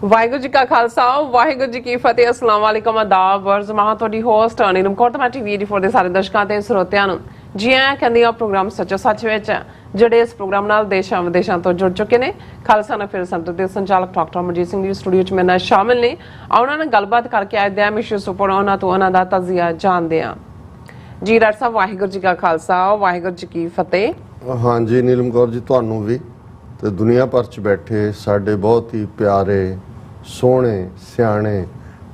ਵਾਹਿਗੁਰੂ ਜੀ ਕਾ ਖਾਲਸਾ ਵਾਹਿਗੁਰੂ ਜੀ ਕੀ ਫਤਿਹ। अस्सलाम वालेकुम आदाब वर्ज महा ਤੁਹਾਡੀ ਹੋਸਟ ਨੀਲਮ ਕੌਰ ਟਮਾਟੀ ਵੀਡੀਓ ਫੋਰ ਦੇ ਸਾਰੇ ਦਰਸ਼ਕਾਂ ਤੇ ਸਰੋਤਿਆਂ ਨੂੰ ਜੀ ਆਇਆਂ ਕਹਿੰਦੀ ਆ ਪ੍ਰੋਗਰਾਮ ਸੱਚੋ ਸੱਚ ਵਿੱਚ ਜਿਹੜੇ ਇਸ ਪ੍ਰੋਗਰਾਮ ਨਾਲ ਦੇਸ਼ਾਂ ਵਿਦੇਸ਼ਾਂ ਤੋਂ ਜੁੜ ਚੁੱਕੇ ਨੇ। ਖਾਲਸਾ ਨਫਰ ਸੈਂਟਰ ਦੇ ਸੰਚਾਲਕ ਡਾਕਟਰ ਮਨਜੀਤ ਸਿੰਘ ਜੀ ਸਟੂਡੀਓ 'ਚ ਮੇਰੇ ਨਾਲ ਸ਼ਾਮਿਲ ਨੇ। ਉਹਨਾਂ ਨਾਲ ਗੱਲਬਾਤ ਕਰਕੇ ਅੱਜ ਦੇ ਇਸ਼ੂਸ ਉੱਪਰ ਉਹਨਾਂ ਤੋਂ ਉਹਨਾਂ ਦਾ ਤਜ਼ੀਆ ਜਾਣਦੇ ਆ। ਜੀ ਡਾਕਟਰ ਸਾਹਿਬ ਵਾਹਿਗੁਰੂ ਜੀ ਕਾ ਖਾਲਸਾ ਵਾਹਿਗੁਰੂ ਜੀ ਕੀ ਫਤਿਹ। हाँ जी नीलम कौर जी ਤੁਹਾਨੂੰ ਵੀ ਤੇ ਦੁਨੀਆ ਭਰ 'ਚ ਬੈਠੇ ਸਾਡੇ ਬਹੁਤ ਹੀ ਪਿਆਰੇ ਸੋਹਣੇ ਸਿਆਣੇ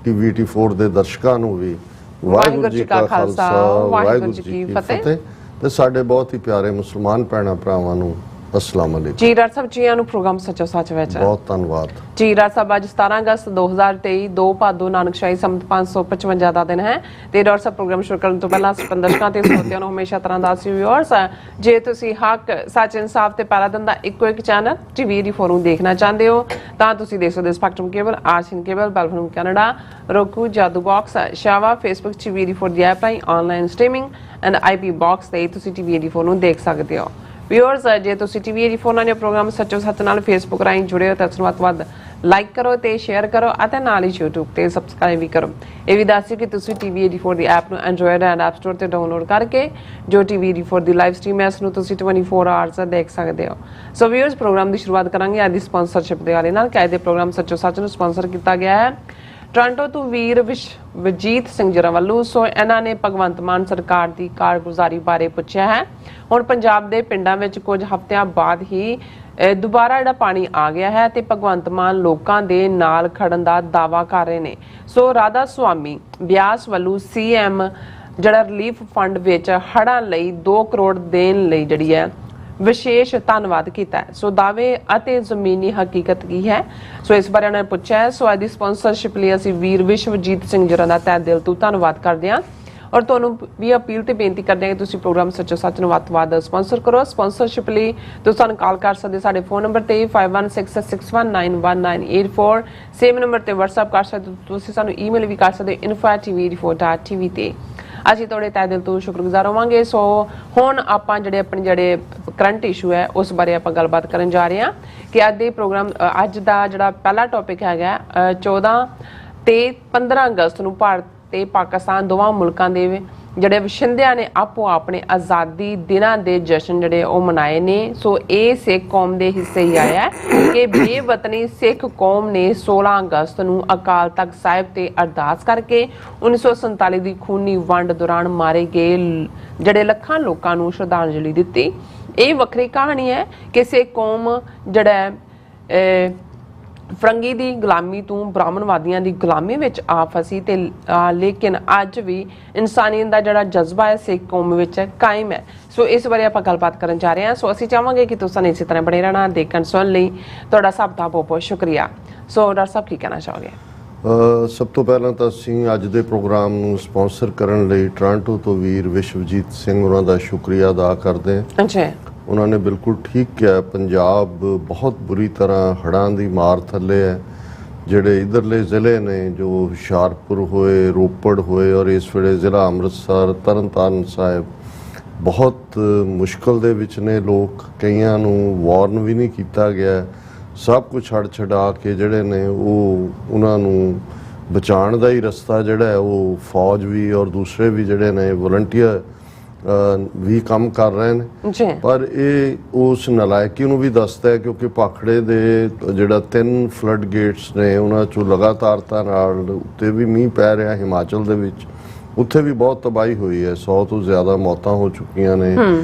TVT4 ਦੇ ਦਰਸ਼ਕਾਂ ਨੂੰ ਵੀ ਵਾਹਿਗੁਰੂ ਜੀ ਕਾ ਖਾਲਸਾ ਵਾਹਿਗੁਰੂ ਜੀ ਕੀ ਫਤਿਹ ਤੇ ਸਾਡੇ ਬਹੁਤ ਹੀ ਪਿਆਰੇ ਮੁਸਲਮਾਨ ਭੈਣਾਂ ਭਰਾਵਾਂ ਨੂੰ अस्सलाम वालेकुम। जी डॉक्टर साहब जी आनू प्रोग्राम सच्चो सच विच बहुत धन्यवाद जी। डॉक्टर साहब आज 17 अगस्त 2023 2 भादो नानकशाही संमत 555 ਦਾ ਦਿਨ ਹੈ ਤੇ ਡਾਕਟਰ ਸਾਹਿਬ ਪ੍ਰੋਗਰਾਮ ਸ਼ੁਰੂ ਕਰਨ ਤੋਂ ਪਹਿਲਾਂ ਦਰਸ਼ਕਾਂ ਤੇ ਸਰੋਤਿਆਂ ਨੂੰ ਹਮੇਸ਼ਾ ਤਰ੍ਹਾਂ ਦਾ ਸੀ ਵਿਊਅਰਸ ਜੇ ਤੁਸੀਂ ਹੱਕ ਸੱਚ ਇਨਸਾਫ ਤੇ ਪੈਰਾ ਦਿੰਦਾ ਇੱਕੋ ਇੱਕ ਚੈਨਲ TVT4 ਨੂੰ ਦੇਖਣਾ ਚਾਹੁੰਦੇ ਹੋ ਤਾਂ ਤੁਸੀਂ ਦੇਖ ਸਕਦੇ ਹੋ ਸਪੈਕਟਰਮ ਕੇਬਲ ਆਰਸੀਨ ਕੇਬਲ ਬੈਲਫੋਨ ਕੈਨੇਡਾ roku ਜਾਦੂ ਬਾਕਸ ਸ਼ਾਵਾ ਫੇਸਬੁੱਕ TVT4 ਦੀ ਐਪ ਰਾਹੀਂ online streaming and IP box ਤੇ ਤੁਸੀਂ TVT4 ਨੂੰ ਦੇਖ ਸਕਦੇ ਹੋ। व्यूअर्स जे तुसी TVT4 ਨਾਲ ਪ੍ਰੋਗਰਾਮ ਸੱਚੋ ਸੱਚ ਨਾਲ ਫੇਸਬੁੱਕ ਰਾਹੀਂ ਜੁੜੇ ਹੋ ਤਾਂ ਇਸ ਨੂੰ ਵੱਧ ਲਾਈਕ ਕਰੋ ਤੇ ਸ਼ੇਅਰ ਕਰੋ ਅਤੇ ਨਾਲ ਹੀ YouTube ਤੇ ਸਬਸਕ੍ਰਾਈਬ ਵੀ ਕਰੋ। ਇਹ ਵੀ ਦੱਸਿਓ ਕਿ ਤੁਸੀਂ TVT4 ਦੀ ਐਪ ਨੂੰ ਐਂਡਰੋਇਡ ਐਂਡ ਐਪ ਸਟੋਰ ਤੇ ਡਾਊਨਲੋਡ ਕਰਕੇ ਜੋ TVT4 ਦੀ ਲਾਈਵ ਸਟ੍ਰੀਮ ਹੈ ਇਸ ਨੂੰ ਤੁਸੀਂ 24 ਆਵਰਸ ਦੇਖ ਸਕਦੇ ਹੋ। ਸੋ व्यूअर्स ਪ੍ਰੋਗਰਾਮ ਦੀ ਸ਼ੁਰੂਆਤ ਕਰਾਂਗੇ ਅੱਜ ਦੀ ਸਪਾਂਸਰਸ਼ਿਪ ਦੇ ਵਾਲੇ ਨਾਲ। ਕਾਇਦੇ ਪ੍ਰੋਗਰਾਮ ਸੱਚੋ ਸੱਚ ਨੂੰ ਸਪਾਂਸਰ ਕੀਤਾ ਗਿਆ ਹੈ ਟੋਰਾਂਟੋ ਤੋਂ ਵੀਰ ਵਜੀਤ ਸਿੰਘ ਜਰਾ ਵੱਲੋਂ। ਸੋ ਇਹਨਾਂ ਨੇ ਭਗਵੰਤ ਮਾਨ ਸਰਕਾਰ ਦੀ ਕਾਰਗੁਜ਼ਾਰੀ ਬਾਰੇ ਪੁੱਛਿਆ ਹੈ। ਹੁਣ ਪੰਜਾਬ ਦੇ ਪਿੰਡਾਂ ਵਿੱਚ ਕੁਝ ਹਫ਼ਤਿਆਂ ਬਾਅਦ ਹੀ ਦੁਬਾਰਾ ਜਿਹੜਾ ਪਾਣੀ ਆ ਗਿਆ ਹੈ ਤੇ ਭਗਵੰਤ ਮਾਨ ਲੋਕਾਂ ਦੇ ਨਾਲ ਖੜਨ ਦਾ ਦਾਅਵਾ ਕਰ ਰਹੇ ਨੇ। ਸੋ ਰਾਧਾ ਸੁਆਮੀ ਬਿਆਸ ਵੱਲੋਂ CM ਜਿਹੜਾ ਰਿਲੀਫ ਫੰਡ ਵਿੱਚ ਹੜ੍ਹਾਂ ਲਈ 2 ਕਰੋੜ ਦੇਣ ਲਈ ਜਿਹੜੀ ਹੈ ਵਿਸ਼ੇਸ਼ ਧੰਨਵਾਦ ਕੀਤਾ ਹੈ। ਸੋ ਦਾਅਵੇ ਅਤੇ ਜ਼ਮੀਨੀ ਹਕੀਕਤ ਕੀ ਹੈ ਸੋ ਇਸ ਬਾਰੇ ਉਹਨਾਂ ਨੇ ਪੁੱਛਿਆ ਹੈ। ਸੋ ਅੱਜ ਦੀ ਸਪਾਂਸਰਸ਼ਿਪ ਲਈ ਅਸੀਂ ਵੀਰ ਵਿਸ਼ਵਜੀਤ ਸਿੰਘ ਜਰਾ ਦਾ ਤਹਿ ਦਿਲ ਤੋਂ ਧੰਨਵਾਦ ਕਰਦੇ ਹਾਂ ਔਰ ਤੁਹਾਨੂੰ ਵੀ ਅਪੀਲ ਤੇ ਬੇਨਤੀ ਕਰਦੇ ਹਾਂ ਕਿ ਤੁਸੀਂ ਪ੍ਰੋਗਰਾਮ ਸੱਚੋ ਸੱਚ ਨੂੰ ਵੱਧ ਤੋਂ ਵੱਧ ਸਪਾਂਸਰ ਕਰੋ। ਸਪਾਂਸਰਸ਼ਿਪ ਲਈ ਤੁਸੀਂ ਸਾਨੂੰ ਕਾਲ ਕਰ ਸਕਦੇ ਸਾਡੇ ਫੋਨ ਨੰਬਰ ਤੇ 5166619184 ਸੇਮ ਨੰਬਰ ਤੇ WhatsApp ਕਰ ਸਕਦੇ ਤੁਸੀਂ ਸਾਨੂੰ ਈਮੇਲ ਵੀ ਕਰ ਸਕਦੇ info@tvt4.tv ਤੇ। ਅਸੀਂ ਤੁਹਾਡੇ ਤਹਿ ਦਿਲ ਤੋਂ ਸ਼ੁਕਰਗੁਜ਼ਾਰ ਹੋਵਾਂਗੇ। ਸੋ ਹੁਣ ਆਪਾਂ ਜਿਹੜੇ ਕਰੰਟ ਇਸ਼ੂ ਹੈ ਉਸ ਬਾਰੇ ਆਪਾਂ ਗੱਲਬਾਤ ਕਰਨ ਜਾ ਰਹੇ ਹਾਂ ਕਿ ਅੱਜ ਦੇ ਪ੍ਰੋਗਰਾਮ ਅੱਜ ਦਾ ਜਿਹੜਾ ਪਹਿਲਾ ਟੌਪਿਕ ਹੈਗਾ 14 ਤੇ 15 ਅਗਸਤ ਨੂੰ ਭਾਰਤ ਤੇ ਪਾਕਿਸਤਾਨ ਦੋਵਾਂ ਮੁਲਕਾਂ ਦੇ ਜਿਹੜੇ ਵਸਿੰਦਿਆਂ ਨੇ ਆਪੋ ਆਪਣੇ ਆਜ਼ਾਦੀ ਦਿਨਾਂ ਦੇ ਜਸ਼ਨ ਜਿਹੜੇ ਉਹ ਮਨਾਏ ਨੇ। ਸੋ ਇਹ ਸਿੱਖ ਕੌਮ ਦੇ ਹਿੱਸੇ ਹੀ ਆਇਆ ਕਿ ਬੇਵਤਨੀ ਸਿੱਖ ਕੌਮ ਨੇ 16 ਅਗਸਤ ਨੂੰ ਅਕਾਲ ਤਖਤ ਸਾਹਿਬ ਤੇ ਅਰਦਾਸ ਕਰਕੇ 1947 ਦੀ ਖੂਨੀ ਵੰਡ ਦੌਰਾਨ ਮਾਰੇ ਗਏ ਜਿਹੜੇ ਲੱਖਾਂ ਲੋਕਾਂ ਨੂੰ ਸ਼ਰਧਾਂਜਲੀ ਦਿੱਤੀ। ਇਹ ਵੱਖਰੀ ਕਹਾਣੀ ਹੈ ਕਿ ਸਿੱਖ ਕੌਮ ਜਿਹੜਾ ਫਰੰਗੀ ਦੀ ਗੁਲਾਮੀ ਤੋਂ ਬ੍ਰਾਹਮਣਵਾਦੀਆਂ ਦੀ ਗੁਲਾਮੀ ਵਿੱਚ ਆ ਫਸੀ ਤੇ ਲੇਕਿਨ ਅੱਜ ਵੀ ਇਨਸਾਨੀਅਤ ਦਾ ਜਿਹੜਾ ਜਜ਼ਬਾ ਹੈ ਸਿੱਖ ਕੌਮ ਵਿੱਚ ਕਾਇਮ ਹੈ। ਸੋ ਇਸ ਬਾਰੇ ਆਪਾਂ ਗੱਲਬਾਤ ਕਰਨ ਜਾ ਰਹੇ ਹਾਂ। ਸੋ ਅਸੀਂ ਚਾਹਾਂਗੇ ਕਿ ਤੁਸੀਂ ਇਸੇ ਤਰ੍ਹਾਂ ਬਣੇ ਰਹਿਣਾ ਦੇਖਣ ਸੁਣਨ ਲਈ ਤੁਹਾਡਾ ਸਭ ਦਾ ਬਹੁਤ ਬਹੁਤ ਸ਼ੁਕਰੀਆ। ਸੋ ਡਾਕਟਰ ਸਾਹਿਬ ਕੀ ਕਹਿਣਾ ਚਾਹੋਗੇ? ਸਭ ਤੋਂ ਪਹਿਲਾਂ ਤਾਂ ਅਸੀਂ ਅੱਜ ਦੇ ਪ੍ਰੋਗਰਾਮ ਨੂੰ ਸਪਾਂਸਰ ਕਰਨ ਲਈ ਟੋਰਾਂਟੋ ਤੋਂ ਵੀਰ ਵਿਸ਼ਵਜੀਤ ਸਿੰਘ ਉਹਨਾਂ ਦਾ ਸ਼ੁਕਰੀਆ ਅਦਾ ਕਰਦੇ ਹਾਂ। ਅੱਛਾ ਉਹਨਾਂ ਨੇ ਬਿਲਕੁਲ ਠੀਕ ਕਿਹਾ ਪੰਜਾਬ ਬਹੁਤ ਬੁਰੀ ਤਰ੍ਹਾਂ ਹੜ੍ਹਾਂ ਦੀ ਮਾਰ ਥੱਲੇ ਹੈ। ਜਿਹੜੇ ਇਧਰਲੇ ਜ਼ਿਲ੍ਹੇ ਨੇ ਜੋ ਹੁਸ਼ਿਆਰਪੁਰ ਹੋਏ ਰੋਪੜ ਹੋਏ ਔਰ ਇਸ ਵੇਲੇ ਜ਼ਿਲ੍ਹਾ ਅੰਮ੍ਰਿਤਸਰ ਤਰਨਤਾਰਨ ਸਾਹਿਬ ਬਹੁਤ ਮੁਸ਼ਕਲ ਦੇ ਵਿੱਚ ਨੇ ਲੋਕ। ਕਈਆਂ ਨੂੰ ਵਾਰਨ ਵੀ ਨਹੀਂ ਕੀਤਾ ਗਿਆ। ਸਭ ਕੁਝ ਛੱਡ ਛਡਾ ਕੇ ਜਿਹੜੇ ਨੇ ਉਹ ਉਹਨਾਂ ਨੂੰ ਬਚਾਉਣ ਦਾ ਹੀ ਰਸਤਾ ਜਿਹੜਾ ਹੈ ਉਹ ਫੌਜ ਵੀ ਔਰ ਦੂਸਰੇ ਵੀ ਜਿਹੜੇ ਨੇ ਵਲੰਟੀਅਰ ਵੀ ਕੰਮ ਕਰ ਰਹੇ ਨੇ। ਪਰ ਇਹ ਉਸ ਨਲਾਇਕੀ ਨੂੰ ਵੀ ਦੱਸਦਾ ਹੈ ਕਿਉਂਕਿ ਭਾਖੜੇ ਦੇ ਜਿਹੜਾ 3 ਫਲੱਡ ਗੇਟਸ ਨੇ ਉਹਨਾਂ 'ਚੋਂ ਲਗਾਤਾਰਤਾ ਨਾਲ ਉੱਤੇ ਵੀ ਮੀਂਹ ਪੈ ਰਿਹਾ ਹਿਮਾਚਲ ਦੇ ਵਿੱਚ ਉੱਥੇ ਵੀ ਬਹੁਤ ਤਬਾਹੀ ਹੋਈ ਹੈ। 100 ਤੋਂ ਜ਼ਿਆਦਾ ਮੌਤਾਂ ਹੋ ਚੁੱਕੀਆਂ ਨੇ।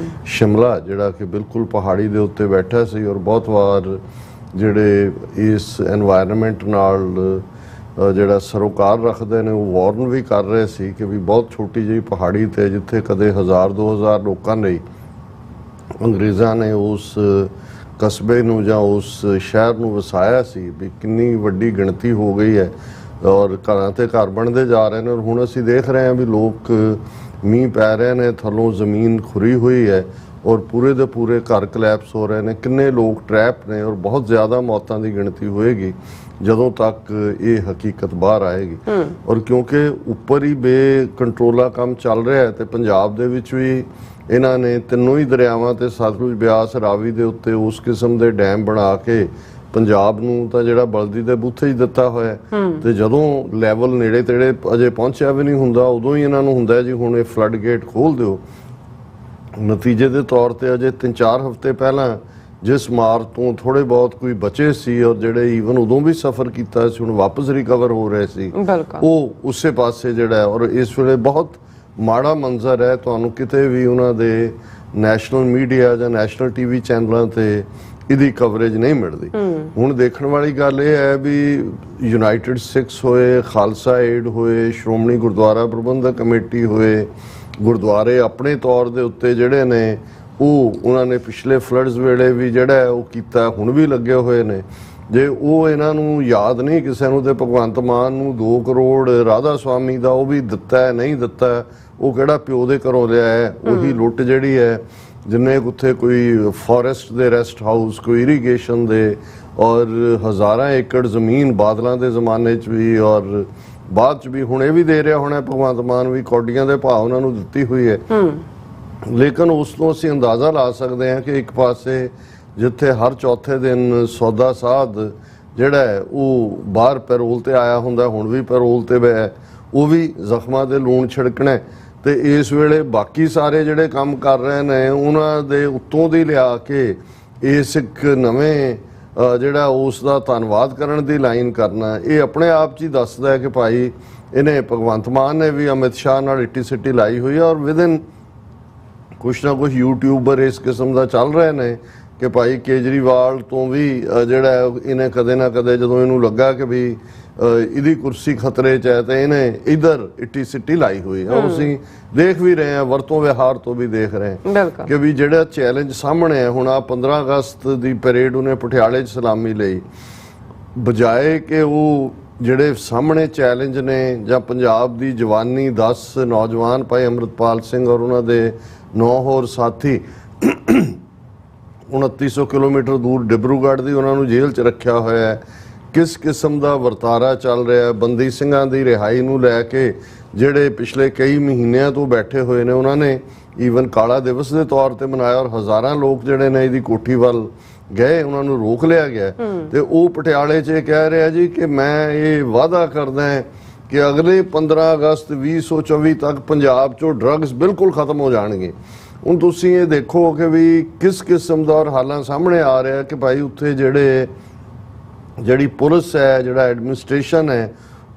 ਸ਼ਿਮਲਾ ਜਿਹੜਾ ਕਿ ਬਿਲਕੁਲ ਪਹਾੜੀ ਦੇ ਉੱਤੇ ਬੈਠਾ ਸੀ ਔਰ ਬਹੁਤ ਵਾਰ ਜਿਹੜੇ ਇਸ ਐਨਵਾਇਰਨਮੈਂਟ ਨਾਲ ਜਿਹੜਾ ਸਰੋਕਾਰ ਰੱਖਦੇ ਨੇ ਉਹ ਵਾਰਨ ਵੀ ਕਰ ਰਹੇ ਸੀ ਕਿ ਵੀ ਬਹੁਤ ਛੋਟੀ ਜਿਹੀ ਪਹਾੜੀ ਤੇ ਜਿੱਥੇ ਕਦੇ 1000-2000 ਲੋਕਾਂ ਲਈ ਅੰਗਰੇਜ਼ਾਂ ਨੇ ਉਸ ਕਸਬੇ ਨੂੰ ਜਾਂ ਉਸ ਸ਼ਹਿਰ ਨੂੰ ਵਸਾਇਆ ਸੀ ਵੀ ਕਿੰਨੀ ਵੱਡੀ ਗਿਣਤੀ ਹੋ ਗਈ ਹੈ ਔਰ ਘਰਾਂ ਤੇ ਘਰ ਬਣਦੇ ਜਾ ਰਹੇ ਨੇ। ਔਰ ਹੁਣ ਅਸੀਂ ਦੇਖ ਰਹੇ ਹਾਂ ਵੀ ਲੋਕ ਮੀਂਹ ਪੈ ਰਹੇ ਨੇ ਥੱਲੋਂ ਜ਼ਮੀਨ ਖੁਰੀ ਹੋਈ ਹੈ ਔਰ ਪੂਰੇ ਦੇ ਪੂਰੇ ਘਰ ਕਲੈਪਸ ਹੋ ਰਹੇ ਨੇ। ਕਿੰਨੇ ਲੋਕ ਟਰੈਪ ਨੇ ਔਰ ਬਹੁਤ ਜ਼ਿਆਦਾ ਮੌਤਾਂ ਦੀ ਗਿਣਤੀ ਹੋਏਗੀ ਜਦੋਂ ਤੱਕ ਇਹ ਹਕੀਕਤ ਬਾਹਰ ਆਏਗੀ। ਔਰ ਕਿਉਂਕਿ ਉੱਪਰ ਹੀ ਬੇਕੰਟਰੋਲਾ ਕੰਮ ਚੱਲ ਰਿਹਾ ਹੈ ਤੇ ਪੰਜਾਬ ਦੇ ਵਿੱਚ ਵੀ ਇਹਨਾਂ ਨੇ ਤਿੰਨੋਂ ਹੀ ਦਰਿਆਵਾਂ ਤੇ ਸਤਲੁਜ ਬਿਆਸ ਰਾਵੀ ਦੇ ਉੱਤੇ ਉਸ ਕਿਸਮ ਦੇ ਡੈਮ ਬਣਾ ਕੇ ਪੰਜਾਬ ਨੂੰ ਤਾਂ ਜਿਹੜਾ ਬਲਦੀ ਦੇ ਬੂਥੇ ਹੀ ਦਿੱਤਾ ਹੋਇਆ ਤੇ ਜਦੋਂ ਲੈਵਲ ਨੇੜੇ ਤੇੜੇ ਅਜੇ ਪਹੁੰਚਿਆ ਵੀ ਨਹੀਂ ਹੁੰਦਾ ਉਦੋਂ ਹੀ ਇਹਨਾਂ ਨੂੰ ਹੁੰਦਾ ਜੀ ਹੁਣ ਇਹ ਫਲੱਡ ਗੇਟ ਖੋਲ ਦਿਓ। ਨਤੀਜੇ ਦੇ ਤੌਰ ਤੇ ਅਜੇ 3-4 ਹਫ਼ਤੇ ਪਹਿਲਾਂ ਜਿਸ ਮਾਰ ਤੋਂ ਥੋੜੇ ਬਹੁਤ ਕੋਈ ਬਚੇ ਸੀ ਔਰ ਜਿਹੜੇ ਈਵਨ ਉਦੋਂ ਵੀ ਸਫਰ ਕੀਤਾ ਸੀ ਹੁਣ ਵਾਪਸ ਰਿਕਵਰ ਹੋ ਰਹੇ ਸੀ ਉਹ ਉਸੇ ਪਾਸੇ ਜਿਹੜਾ ਹੈ। ਔਰ ਇਸ ਵੇਲੇ ਬਹੁਤ ਮਾੜਾ ਮੰਜ਼ਰ ਹੈ, ਤੁਹਾਨੂੰ ਕਿਤੇ ਵੀ ਉਹਨਾਂ ਦੇ ਨੈਸ਼ਨਲ ਮੀਡੀਆ ਜਾਂ ਨੈਸ਼ਨਲ ਟੀਵੀ ਚੈਨਲਾਂ ਤੇ ਇਹਦੀ ਕਵਰੇਜ ਨਹੀਂ ਮਿਲਦੀ। ਹੁਣ ਦੇਖਣ ਵਾਲੀ ਗੱਲ ਇਹ ਹੈ ਵੀ ਯੂਨਾਈਟਿਡ ਸਿੱਖਸ ਹੋਏ, ਖਾਲਸਾ ਏਡ ਹੋਏ, ਸ਼੍ਰੋਮਣੀ ਗੁਰਦੁਆਰਾ ਪ੍ਰਬੰਧਕ ਕਮੇਟੀ ਹੋਏ, ਗੁਰਦੁਆਰੇ ਆਪਣੇ ਤੌਰ ਦੇ ਉੱਤੇ ਜਿਹੜੇ ਨੇ ਉਹਨਾਂ ਨੇ ਪਿਛਲੇ ਫਲੱਡਸ ਵੇਲੇ ਵੀ ਜਿਹੜਾ ਉਹ ਕੀਤਾ, ਹੁਣ ਵੀ ਲੱਗੇ ਹੋਏ ਨੇ। ਜੇ ਉਹ ਇਹਨਾਂ ਨੂੰ ਯਾਦ ਨਹੀਂ ਕਿਸੇ ਨੂੰ ਤੇ ਭਗਵੰਤ ਮਾਨ ਨੂੰ 2 ਕਰੋੜ ਰਾਧਾ ਸਵਾਮੀ ਦਾ ਉਹ ਵੀ ਦਿੱਤਾ ਨਹੀਂ ਦਿੱਤਾ, ਉਹ ਕਿਹੜਾ ਪਿਓ ਦੇ ਘਰੋਂ ਲਿਆ ਹੈ। ਉਹੀ ਲੁੱਟ ਜਿਹੜੀ ਹੈ ਜਿੰਨੇ ਉੱਥੇ ਕੋਈ ਫੋਰੈਸਟ ਦੇ ਰੈਸਟ ਹਾਊਸ, ਕੋਈ ਇਰੀਗੇਸ਼ਨ ਦੇ ਔਰ ਹਜ਼ਾਰਾਂ ਏਕੜ ਜ਼ਮੀਨ ਬਾਦਲਾਂ ਦੇ ਜ਼ਮਾਨੇ 'ਚ ਵੀ ਔਰ ਬਾਅਦ 'ਚ ਵੀ ਹੁਣ ਇਹ ਵੀ ਦੇ ਰਿਹਾ ਹੋਣਾ ਭਗਵੰਤ ਮਾਨ ਵੀ ਕੌਡੀਆਂ ਦੇ ਭਾਅ ਉਹਨਾਂ ਨੂੰ ਦਿੱਤੀ ਹੋਈ ਹੈ। ਲੇਕਿਨ ਉਸ ਤੋਂ ਅਸੀਂ ਅੰਦਾਜ਼ਾ ਲਾ ਸਕਦੇ ਹਾਂ ਕਿ ਇੱਕ ਪਾਸੇ ਜਿੱਥੇ ਹਰ ਚੌਥੇ ਦਿਨ ਸੌਦਾ ਸਾਧ ਜਿਹੜਾ ਹੈ ਉਹ ਬਾਹਰ ਪੈਰੋਲ ਤੇ ਆਇਆ ਹੁੰਦਾ, ਹੁਣ ਵੀ ਪੈਰੋਲ ਤੇ ਹੈ, ਉਹ ਵੀ ਜ਼ਖਮਾਂ ਦੇ ਲੂਣ ਛਿੜਕਣਾ ਤੇ ਇਸ ਵੇਲੇ ਬਾਕੀ ਸਾਰੇ ਜਿਹੜੇ ਕੰਮ ਕਰ ਰਹੇ ਨੇ ਉਹਨਾਂ ਦੇ ਉੱਤੋਂ ਦੀ ਲਿਆ ਕੇ ਇਸ ਇੱਕ ਨਵੇਂ ਜਿਹੜਾ ਉਸ ਦਾ ਧੰਨਵਾਦ ਕਰਨ ਦੀ ਲਾਈਨ ਕਰਨਾ, ਇਹ ਆਪਣੇ ਆਪ 'ਚ ਹੀ ਦੱਸਦਾ ਹੈ ਕਿ ਭਾਈ ਇਹਨੇ ਭਗਵੰਤ ਮਾਨ ਨੇ ਵੀ ਅਮਿਤ ਸ਼ਾਹ ਨਾਲ ਇੱਟੀ ਸਿੱਟੀ ਲਾਈ ਹੋਈ ਹੈ। ਔਰ ਵਿਦਿਨ ਕੁਛ ਨਾ ਕੁਛ ਯੂਟਿਊਬਰ ਇਸ ਕਿਸਮ ਦਾ ਚੱਲ ਰਹੇ ਨੇ ਕਿ ਭਾਈ ਕੇਜਰੀਵਾਲ ਤੋਂ ਵੀ ਜਿਹੜਾ ਇਹਨੇ ਕਦੇ ਨਾ ਕਦੇ ਜਦੋਂ ਇਹਨੂੰ ਲੱਗਾ ਕਿ ਵੀ ਇਹਦੀ ਕੁਰਸੀ ਖਤਰੇ 'ਚ ਹੈ ਤੇ ਇਹਨੇ ਇੱਧਰ ਇੱਟੀ ਸਿੱਟੀ ਲਾਈ ਹੋਈ ਹੈ। ਅਸੀਂ ਦੇਖ ਵੀ ਰਹੇ ਹਾਂ, ਵਰਤੋਂ ਵਿਹਾਰ ਤੋਂ ਵੀ ਦੇਖ ਰਹੇ ਹਾਂ ਕਿ ਵੀ ਜਿਹੜਾ ਚੈਲੰਜ ਸਾਹਮਣੇ ਹੈ ਹੁਣ ਆ 15 ਅਗਸਤ ਦੀ ਪਰੇਡ ਉਹਨੇ ਪਟਿਆਲੇ 'ਚ ਸਲਾਮੀ ਲਈ, ਬਜਾਏ ਕਿ ਉਹ ਜਿਹੜੇ ਸਾਹਮਣੇ ਚੈਲੰਜ ਨੇ ਜਾਂ ਪੰਜਾਬ ਦੀ ਜਵਾਨੀ 10 ਨੌਜਵਾਨ ਭਾਈ ਅੰਮ੍ਰਿਤਪਾਲ ਸਿੰਘ ਔਰ ਉਹਨਾਂ ਦੇ 9 ਹੋਰ ਸਾਥੀ 2900 ਕਿਲੋਮੀਟਰ ਦੂਰ ਡਿਬਰੂਗੜ੍ਹ ਦੀ ਉਹਨਾਂ ਨੂੰ ਜੇਲ੍ਹ 'ਚ ਰੱਖਿਆ ਹੋਇਆ ਹੈ। ਕਿਸ ਕਿਸਮ ਦਾ ਵਰਤਾਰਾ ਚੱਲ ਰਿਹਾ, ਬੰਦੀ ਸਿੰਘਾਂ ਦੀ ਰਿਹਾਈ ਨੂੰ ਲੈ ਕੇ ਜਿਹੜੇ ਪਿਛਲੇ ਕਈ ਮਹੀਨਿਆਂ ਤੋਂ ਬੈਠੇ ਹੋਏ ਨੇ ਉਹਨਾਂ ਨੇ ਈਵਨ ਕਾਲਾ ਦਿਵਸ ਦੇ ਤੌਰ ਤੇ ਮਨਾਇਆ ਔਰ ਹਜ਼ਾਰਾਂ ਲੋਕ ਜਿਹੜੇ ਨੇ ਇਹਦੀ ਕੋਠੀ ਵੱਲ ਗਏ, ਉਹਨਾਂ ਨੂੰ ਰੋਕ ਲਿਆ ਗਿਆ ਤੇ ਉਹ ਪਟਿਆਲੇ 'ਚ ਕਹਿ ਰਿਹਾ ਜੀ ਕਿ ਮੈਂ ਇਹ ਵਾਅਦਾ ਕਰਦਾ ਕਿ ਅਗਲੇ 15 ਅਗਸਤ 2024 ਤੱਕ ਪੰਜਾਬ 'ਚੋਂ ਡਰੱਗਸ ਬਿਲਕੁਲ ਖਤਮ ਹੋ ਜਾਣਗੇ। ਹੁਣ ਤੁਸੀਂ ਇਹ ਦੇਖੋ ਕਿ ਵੀ ਕਿਸ ਕਿਸਮ ਦਾ ਔਰ ਹਾਲਾਂ ਸਾਹਮਣੇ ਆ ਰਿਹਾ ਕਿ ਭਾਈ ਉੱਥੇ ਜਿਹੜੀ ਪੁਲਿਸ ਹੈ, ਜਿਹੜਾ ਐਡਮਿਨਿਸਟ੍ਰੇਸ਼ਨ ਹੈ,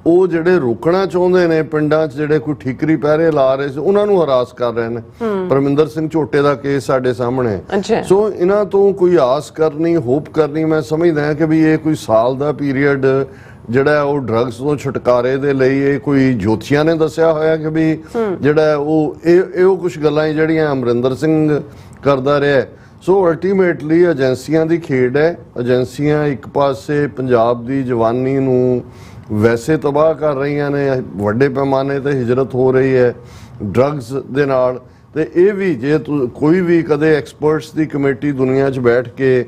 ਉਹ ਜਿਹੜੇ ਰੋਕਣਾ ਚਾਹੁੰਦੇ ਨੇ ਪਿੰਡਾਂ 'ਚ ਜਿਹੜੇ ਕੋਈ ਠੀਕਰੀ ਪਹਿਰੇ ਲਾ ਰਹੇ ਸੀ ਉਹਨਾਂ ਨੂੰ ਹਰਾਸ ਕਰ ਰਹੇ ਨੇ। ਪਰਮਿੰਦਰ ਸਿੰਘ ਝੋਟੇ ਦਾ ਕੇਸ ਸਾਡੇ ਸਾਹਮਣੇ। ਸੋ ਇਹਨਾਂ ਤੋਂ ਕੋਈ ਆਸ ਕਰਨੀ, ਹੋਪ ਕਰਨੀ, ਮੈਂ ਸਮਝਦਾ ਹਾਂ ਕਿ ਵੀ ਇਹ ਕੋਈ ਸਾਲ ਦਾ ਪੀਰੀਅਡ ਜਿਹੜਾ ਉਹ ਡਰੱਗਸ ਤੋਂ ਛੁਟਕਾਰੇ ਦੇ ਲਈ ਇਹ ਕੋਈ ਜੋਤੀਆਂ ਨੇ ਦੱਸਿਆ ਹੋਇਆ ਕਿ ਵੀ ਜਿਹੜਾ ਉਹ ਕੁਝ ਗੱਲਾਂ ਜਿਹੜੀਆਂ ਅਮਰਿੰਦਰ ਸਿੰਘ ਕਰਦਾ ਰਿਹਾ। ਸੋ ਅਲਟੀਮੇਟਲੀ ਏਜੰਸੀਆਂ ਦੀ ਖੇਡ ਹੈ। ਏਜੰਸੀਆਂ ਇੱਕ ਪਾਸੇ ਪੰਜਾਬ ਦੀ ਜਵਾਨੀ ਨੂੰ ਵੈਸੇ ਤਬਾਹ ਕਰ ਰਹੀਆਂ ਨੇ, ਵੱਡੇ ਪੈਮਾਨੇ ਤੇ ਹਿਜਰਤ ਹੋ ਰਹੀ ਹੈ ਡਰੱਗਸ ਦੇ ਨਾਲ, ਤੇ ਇਹ ਵੀ ਜੇ ਕੋਈ ਵੀ ਕਦੇ ਐਕਸਪਰਟਸ ਦੀ ਕਮੇਟੀ ਦੁਨੀਆ 'ਚ ਬੈਠ ਕੇ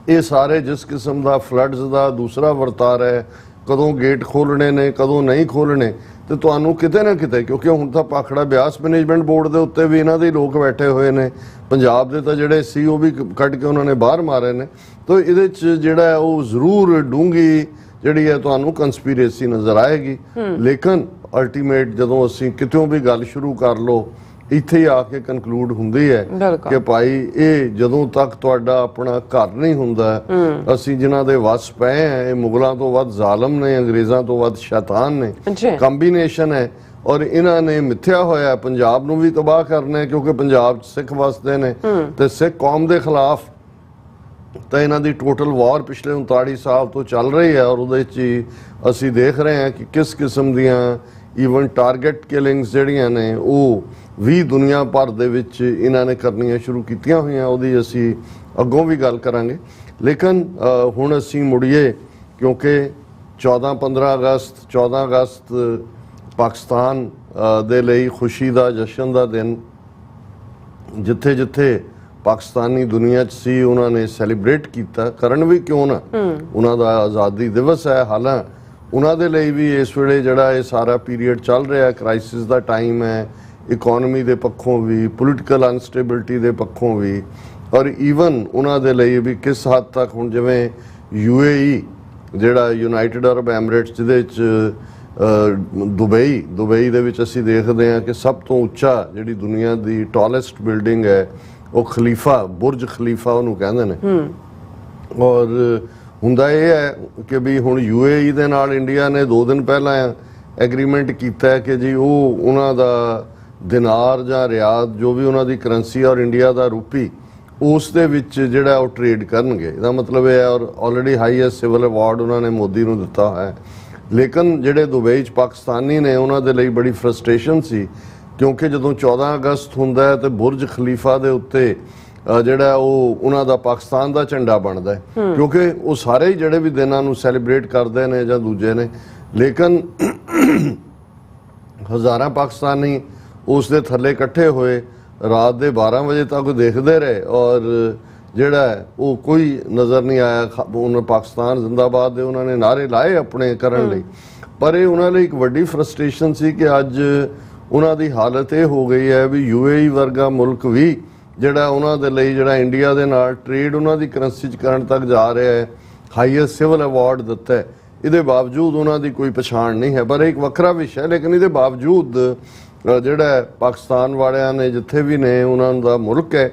ਇਹ ਸਾਰੇ ਜਿਸ ਕਿਸਮ ਦਾ ਫਲੱਡਸ ਦਾ ਦੂਸਰਾ ਵਰਤਾਰਾ ਹੈ, ਕਦੋਂ ਗੇਟ ਖੋਲਣੇ ਨੇ ਕਦੋਂ ਨਹੀਂ ਖੋਲਣੇ, ਤੇ ਤੁਹਾਨੂੰ ਕਿਤੇ ਨਾ ਕਿਤੇ, ਕਿਉਂਕਿ ਹੁਣ ਤਾਂ ਭਾਖੜਾ ਬਿਆਸ ਮੈਨੇਜਮੈਂਟ ਬੋਰਡ ਦੇ ਉੱਤੇ ਵੀ ਇਹਨਾਂ ਦੇ ਲੋਕ ਬੈਠੇ ਹੋਏ ਨੇ, ਪੰਜਾਬ ਦੇ ਤਾਂ ਜਿਹੜੇ ਸੀ ਉਹ ਵੀ ਕੱਢ ਕੇ ਉਹਨਾਂ ਨੇ ਬਾਹਰ ਮਾਰੇ ਨੇ। ਤਾਂ ਇਹਦੇ 'ਚ ਜਿਹੜਾ ਉਹ ਜ਼ਰੂਰ ਡੂੰਘੀ ਜਿਹੜੀ ਹੈ ਤੁਹਾਨੂੰ ਕੰਸਪੀਰੇਸੀ ਨਜ਼ਰ ਆਏਗੀ। ਲੇਕਿਨ ਅਲਟੀਮੇਟ ਜਦੋਂ ਅਸੀਂ ਕਿਤੋਂ ਵੀ ਗੱਲ ਸ਼ੁਰੂ ਕਰ ਲਓ ਇੱਥੇ ਹੀ ਆ ਕੇ ਕਨਕਲੂਡ ਹੁੰਦੀ ਹੈ ਕਿ ਭਾਈ ਇਹ ਜਦੋਂ ਤੱਕ ਤੁਹਾਡਾ ਆਪਣਾ ਘਰ ਨਹੀਂ ਹੁੰਦਾ, ਅਸੀਂ ਜਿਨ੍ਹਾਂ ਦੇ ਵਸ ਪਏ ਆ ਇਹ ਮੁਗਲਾਂ ਤੋਂ ਵੱਧ ਜ਼ਾਲਮ ਨੇ, ਅੰਗਰੇਜ਼ਾਂ ਤੋਂ ਵੱਧ ਸ਼ੈਤਾਨ ਨੇ, ਕੰਬੀਨੇਸ਼ਨ ਹੈ। ਔਰ ਇਹਨਾਂ ਨੇ ਮਿੱਥਿਆ ਹੋਇਆ ਪੰਜਾਬ ਨੂੰ ਵੀ ਤਬਾਹ ਕਰਨਾ ਕਿਉਂਕਿ ਪੰਜਾਬ 'ਚ ਸਿੱਖ ਵਸਦੇ ਨੇ ਤੇ ਸਿੱਖ ਕੌਮ ਦੇ ਖਿਲਾਫ ਤਾਂ ਇਹਨਾਂ ਦੀ ਟੋਟਲ ਵਾਰ ਪਿਛਲੇ 39 ਸਾਲ ਤੋਂ ਚੱਲ ਰਹੀ ਹੈ। ਔਰ ਉਹਦੇ 'ਚ ਅਸੀਂ ਦੇਖ ਰਹੇ ਹਾਂ ਕਿ ਕਿਸ ਕਿਸਮ ਦੀਆਂ ਈਵਨ ਟਾਰਗੇਟ ਕਿਲਿੰਗਸ ਜਿਹੜੀਆਂ ਨੇ ਉਹ ਵੀ ਦੁਨੀਆ ਭਰ ਦੇ ਵਿੱਚ ਇਹਨਾਂ ਨੇ ਕਰਨੀਆਂ ਸ਼ੁਰੂ ਕੀਤੀਆਂ ਹੋਈਆਂ। ਉਹਦੀ ਅਸੀਂ ਅੱਗੋਂ ਵੀ ਗੱਲ ਕਰਾਂਗੇ। ਲੇਕਿਨ ਹੁਣ ਅਸੀਂ ਮੁੜੀਏ ਕਿਉਂਕਿ 14 ਅਗਸਤ ਪਾਕਿਸਤਾਨ ਦੇ ਲਈ ਖੁਸ਼ੀ ਦਾ ਜਸ਼ਨ ਦਾ ਦਿਨ, ਜਿੱਥੇ ਜਿੱਥੇ ਪਾਕਿਸਤਾਨੀ ਦੁਨੀਆ 'ਚ ਸੀ ਉਹਨਾਂ ਨੇ ਸੈਲੀਬ੍ਰੇਟ ਕੀਤਾ, ਕਰਨ ਵੀ ਕਿਉਂ ਨਾ, ਉਹਨਾਂ ਦਾ ਆਜ਼ਾਦੀ ਦਿਵਸ ਹੈ। ਹਾਲਾਂ ਉਹਨਾਂ ਦੇ ਲਈ ਵੀ ਇਸ ਵੇਲੇ ਜਿਹੜਾ ਇਹ ਸਾਰਾ ਪੀਰੀਅਡ ਚੱਲ ਰਿਹਾ ਕ੍ਰਾਈਸਿਸ ਦਾ ਟਾਈਮ ਹੈ, ਇਕਨੋਮੀ ਦੇ ਪੱਖੋਂ ਵੀ, ਪੋਲੀਟੀਕਲ ਅਨਸਟੇਬਿਲਿਟੀ ਦੇ ਪੱਖੋਂ ਵੀ, ਔਰ ਈਵਨ ਉਹਨਾਂ ਦੇ ਲਈ ਵੀ ਕਿਸ ਹੱਦ ਤੱਕ ਹੁਣ ਜਿਵੇਂ UAE ਜਿਹੜਾ ਯੂਨਾਈਟਿਡ ਅਰਬ ਐਮਰੇਟਸ ਜਿਹਦੇ 'ਚ ਦੁਬਈ ਦੇ ਵਿੱਚ ਅਸੀਂ ਦੇਖਦੇ ਹਾਂ ਕਿ ਸਭ ਤੋਂ ਉੱਚਾ ਜਿਹੜੀ ਦੁਨੀਆ ਦੀ ਟਾਲੈਸਟ ਬਿਲਡਿੰਗ ਹੈ ਉਹ ਖਲੀਫਾ ਬੁਰਜ ਖਲੀਫਾ ਉਹਨੂੰ ਕਹਿੰਦੇ ਨੇ। ਔਰ ਹੁੰਦਾ ਇਹ ਹੈ ਕਿ ਵੀ ਹੁਣ UAE ਦੇ ਨਾਲ ਇੰਡੀਆ ਨੇ 2 ਦਿਨ ਪਹਿਲਾਂ ਐਗਰੀਮੈਂਟ ਕੀਤਾ ਹੈ ਕਿ ਜੀ ਉਹ ਉਹਨਾਂ ਦਾ ਦਿਨਾਰ ਜਾਂ ਰਿਆਦ ਜੋ ਵੀ ਉਹਨਾਂ ਦੀ ਕਰੰਸੀ ਔਰ ਇੰਡੀਆ ਦਾ ਰੂਪੀ ਉਸ ਦੇ ਵਿੱਚ ਜਿਹੜਾ ਉਹ ਟ੍ਰੇਡ ਕਰਨਗੇ। ਇਹਦਾ ਮਤਲਬ ਇਹ ਹੈ ਔਰ ਆਲਰੇਡੀ ਹਾਈਐਸਟ ਸਿਵਲ ਅਵਾਰਡ ਉਹਨਾਂ ਨੇ ਮੋਦੀ ਨੂੰ ਦਿੱਤਾ ਹੈ। ਲੇਕਿਨ ਜਿਹੜੇ ਦੁਬਈ 'ਚ ਪਾਕਿਸਤਾਨੀ ਨੇ ਉਹਨਾਂ ਦੇ ਲਈ ਬੜੀ ਫਰਸਟ੍ਰੇਸ਼ਨ ਸੀ ਕਿਉਂਕਿ ਜਦੋਂ 14 ਅਗਸਤ ਹੁੰਦਾ ਹੈ ਤੇ ਬੁਰਜ ਖਲੀਫਾ ਦੇ ਉੱਤੇ ਜਿਹੜਾ ਉਹ ਉਹਨਾਂ ਦਾ ਪਾਕਿਸਤਾਨ ਦਾ ਝੰਡਾ ਬਣਦਾ ਹੈ ਕਿਉਂਕਿ ਉਹ ਸਾਰੇ ਹੀ ਜਿਹੜੇ ਵੀ ਦਿਨਾਂ ਨੂੰ ਸੈਲੀਬ੍ਰੇਟ ਕਰਦੇ ਨੇ ਜਾਂ ਦੂਜੇ ਨੇ। ਲੇਕਿਨ ਹਜ਼ਾਰਾਂ ਪਾਕਿਸਤਾਨੀ ਉਸ ਦੇ ਥੱਲੇ ਇਕੱਠੇ ਹੋਏ ਰਾਤ ਦੇ 12 ਵਜੇ ਤੱਕ ਦੇਖਦੇ ਰਹੇ ਔਰ ਜਿਹੜਾ ਉਹ ਕੋਈ ਨਜ਼ਰ ਨਹੀਂ ਆਇਆ। ਉਹਨਾਂ ਪਾਕਿਸਤਾਨ ਜ਼ਿੰਦਾਬਾਦ ਦੇ ਉਹਨਾਂ ਨੇ ਨਾਰੇ ਲਾਏ ਆਪਣੇ ਕਰਨ ਲਈ, ਪਰ ਇਹ ਉਹਨਾਂ ਲਈ ਇੱਕ ਵੱਡੀ ਫਰਸਟ੍ਰੇਸ਼ਨ ਸੀ ਕਿ ਅੱਜ ਉਹਨਾਂ ਦੀ ਹਾਲਤ ਇਹ ਹੋ ਗਈ ਹੈ ਵੀ UAE ਵਰਗਾ ਮੁਲਕ ਵੀ ਜਿਹੜਾ ਉਹਨਾਂ ਦੇ ਲਈ ਜਿਹੜਾ ਇੰਡੀਆ ਦੇ ਨਾਲ ਟ੍ਰੇਡ ਉਹਨਾਂ ਦੀ ਕਰੰਸੀ 'ਚ ਕਰਨ ਤੱਕ ਜਾ ਰਿਹਾ ਹੈ, ਹਾਈਐਸਟ ਸਿਵਲ ਅਵਾਰਡ ਦਿੱਤਾ ਹੈ, ਇਹਦੇ ਬਾਵਜੂਦ ਉਹਨਾਂ ਦੀ ਕੋਈ ਪਛਾਣ ਨਹੀਂ ਹੈ। ਪਰ ਇੱਕ ਵੱਖਰਾ ਵਿਸ਼ਾ ਹੈ ਲੇਕਿਨ ਇਹਦੇ ਬਾਵਜੂਦ ਜਿਹੜਾ ਪਾਕਿਸਤਾਨ ਵਾਲਿਆਂ ਨੇ ਜਿੱਥੇ ਵੀ ਨੇ ਉਹਨਾਂ ਦਾ ਮੁਲਕ ਹੈ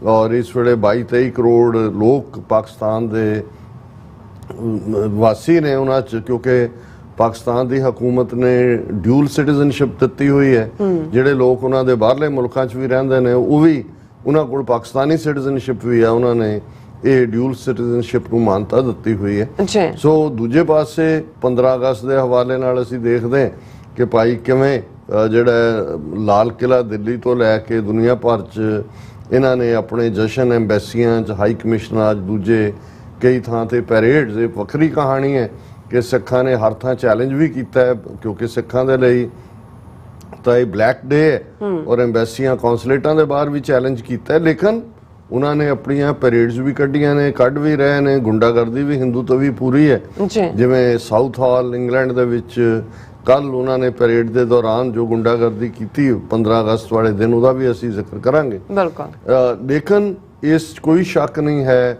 ਔਰ ਇਸ ਵੇਲੇ 22-23 ਕਰੋੜ ਲੋਕ ਪਾਕਿਸਤਾਨ ਦੇ ਵਾਸੀ ਨੇ ਉਹਨਾਂ 'ਚ ਕਿਉਂਕਿ ਪਾਕਿਸਤਾਨ ਦੀ ਹਕੂਮਤ ਨੇ ਡਿਊਲ ਸਿਟੀਜ਼ਨਸ਼ਿਪ ਦਿੱਤੀ ਹੋਈ ਹੈ। ਜਿਹੜੇ ਲੋਕ ਉਹਨਾਂ ਦੇ ਬਾਹਰਲੇ ਮੁਲਕਾਂ 'ਚ ਵੀ ਰਹਿੰਦੇ ਨੇ ਉਹ ਵੀ ਉਹਨਾਂ ਕੋਲ ਪਾਕਿਸਤਾਨੀ ਸਿਟੀਜ਼ਨਸ਼ਿਪ ਵੀ ਹੈ, ਉਹਨਾਂ ਨੇ ਇਹ ਡਿਊਲ ਸਿਟੀਜ਼ਨਸ਼ਿਪ ਨੂੰ ਮਾਨਤਾ ਦਿੱਤੀ ਹੋਈ ਹੈ। ਸੋ ਦੂਜੇ ਪਾਸੇ 15 ਅਗਸਤ ਦੇ ਹਵਾਲੇ ਨਾਲ ਅਸੀਂ ਦੇਖਦੇ ਹਾਂ ਕਿ ਭਾਈ ਕਿਵੇਂ ਜਿਹੜਾ ਲਾਲ ਕਿਲਾ ਦਿੱਲੀ ਤੋਂ ਲੈ ਕੇ ਦੁਨੀਆ ਭਰ 'ਚ ਇਹਨਾਂ ਨੇ ਆਪਣੇ ਜਸ਼ਨ ਐਮਬੈਸੀਆਂ 'ਚ ਹਾਈ ਕਮਿਸ਼ਨਰਾਂ 'ਚ ਦੂਜੇ ਕਈ ਥਾਂ ਤੇ ਪੈਰੇਡਸ। ਇਹ ਵੱਖਰੀ ਕਹਾਣੀ ਹੈ ਕਿ ਸਿੱਖਾਂ ਨੇ ਹਰ ਥਾਂ ਚੈਲੰਜ ਵੀ ਕੀਤਾ ਹੈ ਕਿਉਂਕਿ ਸਿੱਖਾਂ ਦੇ ਲਈ ਤਾਂ ਇਹ ਬਲੈਕ ਡੇ ਹੈ ਔਰ ਐਮਬੈਸੀਆਂ ਕੌਂਸਲੇਟਾਂ ਦੇ ਬਾਹਰ ਵੀ ਚੈਲੰਜ ਕੀਤਾ ਹੈ। ਲੇਕਿਨ ਉਹਨਾਂ ਨੇ ਆਪਣੀਆਂ ਪੈਰੇਡਸ ਵੀ ਕੱਢੀਆਂ ਨੇ, ਕੱਢ ਵੀ ਰਹੇ ਨੇ। ਗੁੰਡਾਗਰਦੀ ਵੀ ਹਿੰਦੂ ਤੋਂ ਵੀ ਪੂਰੀ ਹੈ। ਜਿਵੇਂ ਸਾਊਥ ਹਾਲ ਇੰਗਲੈਂਡ ਦੇ ਵਿੱਚ ਕੱਲ ਉਹਨਾਂ ਨੇ ਪੈਰੇਡ ਦੇ ਦੌਰਾਨ ਜੋ ਗੁੰਡਾਗਰਦੀ ਕੀਤੀ 15 ਅਗਸਤ ਵਾਲੇ ਦਿਨ ਉਹਦਾ ਵੀ ਅਸੀਂ ਜ਼ਿਕਰ ਕਰਾਂਗੇ। ਲੇਕਿਨ ਇਸ ਕੋਈ ਸ਼ੱਕ ਨਹੀਂ ਹੈ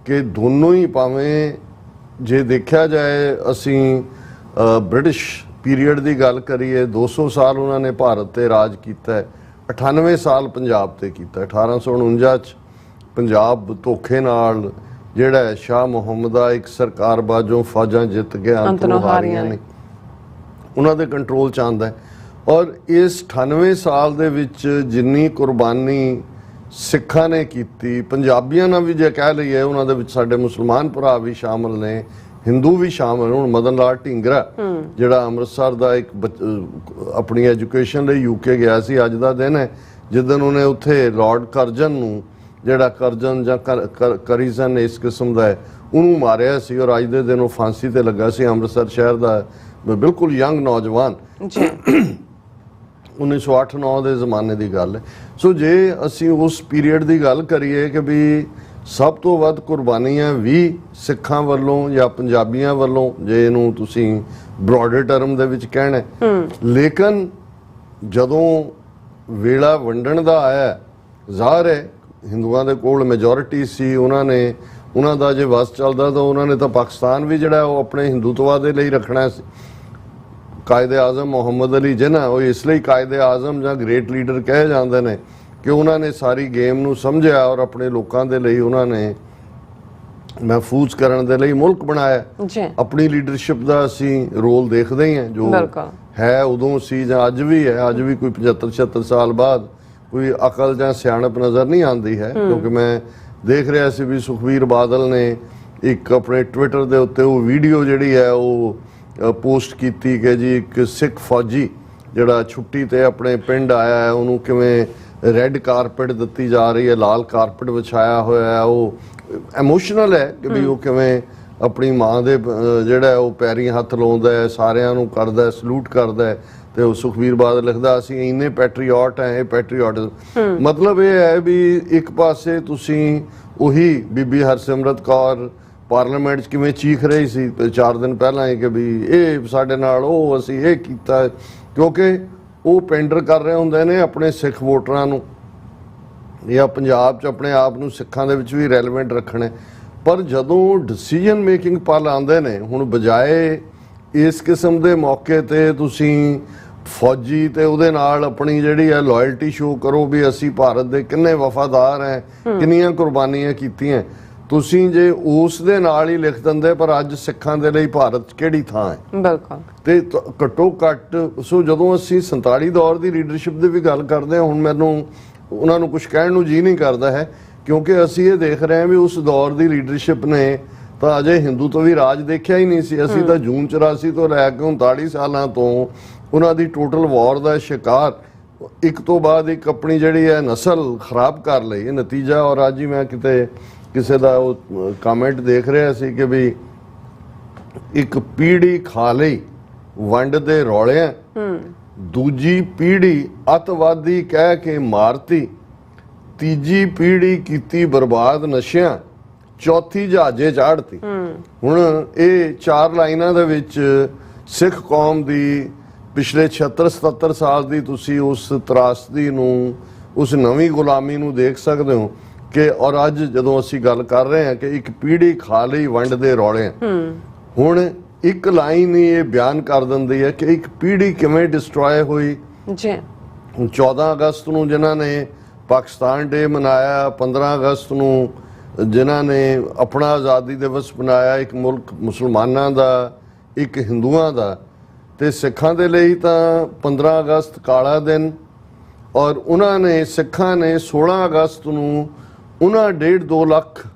ਕਿ ਦੋਨੋਂ ਹੀ ਭਾਵੇਂ ਜੇ ਦੇਖਿਆ ਜਾਏ ਅਸੀਂ ਬ੍ਰਿਟਿਸ਼ ਪੀਰੀਅਡ ਦੀ ਗੱਲ ਕਰੀਏ 200 ਸਾਲ ਉਹਨਾਂ ਨੇ ਭਾਰਤ ਤੇ ਰਾਜ ਕੀਤਾ ਹੈ, 98 ਸਾਲ ਪੰਜਾਬ ਤੇ ਕੀਤਾ। 1849 ਚ ਪੰਜਾਬ ਧੋਖੇ ਨਾਲ ਜਿਹੜਾ ਸ਼ਾਹ ਮੁਹੰਮਦ ਦਾ ਇੱਕ ਸਰਕਾਰ ਬਾਜੋਂ ਫੌਜਾਂ ਜਿੱਤ ਕੇ ਅੰਤ ਨੂੰ ਹਾਰੀਆਂ ਨੇ ਉਹਨਾਂ ਦੇ ਕੰਟਰੋਲ ਚ ਆਉਂਦਾ ਹੈ। ਔਰ ਇਸ 98 ਸਾਲ ਦੇ ਵਿੱਚ ਜਿੰਨੀ ਕੁਰਬਾਨੀ ਸਿੱਖਾਂ ਨੇ ਕੀਤੀ, ਪੰਜਾਬੀਆਂ ਨਾਲ ਵੀ ਜੇ ਕਹਿ ਲਈਏ ਉਹਨਾਂ ਦੇ ਵਿੱਚ ਸਾਡੇ ਮੁਸਲਮਾਨ ਭਰਾ ਵੀ ਸ਼ਾਮਲ ਨੇ, ਹਿੰਦੂ ਵੀ ਸ਼ਾਮਲ। ਹੁਣ ਮਦਨ ਲਾਲ ਢੀਂਗਰਾ ਜਿਹੜਾ ਅੰਮ੍ਰਿਤਸਰ ਦਾ ਇੱਕ ਆਪਣੀ ਐਜੂਕੇਸ਼ਨ ਲਈ UK ਗਿਆ ਸੀ, ਅੱਜ ਦਾ ਦਿਨ ਹੈ ਜਿੱਦਣ ਉਹਨੇ ਉੱਥੇ ਲਾਰਡ ਕਰਜ਼ਨ ਨੂੰ ਜਿਹੜਾ ਕਰਜ਼ਨ ਜਾਂ ਕਰੀਜ਼ਨ ਇਸ ਕਿਸਮ ਦਾ ਹੈ ਉਹਨੂੰ ਮਾਰਿਆ ਸੀ ਔਰ ਅੱਜ ਦੇ ਦਿਨ ਉਹ ਫਾਂਸੀ ਤੇ ਲੱਗਾ ਸੀ। ਅੰਮ੍ਰਿਤਸਰ ਸ਼ਹਿਰ ਦਾ ਬਿਲਕੁਲ ਯੰਗ ਨੌਜਵਾਨ 1908-9 ਦੇ ਜ਼ਮਾਨੇ ਦੀ ਗੱਲ ਹੈ। ਸੋ ਜੇ ਅਸੀਂ ਉਸ ਪੀਰੀਅਡ ਦੀ ਗੱਲ ਕਰੀਏ ਕਿ ਵੀ ਸਭ ਤੋਂ ਵੱਧ ਕੁਰਬਾਨੀਆਂ ਵੀ ਸਿੱਖਾਂ ਵੱਲੋਂ ਜਾਂ ਪੰਜਾਬੀਆਂ ਵੱਲੋਂ, ਜੇ ਇਹਨੂੰ ਤੁਸੀਂ ਬ੍ਰੌਡਰ ਟਰਮ ਦੇ ਵਿੱਚ ਕਹਿਣਾ, ਲੇਕਿਨ ਜਦੋਂ ਵੇਲਾ ਵੰਡਣ ਦਾ ਆਇਆ ਜ਼ਾਹਰ ਹੈ ਹਿੰਦੂਆਂ ਦੇ ਕੋਲ ਮੈਜੋਰਿਟੀ ਸੀ, ਉਹਨਾਂ ਦਾ ਜੇ ਵਸ ਚੱਲਦਾ ਤਾਂ ਉਹਨਾਂ ਨੇ ਤਾਂ ਪਾਕਿਸਤਾਨ ਵੀ ਜਿਹੜਾ ਉਹ ਆਪਣੇ ਹਿੰਦੂਤਵਾ ਦੇ ਲਈ ਰੱਖਣਾ ਸੀ। ਕਾਇਦੇ ਆਜ਼ਮ ਮੁਹੰਮਦ ਅਲੀ ਜਿਨਾ ਉਹ ਇਸ ਲਈ ਕਾਇਦੇ ਆਜ਼ਮ ਜਾਂ ਗ੍ਰੇਟ ਲੀਡਰ ਕਹੇ ਜਾਂਦੇ ਨੇ ਕਿ ਉਹਨਾਂ ਨੇ ਸਾਰੀ ਗੇਮ ਨੂੰ ਸਮਝਿਆ ਔਰ ਆਪਣੇ ਲੋਕਾਂ ਦੇ ਲਈ ਉਹਨਾਂ ਨੇ ਮਹਿਫੂਜ਼ ਕਰਨ ਦੇ ਲਈ ਮੁਲਕ ਬਣਾਇਆ। ਆਪਣੀ ਲੀਡਰਸ਼ਿਪ ਦਾ ਅਸੀਂ ਰੋਲ ਦੇਖਦੇ ਹੀ ਹਾਂ ਜੋ ਹੈ ਉਦੋਂ ਸੀ ਜਾਂ ਅੱਜ ਵੀ ਹੈ। ਅੱਜ ਵੀ ਕੋਈ 75-76 ਸਾਲ ਬਾਅਦ ਕੋਈ ਅਕਲ ਜਾਂ ਸਿਆਣਪ ਨਜ਼ਰ ਨਹੀਂ ਆਉਂਦੀ ਹੈ ਕਿਉਂਕਿ ਮੈਂ ਦੇਖ ਰਿਹਾ ਸੀ ਵੀ ਸੁਖਬੀਰ ਬਾਦਲ ਨੇ ਇੱਕ ਆਪਣੇ ਟਵਿੱਟਰ ਦੇ ਉੱਤੇ ਉਹ ਵੀਡੀਓ ਜਿਹੜੀ ਹੈ ਉਹ ਪੋਸਟ ਕੀਤੀ ਕਿ ਜੀ ਇੱਕ ਸਿੱਖ ਫੌਜੀ ਜਿਹੜਾ ਛੁੱਟੀ ਤੇ ਆਪਣੇ ਪਿੰਡ ਆਇਆ ਹੈ ਉਹਨੂੰ ਕਿਵੇਂ ਰੈੱਡ ਕਾਰਪੇਟ ਦਿੱਤੀ ਜਾ ਰਹੀ ਹੈ, ਲਾਲ ਕਾਰਪੇਟ ਵਿਛਾਇਆ ਹੋਇਆ ਹੈ। ਉਹ ਇਮੋਸ਼ਨਲ ਹੈ ਕਿ ਵੀ ਉਹ ਕਿਵੇਂ ਆਪਣੀ ਮਾਂ ਦੇ ਜਿਹੜਾ ਉਹ ਪੈਰੀਂ ਹੱਥ ਲਾਉਂਦਾ ਹੈ, ਸਾਰਿਆਂ ਨੂੰ ਕਰਦਾ, ਸਲੂਟ ਕਰਦਾ ਹੈ। ਤੇ ਉਹ ਸੁਖਬੀਰ ਬਾਦਲ ਲਿਖਦਾ ਅਸੀਂ ਇੰਨੇ ਪੈਟਰੀਓਟ ਹੈ। ਇਹ ਪੈਟਰੀਓਟਿਜ਼ਮ ਮਤਲਬ ਇਹ ਹੈ ਵੀ ਇੱਕ ਪਾਸੇ ਤੁਸੀਂ ਉਹੀ ਬੀਬੀ ਹਰਸਿਮਰਤ ਕੌਰ ਪਾਰਲੀਮੈਂਟ 'ਚ ਕਿਵੇਂ ਚੀਖ ਰਹੀ ਸੀ 4 ਦਿਨ ਪਹਿਲਾਂ ਕਿ ਵੀ ਇਹ ਸਾਡੇ ਨਾਲ ਉਹ ਅਸੀਂ ਇਹ ਕੀਤਾ, ਕਿਉਂਕਿ ਉਹ ਪੈਂਡਰ ਕਰ ਰਹੇ ਹੁੰਦੇ ਨੇ ਆਪਣੇ ਸਿੱਖ ਵੋਟਰਾਂ ਨੂੰ ਜਾਂ ਪੰਜਾਬ 'ਚ ਆਪਣੇ ਆਪ ਨੂੰ ਸਿੱਖਾਂ ਦੇ ਵਿੱਚ ਵੀ ਰੈਲੇਵੈਂਟ ਰੱਖਣਾ। ਪਰ ਜਦੋਂ ਡਿਸੀਜਨ ਮੇਕਿੰਗ ਪਲ ਆਉਂਦੇ ਨੇ, ਹੁਣ ਬਜਾਏ ਇਸ ਕਿਸਮ ਦੇ ਮੌਕੇ ਤੇ ਤੁਸੀਂ ਫੌਜੀ ਤੇ ਉਹਦੇ ਨਾਲ ਆਪਣੀ ਜਿਹੜੀ ਹੈ ਲਾਇਲਟੀ ਸ਼ੋ ਕਰੋ ਵੀ ਅਸੀਂ ਭਾਰਤ ਦੇ ਕਿੰਨੇ ਵਫਾਦਾਰ ਹੈ, ਕਿੰਨੀਆਂ ਕੁਰਬਾਨੀਆਂ ਕੀਤੀਆਂ, ਤੁਸੀਂ ਜੇ ਉਸ ਦੇ ਨਾਲ ਹੀ ਲਿਖ ਦਿੰਦੇ ਪਰ ਅੱਜ ਸਿੱਖਾਂ ਦੇ ਲਈ ਭਾਰਤ 'ਚ ਕਿਹੜੀ ਥਾਂ ਹੈ। ਬਿਲਕੁਲ। ਤੇ ਘੱਟੋ ਘੱਟ ਸੋ ਜਦੋਂ ਅਸੀਂ 47 ਦੌਰ ਦੀ ਲੀਡਰਸ਼ਿਪ ਦੀ ਵੀ ਗੱਲ ਕਰਦੇ ਹਾਂ, ਹੁਣ ਮੈਨੂੰ ਉਹਨਾਂ ਨੂੰ ਕੁਝ ਕਹਿਣ ਨੂੰ ਜੀ ਨਹੀਂ ਕਰਦਾ ਹੈ, ਕਿਉਂਕਿ ਅਸੀਂ ਇਹ ਦੇਖ ਰਹੇ ਹਾਂ ਵੀ ਉਸ ਦੌਰ ਦੀ ਲੀਡਰਸ਼ਿਪ ਨੇ ਤਾਂ ਅਜੇ ਹਿੰਦੂ ਤੋਂ ਵੀ ਰਾਜ ਦੇਖਿਆ ਹੀ ਨਹੀਂ ਸੀ। ਅਸੀਂ ਤਾਂ ਜੂਨ 84 ਤੋਂ ਲੈ ਕੇ 39 ਸਾਲਾਂ ਤੋਂ ਉਹਨਾਂ ਦੀ ਟੋਟਲ ਵਾਰ ਦਾ ਸ਼ਿਕਾਰ, ਇੱਕ ਤੋਂ ਬਾਅਦ ਇੱਕ ਆਪਣੀ ਜਿਹੜੀ ਹੈ ਨਸਲ ਖਰਾਬ ਕਰ ਲਈ, ਇਹ ਨਤੀਜਾ। ਔਰ ਅੱਜ ਹੀ ਮੈਂ ਕਿਤੇ ਕਿਸੇ ਦਾ ਉਹ ਕਮੈਂਟ ਦੇਖ ਰਿਹਾ ਸੀ ਕਿ ਵੀ ਇੱਕ ਪੀੜ੍ਹੀ ਖਾ ਲਈ ਵੰਡ ਦੇ ਰੌਲਿਆਂ, ਦੂਜੀ ਪੀੜ੍ਹੀ ਅੱਤਵਾਦੀ ਕਹਿ ਕੇ ਮਾਰਤੀ, ਤੀਜੀ ਪੀੜ੍ਹੀ ਕੀਤੀ ਬਰਬਾਦ ਨਸ਼ਿਆਂ, ਚੌਥੀ ਜਹਾਜ਼ੇ ਚਾੜਤੀ। ਹੁਣ ਇਹ 4 ਲਾਈਨਾਂ ਦੇ ਵਿੱਚ ਸਿੱਖ ਕੌਮ ਦੀ ਪਿਛਲੇ 76-77 ਸਾਲ ਦੀ ਤੁਸੀਂ ਉਸ ਤਰਾਸਦੀ ਨੂੰ, ਉਸ ਨਵੀਂ ਗੁਲਾਮੀ ਨੂੰ ਦੇਖ ਸਕਦੇ ਹੋ ਕਿ ਔਰ ਅੱਜ ਜਦੋਂ ਅਸੀਂ ਗੱਲ ਕਰ ਰਹੇ ਹਾਂ ਕਿ ਇੱਕ ਪੀੜ੍ਹੀ ਖਾ ਲਈ ਵੰਡ ਦੇ ਰੌਲਿਆਂ, ਹੁਣ ਇੱਕ ਲਾਈਨ ਹੀ ਇਹ ਬਿਆਨ ਕਰ ਦਿੰਦੀ ਹੈ ਕਿ ਇੱਕ ਪੀੜ੍ਹੀ ਕਿਵੇਂ ਡਿਸਟਰੋਏ ਹੋਈ। ਜੀ 14 ਅਗਸਤ ਨੂੰ ਜਿਨ੍ਹਾਂ ਨੇ ਪਾਕਿਸਤਾਨ ਡੇ ਮਨਾਇਆ, 15 ਅਗਸਤ ਨੂੰ ਜਿਨ੍ਹਾਂ ਨੇ ਆਪਣਾ ਆਜ਼ਾਦੀ ਦਿਵਸ ਮਨਾਇਆ, ਇੱਕ ਮੁਲਕ ਮੁਸਲਮਾਨਾਂ ਦਾ ਇੱਕ ਹਿੰਦੂਆਂ ਦਾ, ਤੇ ਸਿੱਖਾਂ ਦੇ ਲਈ ਤਾਂ 15 ਅਗਸਤ ਕਾਲਾ ਦਿਨ। ਔਰ ਉਹਨਾਂ ਨੇ ਸਿੱਖਾਂ ਨੇ 16 ਅਗਸਤ ਨੂੰ ਉਹਨਾਂ 1.5-2 ਲੱਖ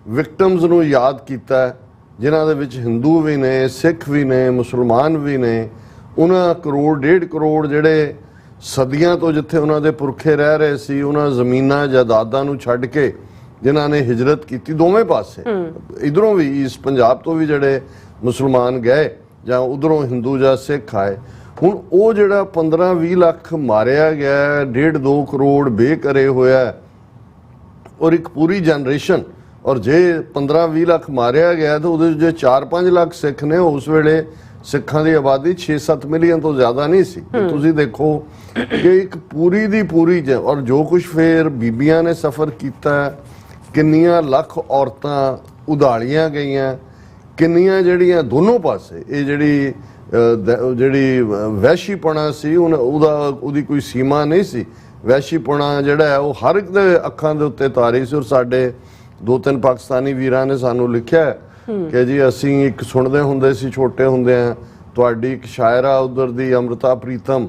ਵਿਕਟਮਸ ਨੂੰ ਯਾਦ ਕੀਤਾ, ਜਿਨ੍ਹਾਂ ਦੇ ਵਿੱਚ ਹਿੰਦੂ ਵੀ ਨੇ, ਸਿੱਖ ਵੀ ਨੇ, ਮੁਸਲਮਾਨ ਵੀ ਨੇ। ਉਹਨਾਂ ਕਰੋੜ 1.5 ਕਰੋੜ ਜਿਹੜੇ ਸਦੀਆਂ ਤੋਂ ਜਿੱਥੇ ਉਹਨਾਂ ਦੇ ਪੁਰਖੇ ਰਹਿ ਰਹੇ ਸੀ, ਉਹਨਾਂ ਜ਼ਮੀਨਾਂ ਜਾਇਦਾਦਾਂ ਨੂੰ ਛੱਡ ਕੇ ਜਿਨ੍ਹਾਂ ਨੇ ਹਿਜਰਤ ਕੀਤੀ ਦੋਵੇਂ ਪਾਸੇ, ਇਧਰੋਂ ਵੀ ਇਸ ਪੰਜਾਬ ਤੋਂ ਵੀ ਜਿਹੜੇ ਮੁਸਲਮਾਨ ਗਏ ਜਾਂ ਉਧਰੋਂ ਹਿੰਦੂ ਜਾਂ ਸਿੱਖ ਆਏ। ਹੁਣ ਉਹ ਜਿਹੜਾ 15-20 ਲੱਖ ਮਾਰਿਆ ਗਿਆ, 1.5-2 ਕਰੋੜ ਬੇਘਰੇ ਹੋਇਆ, ਔਰ ਇੱਕ ਪੂਰੀ ਜਨਰੇਸ਼ਨ। ਔਰ ਜੇ 15-20 ਲੱਖ ਮਾਰਿਆ ਗਿਆ ਤਾਂ ਉਹਦੇ ਜੇ 4-5 ਲੱਖ ਸਿੱਖ ਨੇ, ਉਸ ਵੇਲੇ ਸਿੱਖਾਂ ਦੀ ਆਬਾਦੀ 6-7 ਮਿਲੀਅਨ ਤੋਂ ਜ਼ਿਆਦਾ ਨਹੀਂ ਸੀ। ਤੁਸੀਂ ਦੇਖੋ ਕਿ ਇੱਕ ਪੂਰੀ ਦੀ ਪੂਰੀ, ਔਰ ਜੋ ਕੁਝ ਫੇਰ ਬੀਬੀਆਂ ਨੇ ਸਫ਼ਰ ਕੀਤਾ, ਕਿੰਨੀਆਂ ਲੱਖ ਔਰਤਾਂ ਉਧਾਲੀਆਂ ਗਈਆਂ, ਕਿੰਨੀਆਂ ਜਿਹੜੀਆਂ ਦੋਨੋਂ ਪਾਸੇ ਇਹ ਜਿਹੜੀ ਵਹਿਸ਼ੀਪਣਾ ਸੀ, ਉਹਦੀ ਕੋਈ ਸੀਮਾ ਨਹੀਂ ਸੀ। ਵਹਿਸ਼ੀਪਣਾ ਜਿਹੜਾ ਹੈ ਉਹ ਹਰ ਇੱਕ ਦੇ ਅੱਖਾਂ ਦੇ ਉੱਤੇ ਤਾਰੀ ਸੀ। ਔਰ ਸਾਡੇ 2-3 ਪਾਕਿਸਤਾਨੀ ਵੀਰਾਂ ਨੇ ਸਾਨੂੰ ਲਿਖਿਆ ਕਿ ਜੀ ਅਸੀਂ ਇੱਕ ਸੁਣਦੇ ਹੁੰਦੇ ਸੀ ਛੋਟੇ ਹੁੰਦਿਆਂ, ਤੁਹਾਡੀ ਇੱਕ ਸ਼ਾਇਰਾ ਉਧਰ ਦੀ ਅੰਮ੍ਰਿਤਾ ਪ੍ਰੀਤਮ,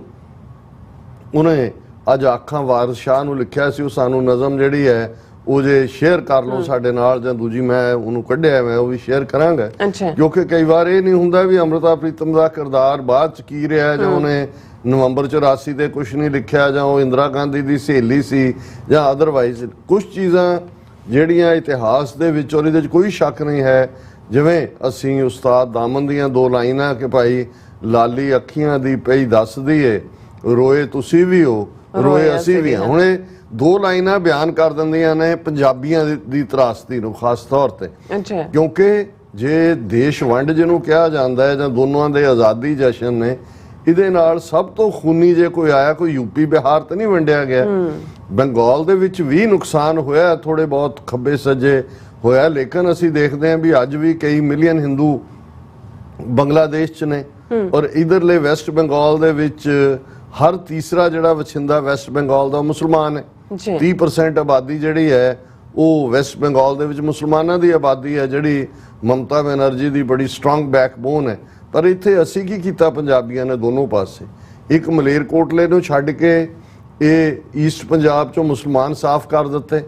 ਉਹਨੇ ਅੱਜ ਆਖਾਂ ਵਾਰਿਸ ਸ਼ਾਹ ਨੂੰ ਲਿਖਿਆ ਸੀ, ਉਹ ਸਾਨੂੰ ਨਜ਼ਮ ਜਿਹੜੀ ਹੈ ਉਹ ਜੇ ਸ਼ੇਅਰ ਕਰ ਲਓ ਸਾਡੇ ਨਾਲ, ਜਾਂ ਦੂਜੀ ਮੈਂ ਉਹਨੂੰ ਕੱਢਿਆ, ਮੈਂ ਉਹ ਵੀ ਸ਼ੇਅਰ ਕਰਾਂਗਾ। ਕਿਉਂਕਿ ਕਈ ਵਾਰ ਇਹ ਨਹੀਂ ਹੁੰਦਾ ਵੀ ਅੰਮ੍ਰਿਤਾ ਪ੍ਰੀਤਮ ਦਾ ਕਿਰਦਾਰ ਬਾਅਦ ਚ ਕੀ ਰਿਹਾ, ਜਾਂ ਉਹਨੇ ਨਵੰਬਰ 84 ਤੇ ਕੁਝ ਨਹੀਂ ਲਿਖਿਆ, ਜਾਂ ਉਹ ਇੰਦਰਾ ਗਾਂਧੀ ਦੀ ਸਹੇਲੀ ਸੀ, ਜਾਂ ਅਦਰਵਾਈਜ਼ ਕੁਝ ਚੀਜ਼ਾਂ ਜਿਹੜੀਆਂ ਇਤਿਹਾਸ ਦੇ ਵਿੱਚ, ਔਰ ਇਹਦੇ 'ਚ ਕੋਈ ਸ਼ੱਕ ਨਹੀਂ ਹੈ, ਜਿਵੇਂ ਅਸੀਂ ਉਸਤਾਦ ਦਾਮਨ ਦੀਆਂ 2 ਲਾਈਨਾਂ ਕਿ ਭਾਈ ਲਾਲੀ ਅੱਖੀਆਂ ਦੀ ਪਈ ਦੱਸਦੀ ਏ, ਰੋਏ ਤੁਸੀਂ ਵੀ ਹੋ, ਰੋਏ ਅਸੀਂ ਵੀ ਹਾਂ। ਹੁਣ ਇਹ 2 ਲਾਈਨਾਂ ਬਿਆਨ ਕਰ ਦਿੰਦੀਆਂ ਨੇ ਪੰਜਾਬੀਆਂ ਦੀ ਤਰਾਸਦੀ ਨੂੰ ਖਾਸ ਤੌਰ ਤੇ। ਕਿਉਂਕਿ ਜੇ ਦੇਸ਼ ਵੰਡ ਜਿਹਨੂੰ ਕਿਹਾ ਜਾਂਦਾ ਹੈ, ਜਾਂ ਦੋਨਾਂ ਦੇ ਆਜ਼ਾਦੀ ਜਸ਼ਨ ਨੇ, ਇਹਦੇ ਨਾਲ ਸਭ ਤੋਂ ਖੂਨੀ ਜੇ ਕੋਈ ਆਇਆ, ਕੋਈ ਯੂਪੀ ਬਿਹਾਰ ਤਾਂ ਨਹੀਂ ਵੰਡਿਆ ਗਿਆ। ਬੰਗਾਲ ਦੇ ਵਿੱਚ ਵੀ ਨੁਕਸਾਨ ਹੋਇਆ, ਥੋੜੇ ਬਹੁਤ ਖੱਬੇ ਸੱਜੇ ਹੋਇਆ, ਲੇਕਿਨ ਅਸੀਂ ਦੇਖਦੇ ਹਾਂ ਵੀ ਅੱਜ ਵੀ ਕਈ ਮਿਲੀਅਨ ਹਿੰਦੂ ਬੰਗਲਾਦੇਸ਼ 'ਚ ਨੇ। ਔਰ ਇਧਰਲੇ ਵੈਸਟ ਬੰਗਾਲ ਦੇ ਵਿੱਚ ਹਰ ਤੀਸਰਾ ਜਿਹੜਾ ਵਸਿੰਦਾ ਵੈਸਟ ਬੰਗਾਲ ਦਾ ਮੁਸਲਮਾਨ ਹੈ। 30% ਆਬਾਦੀ ਜਿਹੜੀ ਹੈ ਉਹ ਵੈਸਟ ਬੰਗਾਲ ਦੇ ਵਿੱਚ ਮੁਸਲਮਾਨਾਂ ਦੀ ਆਬਾਦੀ ਹੈ, ਜਿਹੜੀ ਮਮਤਾ ਬੈਨਰਜੀ ਦੀ ਬੜੀ ਸਟਰੋਂਗ ਬੈਕਬੋਨ ਹੈ। ਪਰ ਇੱਥੇ ਅਸੀਂ ਕੀ ਕੀਤਾ ਪੰਜਾਬੀਆਂ ਨੇ ਦੋਨੋਂ ਪਾਸੇ, ਇੱਕ ਮਲੇਰਕੋਟਲੇ ਨੂੰ ਛੱਡ ਕੇ ਇਹ ਈਸਟ ਪੰਜਾਬ ਚੋਂ ਮੁਸਲਮਾਨ ਸਾਫ਼ ਕਰ ਦਿੱਤੇ,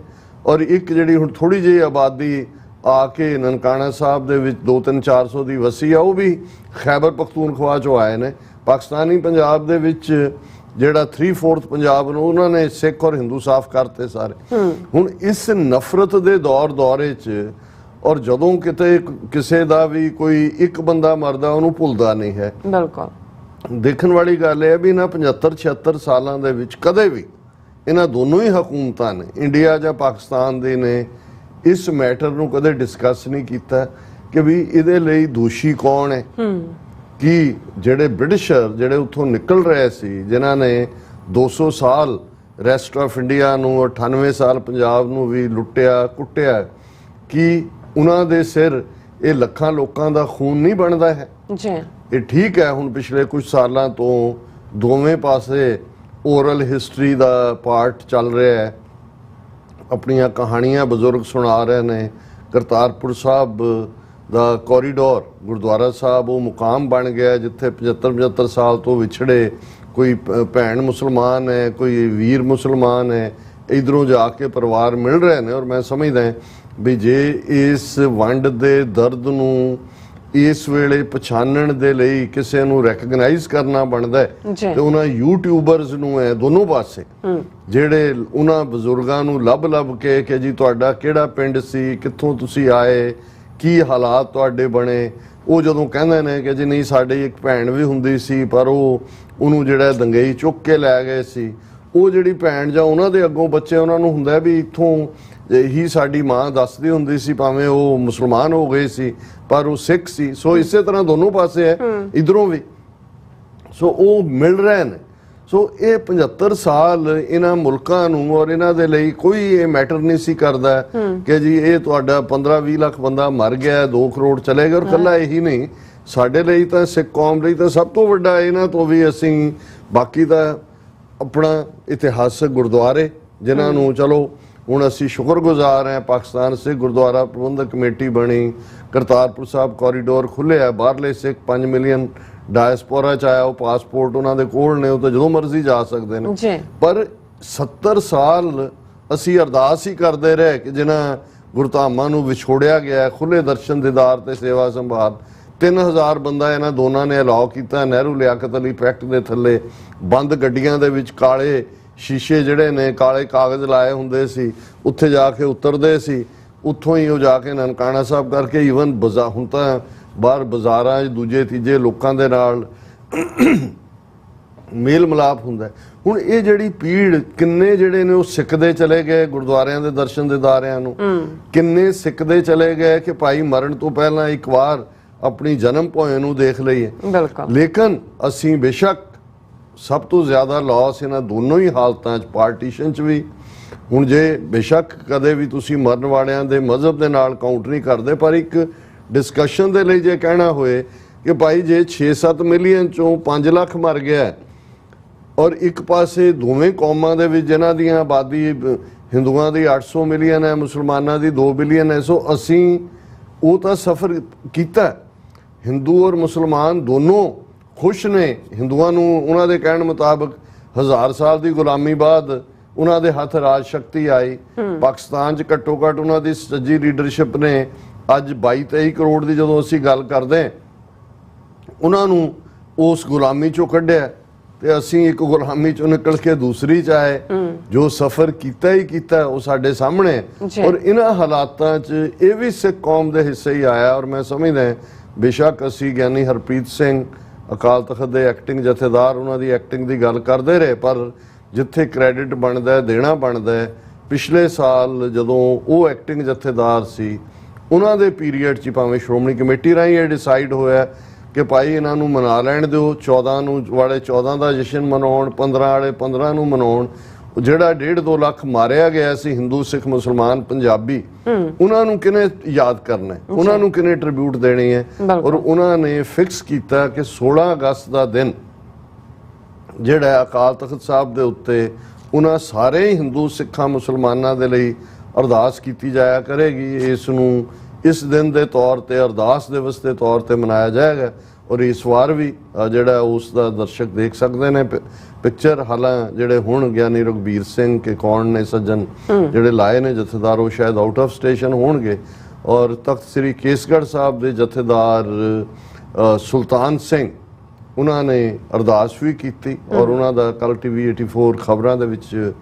ਔਰ ਇੱਕ ਜਿਹੜੀ ਹੁਣ ਥੋੜੀ ਜਿਹੀ ਆਬਾਦੀ ਆ ਕੇ ਨਨਕਾਣਾ ਸਾਹਿਬ ਦੇ ਵਿੱਚ 200-400 ਦੀ ਵਸੀ ਆ, ਉਹ ਵੀ ਖੈਬਰ ਪਖਤੂਨਖਵਾ ਚੋਂ ਆਏ ਨੇ। ਪਾਕਿਸਤਾਨੀ ਪੰਜਾਬ ਦੇ ਵਿੱਚ ਜਿਹੜਾ 3/4 ਪੰਜਾਬ ਨੂੰ ਉਹਨਾਂ ਨੇ ਸਿੱਖ ਔਰ ਹਿੰਦੂ ਸਾਫ਼ ਕਰਤੇ ਸਾਰੇ। ਹੁਣ ਇਸ ਨਫ਼ਰਤ ਦੇ ਦੌਰੇ 'ਚ, ਔਰ ਜਦੋਂ ਕਿਤੇ ਕਿਸੇ ਦਾ ਵੀ ਕੋਈ ਇੱਕ ਬੰਦਾ ਮਰਦਾ ਉਹਨੂੰ ਭੁੱਲਦਾ ਨਹੀਂ ਹੈ। ਬਿਲਕੁਲ ਦੇਖਣ ਵਾਲੀ ਗੱਲ ਇਹ ਵੀ ਨਾ 75-76 ਸਾਲਾਂ ਦੇ ਵਿੱਚ ਕਦੇ ਵੀ ਇਹਨਾਂ ਦੋਨੋਂ ਹੀ ਹਕੂਮਤਾਂ ਨੇ, ਇੰਡੀਆ ਜਾਂ ਪਾਕਿਸਤਾਨ ਦੇ ਨੇ, ਇਸ ਮੈਟਰ ਨੂੰ ਕਦੇ ਡਿਸਕਸ ਨਹੀਂ ਕੀਤਾ ਕਿ ਵੀ ਇਹਦੇ ਲਈ ਦੋਸ਼ੀ ਕੌਣ ਹੈ। ਕਿ ਜਿਹੜੇ ਬ੍ਰਿਟਿਸ਼ਰ ਜਿਹੜੇ ਉੱਥੋਂ ਨਿਕਲ ਰਹੇ ਸੀ, ਜਿਨ੍ਹਾਂ ਨੇ 200 ਸਾਲ ਰੈਸਟ ਆਫ ਇੰਡੀਆ ਨੂੰ 98 ਸਾਲ ਪੰਜਾਬ ਨੂੰ ਵੀ ਲੁੱਟਿਆ ਕੁੱਟਿਆ, ਕਿ ਉਹਨਾਂ ਦੇ ਸਿਰ ਇਹ ਲੱਖਾਂ ਲੋਕਾਂ ਦਾ ਖੂਨ ਨਹੀਂ ਬਣਦਾ ਹੈ ਜੀ। ਇਹ ਠੀਕ ਹੈ, ਹੁਣ ਪਿਛਲੇ ਕੁਝ ਸਾਲਾਂ ਤੋਂ ਦੋਵੇਂ ਪਾਸੇ ਓਰਲ ਹਿਸਟਰੀ ਦਾ ਪਾਰਟ ਚੱਲ ਰਿਹਾ ਹੈ, ਆਪਣੀਆਂ ਕਹਾਣੀਆਂ ਬਜ਼ੁਰਗ ਸੁਣਾ ਰਹੇ ਨੇ। ਕਰਤਾਰਪੁਰ ਸਾਹਿਬ ਦਾ ਕੋਰੀਡੋਰ ਗੁਰਦੁਆਰਾ ਸਾਹਿਬ ਉਹ ਮੁਕਾਮ ਬਣ ਗਿਆ ਜਿੱਥੇ 75 ਸਾਲ ਤੋਂ ਵਿਛੜੇ ਕੋਈ ਭੈਣ ਮੁਸਲਮਾਨ ਹੈ, ਕੋਈ ਵੀਰ ਮੁਸਲਮਾਨ ਹੈ, ਇਧਰੋਂ ਜਾ ਕੇ ਪਰਿਵਾਰ ਮਿਲ ਰਹੇ ਨੇ। ਔਰ ਮੈਂ ਸਮਝਦਾ ਵੀ ਜੇ ਇਸ ਵੰਡ ਦੇ ਦਰਦ ਨੂੰ ਇਸ ਵੇਲੇ ਪਛਾਣਨ ਦੇ ਲਈ ਕਿਸੇ ਨੂੰ ਰੈਕਗਨਾਈਜ਼ ਕਰਨਾ ਬਣਦਾ ਤੇ ਉਹਨਾਂ ਯੂਟਿਊਬਰਸ ਨੂੰ ਹੈ ਦੋਨੋਂ ਪਾਸੇ, ਜਿਹੜੇ ਉਹਨਾਂ ਬਜ਼ੁਰਗਾਂ ਨੂੰ ਲੱਭ ਕੇ ਕਿ ਜੀ ਤੁਹਾਡਾ ਕਿਹੜਾ ਪਿੰਡ ਸੀ, ਕਿੱਥੋਂ ਤੁਸੀਂ ਆਏ, ਕੀ ਹਾਲਾਤ ਤੁਹਾਡੇ ਬਣੇ, ਉਹ ਜਦੋਂ ਕਹਿੰਦੇ ਨੇ ਕਿ ਜੀ ਨਹੀਂ ਸਾਡੀ ਇੱਕ ਭੈਣ ਵੀ ਹੁੰਦੀ ਸੀ ਪਰ ਉਹਨੂੰ ਜਿਹੜਾ ਦੰਗਈ ਚੁੱਕ ਕੇ ਲੈ ਗਏ ਸੀ, ਉਹ ਜਿਹੜੀ ਭੈਣ ਜਾਂ ਉਹਨਾਂ ਦੇ ਅੱਗੋਂ ਬੱਚੇ ਉਹਨਾਂ ਨੂੰ ਹੁੰਦਾ ਵੀ ਇੱਥੋਂ ਹੀ ਸਾਡੀ ਮਾਂ ਦੱਸਦੀ ਹੁੰਦੀ ਸੀ, ਭਾਵੇਂ ਉਹ ਮੁਸਲਮਾਨ ਹੋ ਗਏ ਸੀ ਪਰ ਉਹ ਸਿੱਖ ਸੀ। ਸੋ ਇਸੇ ਤਰ੍ਹਾਂ ਦੋਨੋਂ ਪਾਸੇ ਹੈ, ਇਧਰੋਂ ਵੀ। ਸੋ ਉਹ ਮਿਲ ਰਹੇ ਨੇ। ਸੋ ਇਹ 75 ਸਾਲ ਇਹਨਾਂ ਮੁਲਕਾਂ ਨੂੰ ਔਰ ਇਹਨਾਂ ਦੇ ਲਈ ਕੋਈ ਇਹ ਮੈਟਰ ਨਹੀਂ ਸੀ ਕਰਦਾ ਕਿ ਜੀ ਇਹ ਤੁਹਾਡਾ 15-20 ਲੱਖ ਬੰਦਾ ਮਰ ਗਿਆ, 2 ਕਰੋੜ ਚਲੇ ਗਏ। ਔਰ ਕੱਲਾ ਇਹੀ ਨਹੀਂ, ਸਾਡੇ ਲਈ ਤਾਂ ਸਿੱਖ ਕੌਮ ਲਈ ਤਾਂ ਸਭ ਤੋਂ ਵੱਡਾ ਇਹਨਾਂ ਤੋਂ ਵੀ ਅਸੀਂ ਬਾਕੀ ਤਾਂ ਆਪਣਾ ਇਤਿਹਾਸਕ ਗੁਰਦੁਆਰੇ ਜਿਨ੍ਹਾਂ ਨੂੰ ਚਲੋ ਹੁਣ ਅਸੀਂ ਸ਼ੁਕਰਗੁਜ਼ਾਰ ਹਾਂ, ਪਾਕਿਸਤਾਨ ਸਿੱਖ ਗੁਰਦੁਆਰਾ ਪ੍ਰਬੰਧਕ ਕਮੇਟੀ ਬਣੀ, ਕਰਤਾਰਪੁਰ ਸਾਹਿਬ ਕੋਰੀਡੋਰ ਖੁੱਲਿਆ, ਬਾਹਰਲੇ ਸਿੱਖ 5 ਮਿਲੀਅਨ ਡਾਇਸਪੋਰਾ ਚ ਆਇਆ, ਉਹ ਪਾਸਪੋਰਟ ਉਹਨਾਂ ਦੇ ਕੋਲ ਨੇ, ਉਹ ਤਾਂ ਜਦੋਂ ਮਰਜ਼ੀ ਜਾ ਸਕਦੇ ਨੇ। ਪਰ 70 ਸਾਲ ਅਸੀਂ ਅਰਦਾਸ ਹੀ ਕਰਦੇ ਰਹੇ ਕਿ ਜਿਨ੍ਹਾਂ ਗੁਰਧਾਮਾਂ ਨੂੰ ਵਿਛੋੜਿਆ ਗਿਆ, ਖੁੱਲੇ ਦਰਸ਼ਨ ਦੀਦਾਰ ਤੇ ਸੇਵਾ ਸੰਭਾਲ। 3000 ਬੰਦਾ ਇਹਨਾਂ ਦੋਨਾਂ ਨੇ ਅਲਾਉ ਕੀਤਾ ਨਹਿਰੂ ਲਿਆਕਤ ਅਲੀ ਪੈਕਟ ਦੇ ਥੱਲੇ, ਬੰਦ ਗੱਡੀਆਂ ਦੇ ਵਿੱਚ ਕਾਲੇ ਸ਼ੀਸ਼ੇ ਜਿਹੜੇ ਨੇ, ਕਾਲੇ ਕਾਗਜ਼ ਲਾਏ ਹੁੰਦੇ ਸੀ, ਉੱਥੇ ਜਾ ਕੇ ਉਤਰਦੇ ਸੀ, ਉੱਥੋਂ ਹੀ ਉਹ ਜਾ ਕੇ ਨਨਕਾਣਾ ਸਾਹਿਬ ਕਰਕੇ ਈਵਨ ਹੁਣ ਤਾਂ ਬਾਹਰ ਬਾਜ਼ਾਰਾਂ 'ਚ ਦੂਜੇ ਤੀਜੇ ਲੋਕਾਂ ਦੇ ਨਾਲ ਮੇਲ ਮਿਲਾਪ ਹੁੰਦਾ। ਹੁਣ ਇਹ ਜਿਹੜੀ ਪੀੜ ਕਿੰਨੇ ਜਿਹੜੇ ਨੇ ਉਹ ਸਿੱਖਦੇ ਚਲੇ ਗਏ ਗੁਰਦੁਆਰਿਆਂ ਦੇ ਦਰਸ਼ਨ ਦੀਦਾਰਿਆਂ ਨੂੰ, ਕਿੰਨੇ ਸਿੱਖਦੇ ਚਲੇ ਗਏ ਕਿ ਭਾਈ ਮਰਨ ਤੋਂ ਪਹਿਲਾਂ ਇੱਕ ਵਾਰ ਆਪਣੀ ਜਨਮ ਭੋਏ ਨੂੰ ਦੇਖ ਲਈਏ। ਲੇਕਿਨ ਅਸੀਂ ਬੇਸ਼ੱਕ ਸਭ ਤੋਂ ਜ਼ਿਆਦਾ ਲਾਸ ਇਹਨਾਂ ਦੋਨੋਂ ਹੀ ਹਾਲਤਾਂ 'ਚ, ਪਾਰਟੀਸ਼ਨ 'ਚ ਵੀ। ਹੁਣ ਜੇ ਬੇਸ਼ੱਕ ਕਦੇ ਵੀ ਤੁਸੀਂ ਮਰਨ ਵਾਲਿਆਂ ਦੇ ਮਜ਼ਹਬ ਦੇ ਨਾਲ ਕਾਊਂਟਰ ਨਹੀਂ ਕਰਦੇ, ਪਰ ਇੱਕ ਡਿਸਕਸ਼ਨ ਦੇ ਲਈ ਜੇ ਕਹਿਣਾ ਹੋਏ ਕਿ ਭਾਈ ਜੇ 6-7 ਮਿਲੀਅਨ ਚੋਂ 5 ਲੱਖ ਮਰ ਗਿਆ ਔਰ ਇੱਕ ਪਾਸੇ ਦੋਵੇਂ ਕੌਮਾਂ ਦੇ ਵਿੱਚ ਜਿਨ੍ਹਾਂ ਦੀਆਂ ਆਬਾਦੀ ਹਿੰਦੂਆਂ ਦੀ 800 ਮਿਲੀਅਨ ਹੈ, ਮੁਸਲਮਾਨਾਂ ਦੀ 2 ਬਿਲੀਅਨ ਹੈ। ਸੋ ਅਸੀਂ ਉਹ ਤਾਂ ਸਫ਼ਰ ਕੀਤਾ, ਹਿੰਦੂ ਔਰ ਮੁਸਲਮਾਨ ਦੋਨੋਂ ਖੁਸ਼ ਨੇ। ਹਿੰਦੂਆਂ ਨੂੰ ਉਹਨਾਂ ਦੇ ਕਹਿਣ ਮੁਤਾਬਕ 1000 ਸਾਲ ਦੀ ਗੁਲਾਮੀ ਬਾਅਦ ਉਹਨਾਂ ਦੇ ਹੱਥ ਰਾਜ ਸ਼ਕਤੀ ਆਈ। ਪਾਕਿਸਤਾਨ 'ਚ ਘੱਟੋ ਘੱਟ ਉਹਨਾਂ ਦੀ ਸੱਜੀ ਲੀਡਰਸ਼ਿਪ ਨੇ ਅੱਜ 22-23 ਕਰੋੜ ਦੀ ਜਦੋਂ ਅਸੀਂ ਗੱਲ ਕਰਦੇ ਉਹਨਾਂ ਨੂੰ ਉਸ ਗੁਲਾਮੀ 'ਚੋਂ ਕੱਢਿਆ ਤੇ ਅਸੀਂ ਇੱਕ ਗੁਲਾਮੀ 'ਚੋਂ ਨਿਕਲ ਕੇ ਦੂਸਰੀ 'ਚ ਆਏ। ਜੋ ਸਫ਼ਰ ਕੀਤਾ ਹੀ ਕੀਤਾ ਉਹ ਸਾਡੇ ਸਾਹਮਣੇ। ਔਰ ਇਹਨਾਂ ਹਾਲਾਤਾਂ 'ਚ ਇਹ ਵੀ ਸਿੱਖ ਕੌਮ ਦੇ ਹਿੱਸੇ ਹੀ ਆਇਆ। ਔਰ ਮੈਂ ਸਮਝਦਾ ਬੇਸ਼ੱਕ ਅਸੀਂ ਗਿਆਨੀ ਹਰਪ੍ਰੀਤ ਸਿੰਘ ਅਕਾਲ ਤਖਤ ਦੇ ਐਕਟਿੰਗ ਜਥੇਦਾਰ ਉਹਨਾਂ ਦੀ ਐਕਟਿੰਗ ਦੀ ਗੱਲ ਕਰਦੇ ਰਹੇ, ਪਰ ਜਿੱਥੇ ਕ੍ਰੈਡਿਟ ਬਣਦਾ ਦੇਣਾ ਬਣਦਾ। ਪਿਛਲੇ ਸਾਲ ਜਦੋਂ ਉਹ ਐਕਟਿੰਗ ਜਥੇਦਾਰ ਸੀ ਉਹਨਾਂ ਦੇ ਪੀਰੀਅਡ 'ਚ ਭਾਵੇਂ ਸ਼੍ਰੋਮਣੀ ਕਮੇਟੀ ਰਾਹੀਂ ਇਹ ਡਿਸਾਈਡ ਹੋਇਆ ਕਿ ਭਾਈ ਇਹਨਾਂ ਨੂੰ ਮਨਾ ਲੈਣ ਦਿਓ, 14 ਨੂੰ ਵਾਲੇ 14 ਦਾ ਜਸ਼ਨ ਮਨਾਉਣ, 15 ਵਾਲੇ 15 ਨੂੰ ਮਨਾਉਣ। ਜਿਹੜਾ 1.5-2 ਲੱਖ ਮਾਰਿਆ ਗਿਆ ਸੀ ਹਿੰਦੂ ਸਿੱਖ ਮੁਸਲਮਾਨ ਪੰਜਾਬੀ, ਉਹਨਾਂ ਨੂੰ ਕਿਹਨੇ ਯਾਦ ਕਰਨਾ, ਉਹਨਾਂ ਨੂੰ ਕਿਹਨੇ ਟ੍ਰਿਬਿਊਟ ਦੇਣੀ ਹੈ। ਔਰ ਉਹਨਾਂ ਨੇ ਫਿਕਸ ਕੀਤਾ ਕਿ 16 ਅਗਸਤ ਦਾ ਦਿਨ ਜਿਹੜਾ ਅਕਾਲ ਤਖਤ ਸਾਹਿਬ ਦੇ ਉੱਤੇ ਉਹਨਾਂ ਸਾਰੇ ਹਿੰਦੂ ਸਿੱਖਾਂ ਮੁਸਲਮਾਨਾਂ ਦੇ ਲਈ ਅਰਦਾਸ ਕੀਤੀ ਜਾਇਆ ਕਰੇਗੀ। ਇਸ ਨੂੰ ਇਸ ਦਿਨ ਦੇ ਤੌਰ ਤੇ ਅਰਦਾਸ ਦਿਵਸ ਦੇ ਤੌਰ ਤੇ ਮਨਾਇਆ ਜਾਏਗਾ। ਔਰ ਇਸ ਵਾਰ ਵੀ ਜਿਹੜਾ ਉਸ ਦਾ ਦਰਸ਼ਕ ਦੇਖ ਸਕਦੇ ਨੇ ਪਿਕਚਰ। ਹਾਲਾਂ ਜਿਹੜੇ ਹੁਣ ਗਿਆਨੀ ਰਘਬੀਰ ਸਿੰਘ ਕੇ ਕੌਣ ਨੇ ਸੱਜਣ ਜਿਹੜੇ ਲਾਏ ਨੇ ਜਥੇਦਾਰ, ਉਹ ਸ਼ਾਇਦ ਆਊਟ ਆਫ ਸਟੇਸ਼ਨ ਹੋਣਗੇ। ਔਰ ਤਖਤ ਸ੍ਰੀ ਕੇਸਗੜ੍ਹ ਸਾਹਿਬ ਦੇ ਜਥੇਦਾਰ ਸੁਲਤਾਨ ਸਿੰਘ ਉਹਨਾਂ ਨੇ ਅਰਦਾਸ ਵੀ ਕੀਤੀ ਔਰ ਉਹਨਾਂ ਦਾ ਕੱਲ TV 84 ਖਬਰਾਂ ਦੇ ਵਿੱਚ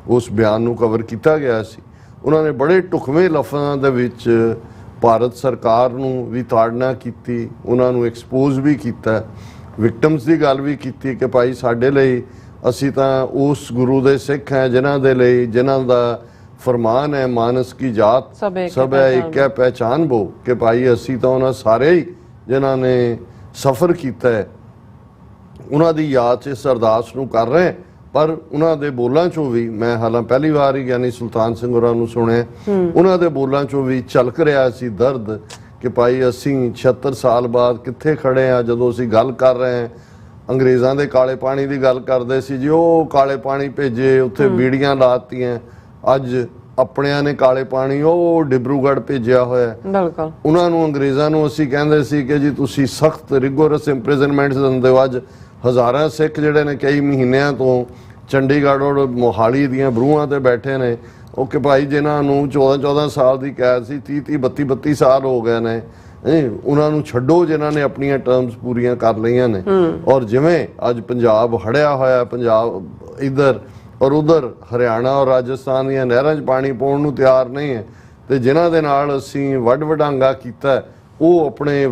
ਉਸ ਬਿਆਨ ਨੂੰ ਕਵਰ ਕੀਤਾ ਗਿਆ ਸੀ। ਉਹਨਾਂ ਨੇ ਬੜੇ ਢੁਕਵੇਂ ਲਫ਼ਜ਼ਾਂ ਦੇ ਵਿੱਚ ਭਾਰਤ ਸਰਕਾਰ ਨੂੰ ਵੀ ਤਾੜਨਾ ਕੀਤੀ, ਉਹਨਾਂ ਨੂੰ ਐਕਸਪੋਜ਼ ਵੀ ਕੀਤਾ, ਵਿਕਟਮਸ ਦੀ ਗੱਲ ਵੀ ਕੀਤੀ ਕਿ ਭਾਈ ਸਾਡੇ ਲਈ ਅਸੀਂ ਤਾਂ ਉਸ ਗੁਰੂ ਦੇ ਸਿੱਖ ਹੈ ਜਿਨ੍ਹਾਂ ਦੇ ਲਈ ਜਿਨ੍ਹਾਂ ਦਾ ਫਰਮਾਨ ਹੈ ਮਾਨਸ ਕੀ ਜਾਤ ਸਭ ਹੈ ਇੱਕ ਹੈ ਪਹਿਚਾਨ ਬੋ, ਕਿ ਭਾਈ ਅਸੀਂ ਤਾਂ ਉਹਨਾਂ ਸਾਰੇ ਹੀ ਜਿਨ੍ਹਾਂ ਨੇ ਸਫ਼ਰ ਕੀਤਾ ਹੈ ਉਹਨਾਂ ਦੀ ਯਾਦ 'ਚ ਇਸ ਅਰਦਾਸ ਨੂੰ ਕਰ ਰਹੇ ਪਰ ਉਹਨਾਂ ਦੇ ਬੋਲਾਂ ਚੋਂ ਵੀ ਮੈਂ ਹਾਲਾਂ ਪਹਿਲੀ ਵਾਰ ਹੀ ਗਿਆਨੀ ਸੁਲਤਾਨ ਸਿੰਘ ਹੋਰਾਂ ਨੂੰ ਸੁਣਿਆ, ਉਹਨਾਂ ਦੇ ਬੋਲਾਂ ਚੋਂ ਵੀ ਝਲਕ ਰਿਹਾ ਸੀ ਦਰਦ ਕਿ ਭਾਈ ਅਸੀਂ 76 ਸਾਲ ਬਾਅਦ ਕਿੱਥੇ ਖੜੇ ਆ। ਜਦੋਂ ਅਸੀਂ ਗੱਲ ਕਰ ਰਹੇ ਹਾਂ ਅੰਗਰੇਜ਼ਾਂ ਦੇ ਕਾਲੇ ਪਾਣੀ ਦੀ ਗੱਲ ਕਰਦੇ ਸੀ ਜੀ, ਉਹ ਕਾਲੇ ਪਾਣੀ ਭੇਜੇ, ਉੱਥੇ ਬੀੜੀਆਂ ਲਾਤੀਆਂ। ਅੱਜ ਆਪਣਿਆਂ ਨੇ ਕਾਲੇ ਪਾਣੀ ਉਹ ਡਿਬਰੂਗੜ੍ਹ ਭੇਜਿਆ ਹੋਇਆ। ਬਿਲਕੁਲ ਉਹਨਾਂ ਨੂੰ ਅੰਗਰੇਜ਼ਾਂ ਨੂੰ ਅਸੀਂ ਕਹਿੰਦੇ ਸੀ ਕਿ ਜੀ ਤੁਸੀਂ ਸਖਤ ਰਿਗੋਰਸ ਇੰਪ੍ਰਿਜ਼ਨਮੈਂਟਸ ਦਿੰਦੇ ਹੋ। ਅੱਜ ਹਜ਼ਾਰਾਂ ਸਿੱਖ ਜਿਹੜੇ ਨੇ ਕਈ ਮਹੀਨਿਆਂ ਤੋਂ ਚੰਡੀਗੜ੍ਹ ਔਰ ਮੋਹਾਲੀ ਦੀਆਂ ਬਰੂਹਾਂ ਤੇ ਬੈਠੇ ਨੇ, ਉਹ ਕਿ ਭਾਈ ਜਿਨ੍ਹਾਂ ਨੂੰ 14-14 ਸਾਲ ਦੀ ਕੈਦ ਸੀ 30-30 32-32 ਸਾਲ ਹੋ ਗਏ ਨੇ, ਉਹਨਾਂ ਨੂੰ ਛੱਡੋ ਜਿਨ੍ਹਾਂ ਨੇ ਆਪਣੀਆਂ ਟਰਮਸ ਪੂਰੀਆਂ ਕਰ ਲਈਆਂ ਨੇ। ਔਰ ਜਿਵੇਂ ਅੱਜ ਪੰਜਾਬ ਹੜਿਆ ਹੋਇਆ, ਪੰਜਾਬ ਇੱਧਰ ਔਰ ਉਧਰ ਹਰਿਆਣਾ ਔਰ ਰਾਜਸਥਾਨ ਦੀਆਂ ਨਹਿਰਾਂ 'ਚ ਪਾਣੀ ਪਾਉਣ ਨੂੰ ਤਿਆਰ ਨਹੀਂ ਹੈ, ਤੇ ਜਿਨ੍ਹਾਂ ਦੇ ਨਾਲ ਅਸੀਂ ਵੱਡ ਵਡਾਂਗਾ ਕੀਤਾ ਉਹ ਆਪਣੇ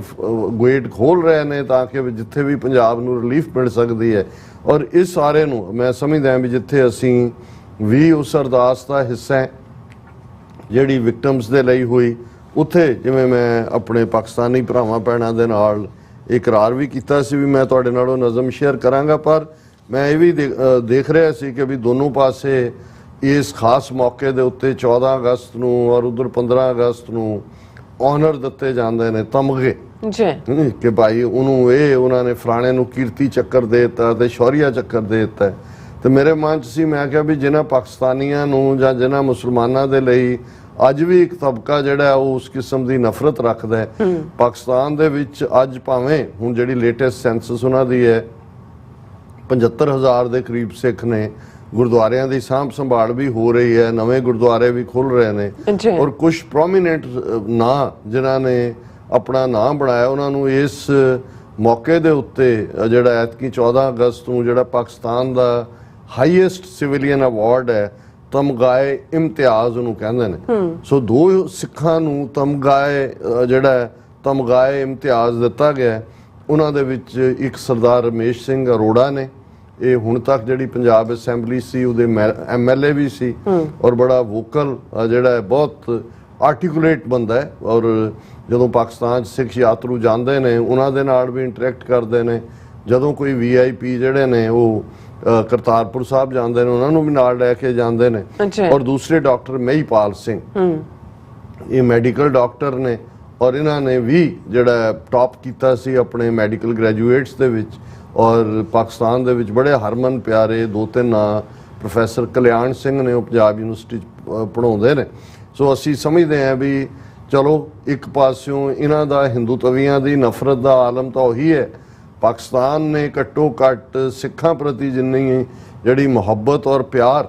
ਗੇਟ ਖੋਲ ਰਹੇ ਨੇ ਤਾਂ ਕਿ ਜਿੱਥੇ ਵੀ ਪੰਜਾਬ ਨੂੰ ਰਿਲੀਫ ਮਿਲ ਸਕਦੀ ਹੈ। ਔਰ ਇਸ ਸਾਰੇ ਨੂੰ ਮੈਂ ਸਮਝਦਾ ਵੀ ਜਿੱਥੇ ਅਸੀਂ ਵੀ ਉਸ ਅਰਦਾਸ ਦਾ ਹਿੱਸਾ ਹੈ ਜਿਹੜੀ ਵਿਕਟਮਸ ਦੇ ਲਈ ਹੋਈ, ਉੱਥੇ ਜਿਵੇਂ ਮੈਂ ਆਪਣੇ ਪਾਕਿਸਤਾਨੀ ਭਰਾਵਾਂ ਭੈਣਾਂ ਦੇ ਨਾਲ ਇਕਰਾਰ ਵੀ ਕੀਤਾ ਸੀ ਵੀ ਮੈਂ ਤੁਹਾਡੇ ਨਾਲੋਂ ਨਜ਼ਮ ਸ਼ੇਅਰ ਕਰਾਂਗਾ, ਪਰ ਮੈਂ ਇਹ ਵੀ ਦੇਖ ਰਿਹਾ ਸੀ ਕਿ ਵੀ ਦੋਨੋਂ ਪਾਸੇ ਇਸ ਖਾਸ ਮੌਕੇ ਦੇ ਉੱਤੇ 14 ਅਗਸਤ ਨੂੰ ਔਰ ਉਧਰ 15 ਅਗਸਤ ਨੂੰ ਆਨਰ ਦਿੱਤੇ ਜਾਂਦੇ ਨੇ, ਤਮਗੇ ਜੀ, ਕਿ ਭਾਈ ਉਹਨੂੰ ਇਹ ਉਹਨਾਂ ਨੇ ਫਲਾਣੇ ਨੂੰ ਕੀਰਤੀ ਚੱਕਰ ਦੇ ਦਿੱਤਾ ਤੇ ਸ਼ੌਰੀਆ ਚੱਕਰ ਦੇ ਦਿੱਤਾ। ਤੇ ਮੇਰੇ ਮਨ 'ਚ ਸੀ, ਮੈਂ ਕਿਹਾ ਵੀ ਜਿਨ੍ਹਾਂ ਪਾਕਿਸਤਾਨੀਆਂ ਨੂੰ ਜਾਂ ਜਿਨ੍ਹਾਂ ਮੁਸਲਮਾਨਾਂ ਦੇ ਲਈ ਅੱਜ ਵੀ ਇੱਕ ਤਬਕਾ ਜਿਹੜਾ ਉਹ ਉਸ ਕਿਸਮ ਦੀ ਨਫ਼ਰਤ ਰੱਖਦਾ ਹੈ। ਪਾਕਿਸਤਾਨ ਦੇ ਵਿੱਚ ਅੱਜ ਭਾਵੇਂ ਹੁਣ ਜਿਹੜੀ ਲੇਟੈਸਟ ਸੈਂਸਸ ਉਹਨਾਂ ਦੀ ਹੈ 75,000 ਦੇ ਕਰੀਬ ਸਿੱਖ ਨੇ, ਗੁਰਦੁਆਰਿਆਂ ਦੀ ਸਾਂਭ ਸੰਭਾਲ ਵੀ ਹੋ ਰਹੀ ਹੈ, ਨਵੇਂ ਗੁਰਦੁਆਰੇ ਵੀ ਖੁੱਲ ਰਹੇ ਨੇ, ਔਰ ਕੁਝ ਪ੍ਰੋਮੀਨੈਂਟ ਨਾਂ ਜਿਨ੍ਹਾਂ ਨੇ ਆਪਣਾ ਨਾਮ ਬਣਾਇਆ ਉਹਨਾਂ ਨੂੰ ਇਸ ਮੌਕੇ ਦੇ ਉੱਤੇ ਜਿਹੜਾ ਐਤਕੀ 14 ਅਗਸਤ ਨੂੰ ਜਿਹੜਾ ਪਾਕਿਸਤਾਨ ਦਾ ਹਾਈਐਸਟ ਸਿਵਿਲੀਅਨ ਅਵਾਰਡ ਹੈ ਤਮਗਾਏ ਇਮਤਿਆਜ਼ ਉਹਨੂੰ ਕਹਿੰਦੇ ਨੇ। ਸੋ ਦੋ ਸਿੱਖਾਂ ਨੂੰ ਤਮਗਾਏ ਇਮਤਿਆਜ਼ ਦਿੱਤਾ ਗਿਆ। ਉਹਨਾਂ ਦੇ ਵਿੱਚ ਇੱਕ ਸਰਦਾਰ ਰਮੇਸ਼ ਸਿੰਘ ਅਰੋੜਾ ਨੇ, ਇਹ ਹੁਣ ਤੱਕ ਜਿਹੜੀ ਪੰਜਾਬ ਅਸੈਂਬਲੀ ਸੀ ਉਹਦੇ MLA ਵੀ ਸੀ ਔਰ ਬੜਾ ਵੋਕਲ ਜਿਹੜਾ ਬਹੁਤ ਆਰਟੀਕੂਲੇਟ ਬੰਦਾ ਹੈ, ਔਰ ਜਦੋਂ ਪਾਕਿਸਤਾਨ 'ਚ ਸਿੱਖ ਯਾਤਰੂ ਜਾਂਦੇ ਨੇ ਉਹਨਾਂ ਦੇ ਨਾਲ ਵੀ ਇੰਟਰੈਕਟ ਕਰਦੇ ਨੇ। ਜਦੋਂ ਕੋਈ VIP ਜਿਹੜੇ ਨੇ ਉਹ ਕਰਤਾਰਪੁਰ ਸਾਹਿਬ ਜਾਂਦੇ ਨੇ ਉਹਨਾਂ ਨੂੰ ਵੀ ਨਾਲ ਲੈ ਕੇ ਜਾਂਦੇ ਨੇ। ਔਰ ਦੂਸਰੇ ਡਾਕਟਰ ਮਹੀਪਾਲ ਸਿੰਘ, ਇਹ ਮੈਡੀਕਲ ਡਾਕਟਰ ਨੇ ਔਰ ਇਹਨਾਂ ਨੇ ਵੀ ਜਿਹੜਾ ਟੌਪ ਕੀਤਾ ਸੀ ਆਪਣੇ ਮੈਡੀਕਲ ਗ੍ਰੈਜੂਏਟਸ ਦੇ ਵਿੱਚ। ਔਰ ਪਾਕਿਸਤਾਨ ਦੇ ਵਿੱਚ ਬੜੇ ਹਰਮਨ ਪਿਆਰੇ 2-3 ਨਾਂ ਪ੍ਰੋਫੈਸਰ ਕਲਿਆਣ ਸਿੰਘ ਨੇ, ਉਹ ਪੰਜਾਬ ਯੂਨੀਵਰਸਿਟੀ 'ਚ ਪੜ੍ਹਾਉਂਦੇ ਨੇ। ਸੋ ਅਸੀਂ ਸਮਝਦੇ ਹਾਂ ਵੀ ਚਲੋ ਇੱਕ ਪਾਸਿਓਂ ਇਹਨਾਂ ਦਾ ਹਿੰਦੂਤਵੀਆਂ ਦੀ ਨਫ਼ਰਤ ਦਾ ਆਲਮ ਤਾਂ ਉਹੀ ਹੈ, ਪਾਕਿਸਤਾਨ ਨੇ ਘੱਟੋ ਘੱਟ ਸਿੱਖਾਂ ਪ੍ਰਤੀ ਜਿੰਨੀ ਜਿਹੜੀ ਮੁਹੱਬਤ ਔਰ ਪਿਆਰ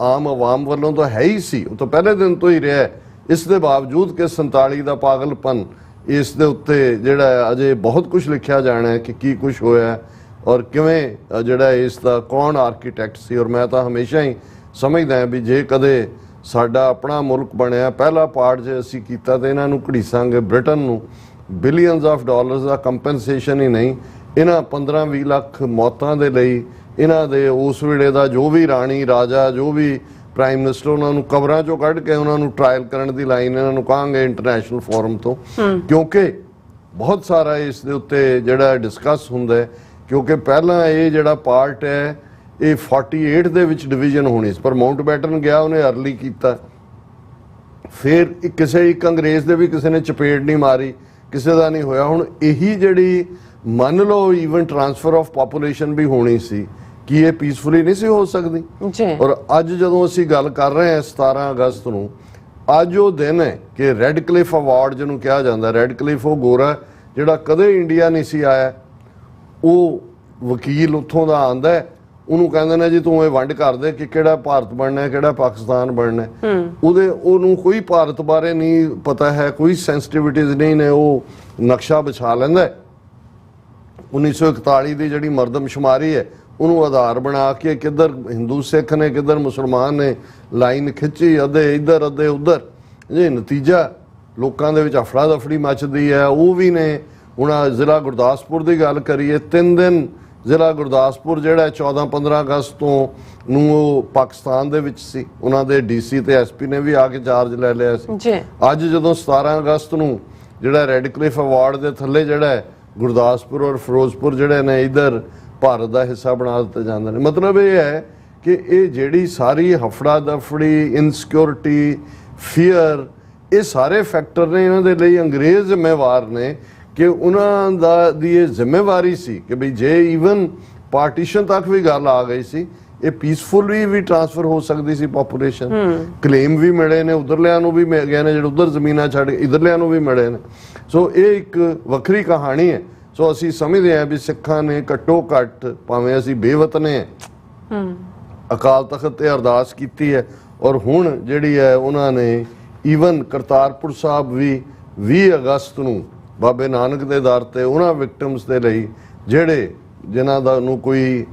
ਆਮ ਆਵਾਮ ਵੱਲੋਂ ਤਾਂ ਹੈ ਹੀ ਸੀ, ਉਹ ਤਾਂ ਪਹਿਲੇ ਦਿਨ ਤੋਂ ਹੀ ਰਿਹਾ। ਇਸ ਦੇ ਬਾਵਜੂਦ ਕਿ 47 ਦਾ ਪਾਗਲਪਨ, ਇਸ ਦੇ ਉੱਤੇ ਜਿਹੜਾ ਅਜੇ ਬਹੁਤ ਕੁਝ ਲਿਖਿਆ ਜਾਣਾ ਹੈ ਕਿ ਕੀ ਕੁਝ ਹੋਇਆ ਔਰ ਕਿਵੇਂ ਜਿਹੜਾ ਇਸ ਦਾ ਕੌਣ ਆਰਕੀਟੈਕਟ ਸੀ। ਔਰ ਮੈਂ ਤਾਂ ਹਮੇਸ਼ਾ ਹੀ ਸਮਝਦਾ ਵੀ ਜੇ ਕਦੇ ਸਾਡਾ ਆਪਣਾ ਮੁਲਕ ਬਣਿਆ, ਪਹਿਲਾ ਪਾਰਟ ਜੇ ਅਸੀਂ ਕੀਤਾ ਤੇ ਇਹਨਾਂ ਨੂੰ ਘੜੀਸਾਂਗੇ, ਬ੍ਰਿਟਨ ਨੂੰ ਬਿਲੀਅਨਸ ਆਫ ਡਾਲਰਸ ਦਾ ਕੰਪਨਸੇਸ਼ਨ ਹੀ ਨਹੀਂ, ਇਹਨਾਂ 15-20 ਲੱਖ ਮੌਤਾਂ ਦੇ ਲਈ ਇਹਨਾਂ ਦੇ ਉਸ ਵੇਲੇ ਦਾ ਜੋ ਵੀ ਰਾਣੀ ਰਾਜਾ ਜੋ ਵੀ ਪ੍ਰਾਈਮ ਮਿਨਿਸਟਰ ਉਹਨਾਂ ਨੂੰ ਕਬਰਾਂ ਚੋਂ ਕੱਢ ਕੇ ਉਹਨਾਂ ਨੂੰ ਟ੍ਰਾਇਲ ਕਰਨ ਦੀ ਲਾਈਨ ਇਹਨਾਂ ਨੂੰ ਕਹਾਂਗੇ ਇੰਟਰਨੈਸ਼ਨਲ ਫੋਰਮ ਤੋਂ, ਕਿਉਂਕਿ ਬਹੁਤ ਸਾਰਾ ਇਸ ਦੇ ਉੱਤੇ ਜਿਹੜਾ ਡਿਸਕਸ ਹੁੰਦਾ ਹੈ। ਕਿਉਂਕਿ ਪਹਿਲਾਂ ਇਹ ਜਿਹੜਾ ਪਾਰਟ ਹੈ ਇਹ 48 ਦੇ ਵਿੱਚ ਡਿਵੀਜ਼ਨ ਹੋਣੀ ਸੀ, ਪਰ ਮਾਊਂਟਬੈਟਨ ਗਿਆ ਉਹਨੇ ਅਰਲੀ ਕੀਤਾ। ਫਿਰ ਕਿਸੇ ਇੱਕ ਅੰਗਰੇਜ਼ ਦੇ ਵੀ ਕਿਸੇ ਨੇ ਚਪੇੜ ਨਹੀਂ ਮਾਰੀ, ਕਿਸੇ ਦਾ ਨਹੀਂ ਹੋਇਆ। ਹੁਣ ਇਹੀ ਜਿਹੜੀ ਮੰਨ ਲਓ ਈਵਨ ਟ੍ਰਾਂਸਫਰ ਆਫ ਪਾਪੂਲੇਸ਼ਨ ਵੀ ਹੋਣੀ ਸੀ, ਕੀ ਇਹ ਪੀਸਫੁਲੀ ਨਹੀਂ ਸੀ ਹੋ ਸਕਦੀ? ਔਰ ਅੱਜ ਜਦੋਂ ਅਸੀਂ ਗੱਲ ਕਰ ਰਹੇ ਹਾਂ 17 ਅਗਸਤ ਨੂੰ, ਅੱਜ ਉਹ ਦਿਨ ਹੈ ਕਿ ਰੈੱਡ ਕਲਿਫ ਅਵਾਰਡ ਜਿਹਨੂੰ ਕਿਹਾ ਜਾਂਦਾ, ਰੈੱਡ ਕਲਿਫ ਉਹ ਗੋਰਾ ਜਿਹੜਾ ਕਦੇ ਇੰਡੀਆ ਨਹੀਂ ਸੀ ਆਇਆ, ਉਹ ਵਕੀਲ ਉੱਥੋਂ ਦਾ ਆਂਦਾ ਹੈ, ਉਹਨੂੰ ਕਹਿੰਦੇ ਨੇ ਜੀ ਤੂੰ ਇਹ ਵੰਡ ਕਰ ਦੇ ਕਿ ਕਿਹੜਾ ਭਾਰਤ ਬਣਨਾ ਹੈ ਕਿਹੜਾ ਪਾਕਿਸਤਾਨ ਬਣਨਾ ਹੈ। ਉਹਨੂੰ ਕੋਈ ਭਾਰਤ ਬਾਰੇ ਨਹੀਂ ਪਤਾ ਹੈ, ਕੋਈ ਸੈਂਸਿਟੀਵਿਟੀਜ਼ ਨਹੀਂ ਨੇ, ਉਹ ਨਕਸ਼ਾ ਵਿਛਾ ਲੈਂਦਾ। 1941 ਦੀ ਜਿਹੜੀ ਮਰਦਮਸ਼ੁਮਾਰੀ ਹੈ ਉਹਨੂੰ ਆਧਾਰ ਬਣਾ ਕੇ ਕਿੱਧਰ ਹਿੰਦੂ ਸਿੱਖ ਨੇ ਕਿੱਧਰ ਮੁਸਲਮਾਨ ਨੇ ਲਾਈਨ ਖਿੱਚੀ, ਅੱਧੇ ਇੱਧਰ ਅੱਧੇ ਉੱਧਰ, ਇਹ ਨਤੀਜਾ ਲੋਕਾਂ ਦੇ ਵਿੱਚ ਅਫੜਾ ਦਫੜੀ ਮੱਚਦੀ ਹੈ। ਉਹ ਵੀ ਨੇ ਹੁਣ ਜ਼ਿਲ੍ਹਾ ਗੁਰਦਾਸਪੁਰ ਦੀ ਗੱਲ ਕਰੀਏ, 3 ਦਿਨ ਜ਼ਿਲ੍ਹਾ ਗੁਰਦਾਸਪੁਰ ਜਿਹੜਾ 14-15 ਅਗਸਤ ਤੋਂ ਨੂੰ ਉਹ ਪਾਕਿਸਤਾਨ ਦੇ ਵਿੱਚ ਸੀ, ਉਹਨਾਂ ਦੇ DC ਤੇ SP ਨੇ ਵੀ ਆ ਕੇ ਚਾਰਜ ਲੈ ਲਿਆ ਸੀ। ਅੱਜ ਜਦੋਂ 17 ਅਗਸਤ ਨੂੰ ਜਿਹੜਾ ਰੈੱਡ ਕਲਿਫ ਅਵਾਰਡ ਦੇ ਥੱਲੇ ਜਿਹੜਾ ਹੈ ਗੁਰਦਾਸਪੁਰ ਔਰ ਫਿਰੋਜ਼ਪੁਰ ਜਿਹੜੇ ਨੇ ਇੱਧਰ ਭਾਰਤ ਦਾ ਹਿੱਸਾ ਬਣਾ ਦਿੱਤੇ ਜਾਂਦੇ ਨੇ, ਮਤਲਬ ਇਹ ਹੈ ਕਿ ਇਹ ਜਿਹੜੀ ਸਾਰੀ ਹਫੜਾ ਦਫੜੀ, ਇਨਸਿਕਿਉਰਿਟੀ, ਫੀਅਰ, ਇਹ ਸਾਰੇ ਫੈਕਟਰ ਨੇ ਇਹਨਾਂ ਦੇ ਲਈ ਅੰਗਰੇਜ਼ ਜ਼ਿੰਮੇਵਾਰ ਨੇ ਕਿ ਉਹਨਾਂ ਦੀ ਇਹ ਜ਼ਿੰਮੇਵਾਰੀ ਸੀ ਕਿ ਬਈ ਜੇ ਈਵਨ ਪਾਰਟੀਸ਼ਨ ਤੱਕ ਵੀ ਗੱਲ ਆ ਗਈ ਸੀ, ਇਹ ਪੀਸਫੁਲੀ ਵੀ ਟ੍ਰਾਂਸਫਰ ਹੋ ਸਕਦੀ ਸੀ ਪਾਪੂਲੇਸ਼ਨ। ਕਲੇਮ ਵੀ ਮਿਲੇ ਨੇ, ਉਧਰਲਿਆਂ ਨੂੰ ਵੀ ਮਿਲ ਗਏ ਨੇ, ਜਿਹੜੇ ਉਧਰ ਜ਼ਮੀਨਾਂ ਛੱਡ ਇਧਰਲਿਆਂ ਨੂੰ ਵੀ ਮਿਲੇ ਨੇ। ਸੋ ਇਹ ਇੱਕ ਵੱਖਰੀ ਕਹਾਣੀ ਹੈ। ਸੋ ਅਸੀਂ ਸਮਝਦੇ ਹਾਂ ਵੀ ਸਿੱਖਾਂ ਨੇ ਘੱਟੋ ਘੱਟ, ਭਾਵੇਂ ਅਸੀਂ ਬੇਵਤਨ ਹਾਂ, ਅਕਾਲ ਤਖਤ ਤੇ ਅਰਦਾਸ ਕੀਤੀ ਹੈ। ਔਰ ਹੁਣ ਜਿਹੜੀ ਹੈ ਉਹਨਾਂ ਨੇ ਈਵਨ ਕਰਤਾਰਪੁਰ ਸਾਹਿਬ ਵੀ 20 ਅਗਸਤ ਨੂੰ ਬਾਬੇ ਨਾਨਕ ਦੇ ਦਰ ਤੇ ਉਹਨਾਂ ਵਿਕਟਮਸ ਦੇ ਲਈ ਜਿਨ੍ਹਾਂ ਦਾ ਨੂੰ ਕੋਈ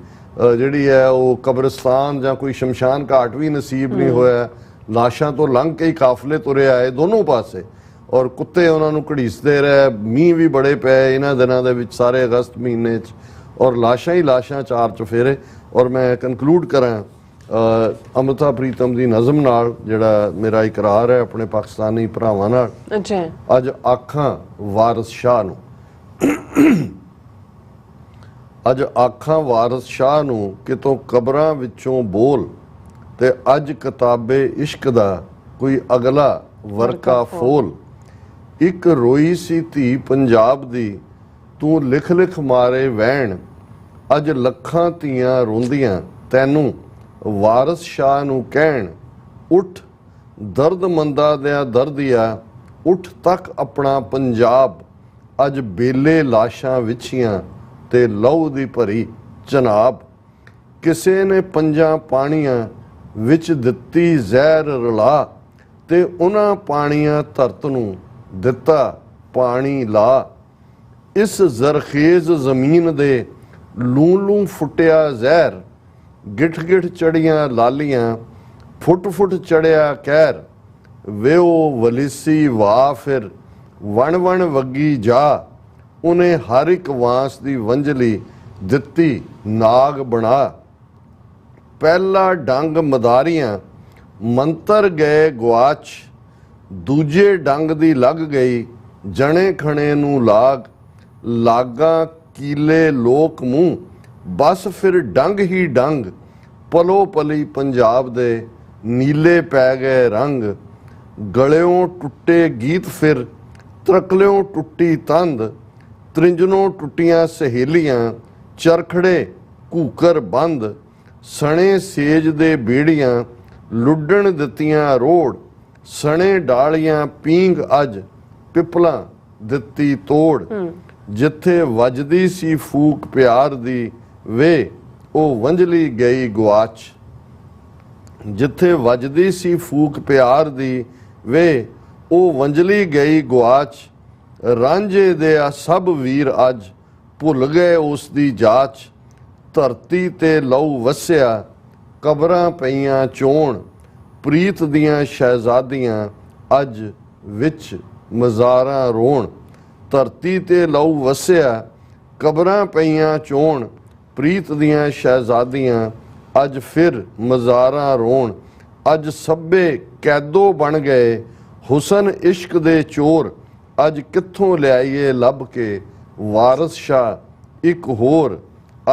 ਜਿਹੜੀ ਹੈ ਉਹ ਕਬਰਸਤਾਨ ਜਾਂ ਕੋਈ ਸ਼ਮਸ਼ਾਨ ਘਾਟ ਵੀ ਨਸੀਬ ਨਹੀਂ ਹੋਇਆ, ਲਾਸ਼ਾਂ ਤੋਂ ਲੰਘ ਕੇ ਹੀ ਕਾਫਲੇ ਤੁਰੇ ਆਏ ਦੋਨੋਂ ਪਾਸੇ, ਔਰ ਕੁੱਤੇ ਉਹਨਾਂ ਨੂੰ ਘੜੀਸਦੇ ਰਹੇ। ਮੀਂਹ ਵੀ ਬੜੇ ਪਏ ਇਹਨਾਂ ਦਿਨਾਂ ਦੇ ਵਿੱਚ, ਸਾਰੇ ਅਗਸਤ ਮਹੀਨੇ 'ਚ, ਔਰ ਲਾਸ਼ਾਂ ਹੀ ਲਾਸ਼ਾਂ ਚਾਰ ਚੁਫੇਰੇ। ਔਰ ਮੈਂ ਕਨਕਲੂਡ ਕਰਾਂ ਅਮ੍ਰਿਤਾ ਪ੍ਰੀਤਮ ਦੀ ਨਜ਼ਮ ਨਾਲ, ਜਿਹੜਾ ਮੇਰਾ ਇਕਰਾਰ ਹੈ ਆਪਣੇ ਪਾਕਿਸਤਾਨੀ ਭਰਾਵਾਂ ਨਾਲ। ਅੱਜ ਆਖਾਂ ਵਾਰਿਸ ਸ਼ਾਹ ਨੂੰ, ਅੱਜ ਆਖਾਂ ਵਾਰਿਸ ਸ਼ਾਹ ਨੂੰ ਕਿਤੋਂ ਕਬਰਾਂ ਵਿੱਚੋਂ ਬੋਲ, ਤੇ ਅੱਜ ਕਿਤਾਬੇ ਇਸ਼ਕ ਦਾ ਕੋਈ ਅਗਲਾ ਵਰਕਾ ਫੋਲ। ਇੱਕ ਰੋਈ ਸੀ ਧੀ ਪੰਜਾਬ ਦੀ, ਤੂੰ ਲਿਖ ਲਿਖ ਮਾਰੇ ਵਹਿਣ, ਅੱਜ ਲੱਖਾਂ ਧੀਆਂ ਰੋਂਦੀਆਂ ਤੈਨੂੰ ਵਾਰਿਸ ਸ਼ਾਹ ਨੂੰ ਕਹਿਣ। ਉੱਠ ਦਰਦਮੰਦਾਂ ਦਿਆਂ ਦਰਦੀਆ, ਉੱਠ ਤੱਕ ਆਪਣਾ ਪੰਜਾਬ, ਅੱਜ ਬੇਲੇ ਲਾਸ਼ਾਂ ਵਿਛੀਆਂ ਤੇ ਲਹੂ ਦੀ ਭਰੀ ਚਨਾਬ। ਕਿਸੇ ਨੇ ਪੰਜਾਂ ਪਾਣੀਆਂ ਵਿੱਚ ਦਿੱਤੀ ਜ਼ਹਿਰ ਰਲਾ, ਤੇ ਉਹਨਾਂ ਪਾਣੀਆਂ ਧਰਤ ਨੂੰ ਦਿੱਤਾ ਪਾਣੀ ਲਾ। ਇਸ ਜ਼ਰਖੇਜ਼ ਜ਼ਮੀਨ ਦੇ ਲੂੰ ਲੂੰ ਫੁੱਟਿਆ ਜ਼ਹਿਰ, ਗਿੱਠ ਗਿੱਠ ਚੜੀਆਂ ਲਾਲੀਆਂ, ਫੁੱਟ ਫੁੱਟ ਚੜਿਆ ਕਹਿਰ। ਵੇਓ ਵਲੀਸੀ ਵਾਹ ਫਿਰ ਵਣ ਵਣ ਵੱਗੀ ਜਾ, ਉਹਨੇ ਹਰ ਇੱਕ ਵਾਂਸ ਦੀ ਵੰਝਲੀ ਦਿੱਤੀ ਨਾਗ ਬਣਾ। ਪਹਿਲਾ ਡੰਗ ਮਦਾਰੀਆਂ ਮੰਤਰ ਗਏ ਗੁਆਚ, ਦੂਜੇ ਡੰਗ ਦੀ ਲੱਗ ਗਈ ਜਣੇ ਖਣੇ ਨੂੰ ਲਾਗ। ਲਾਗਾਂ ਕੀਲੇ ਲੋਕ ਮੂੰਹ, ਬਸ ਫਿਰ ਡੰਗ ਹੀ ਡੰਗ, ਪਲੋ ਪਲੀ ਪੰਜਾਬ ਦੇ ਨੀਲੇ ਪੈ ਗਏ ਰੰਗ। ਗਲਿਓਂ ਟੁੱਟੇ ਗੀਤ ਫਿਰ ਤਰਕਲਿਓਂ ਟੁੱਟੀ ਤੰਦ, ਤ੍ਰਿੰਜਨੋਂ ਟੁੱਟੀਆਂ ਸਹੇਲੀਆਂ ਚਰਖੜੇ ਘੂਕਰ ਬੰਦ। ਸਣੇ ਸੇਜ ਦੇ ਬੇੜੀਆਂ ਲੁੱਡਣ ਦਿੱਤੀਆਂ ਰੋੜ, ਸਣੇ ਡਾਲੀਆਂ ਪੀਂਗ ਅੱਜ ਪਿਪਲਾਂ ਦਿੱਤੀ ਤੋੜ। ਜਿੱਥੇ ਵੱਜਦੀ ਸੀ ਫੂਕ ਪਿਆਰ ਦੀ ਵੇ, ਉਹ ਵੰਝਲੀ ਗਈ ਗੁਆਚ। ਜਿੱਥੇ ਵੱਜਦੀ ਸੀ ਫੂਕ ਪਿਆਰ ਦੀ ਵੇ, ਉਹ ਵੰਝਲੀ ਗਈ ਗੁਆਚ। ਰਾਂਝੇ ਦੇ ਆ ਸਭ ਵੀਰ ਅੱਜ ਭੁੱਲ ਗਏ ਉਸ ਦੀ ਜਾਚ। ਧਰਤੀ ਤੇ ਲਹੂ ਵਸਿਆ ਕਬਰਾਂ ਪਈਆਂ ਚੋਣ, ਪ੍ਰੀਤ ਦੀਆਂ ਸ਼ਹਿਜ਼ਾਦੀਆਂ ਅੱਜ ਵਿੱਚ ਮਜ਼ਾਰਾਂ ਰੋਣ। ਧਰਤੀ ਤੇ ਲਹੂ ਵਸਿਆ ਕਬਰਾਂ ਪਈਆਂ ਚੋਣ, ਪ੍ਰੀਤ ਦੀਆਂ ਸ਼ਹਿਜ਼ਾਦੀਆਂ ਅੱਜ ਫਿਰ ਮਜ਼ਾਰਾਂ ਰੋਣ। ਅੱਜ ਸਭੇ ਕੈਦੋ ਬਣ ਗਏ ਹੁਸਨ ਇਸ਼ਕ ਦੇ ਚੋਰ, ਅੱਜ ਕਿੱਥੋਂ ਲਿਆਈਏ ਲੱਭ ਕੇ ਵਾਰਿਸ ਸ਼ਾਹ ਇੱਕ ਹੋਰ।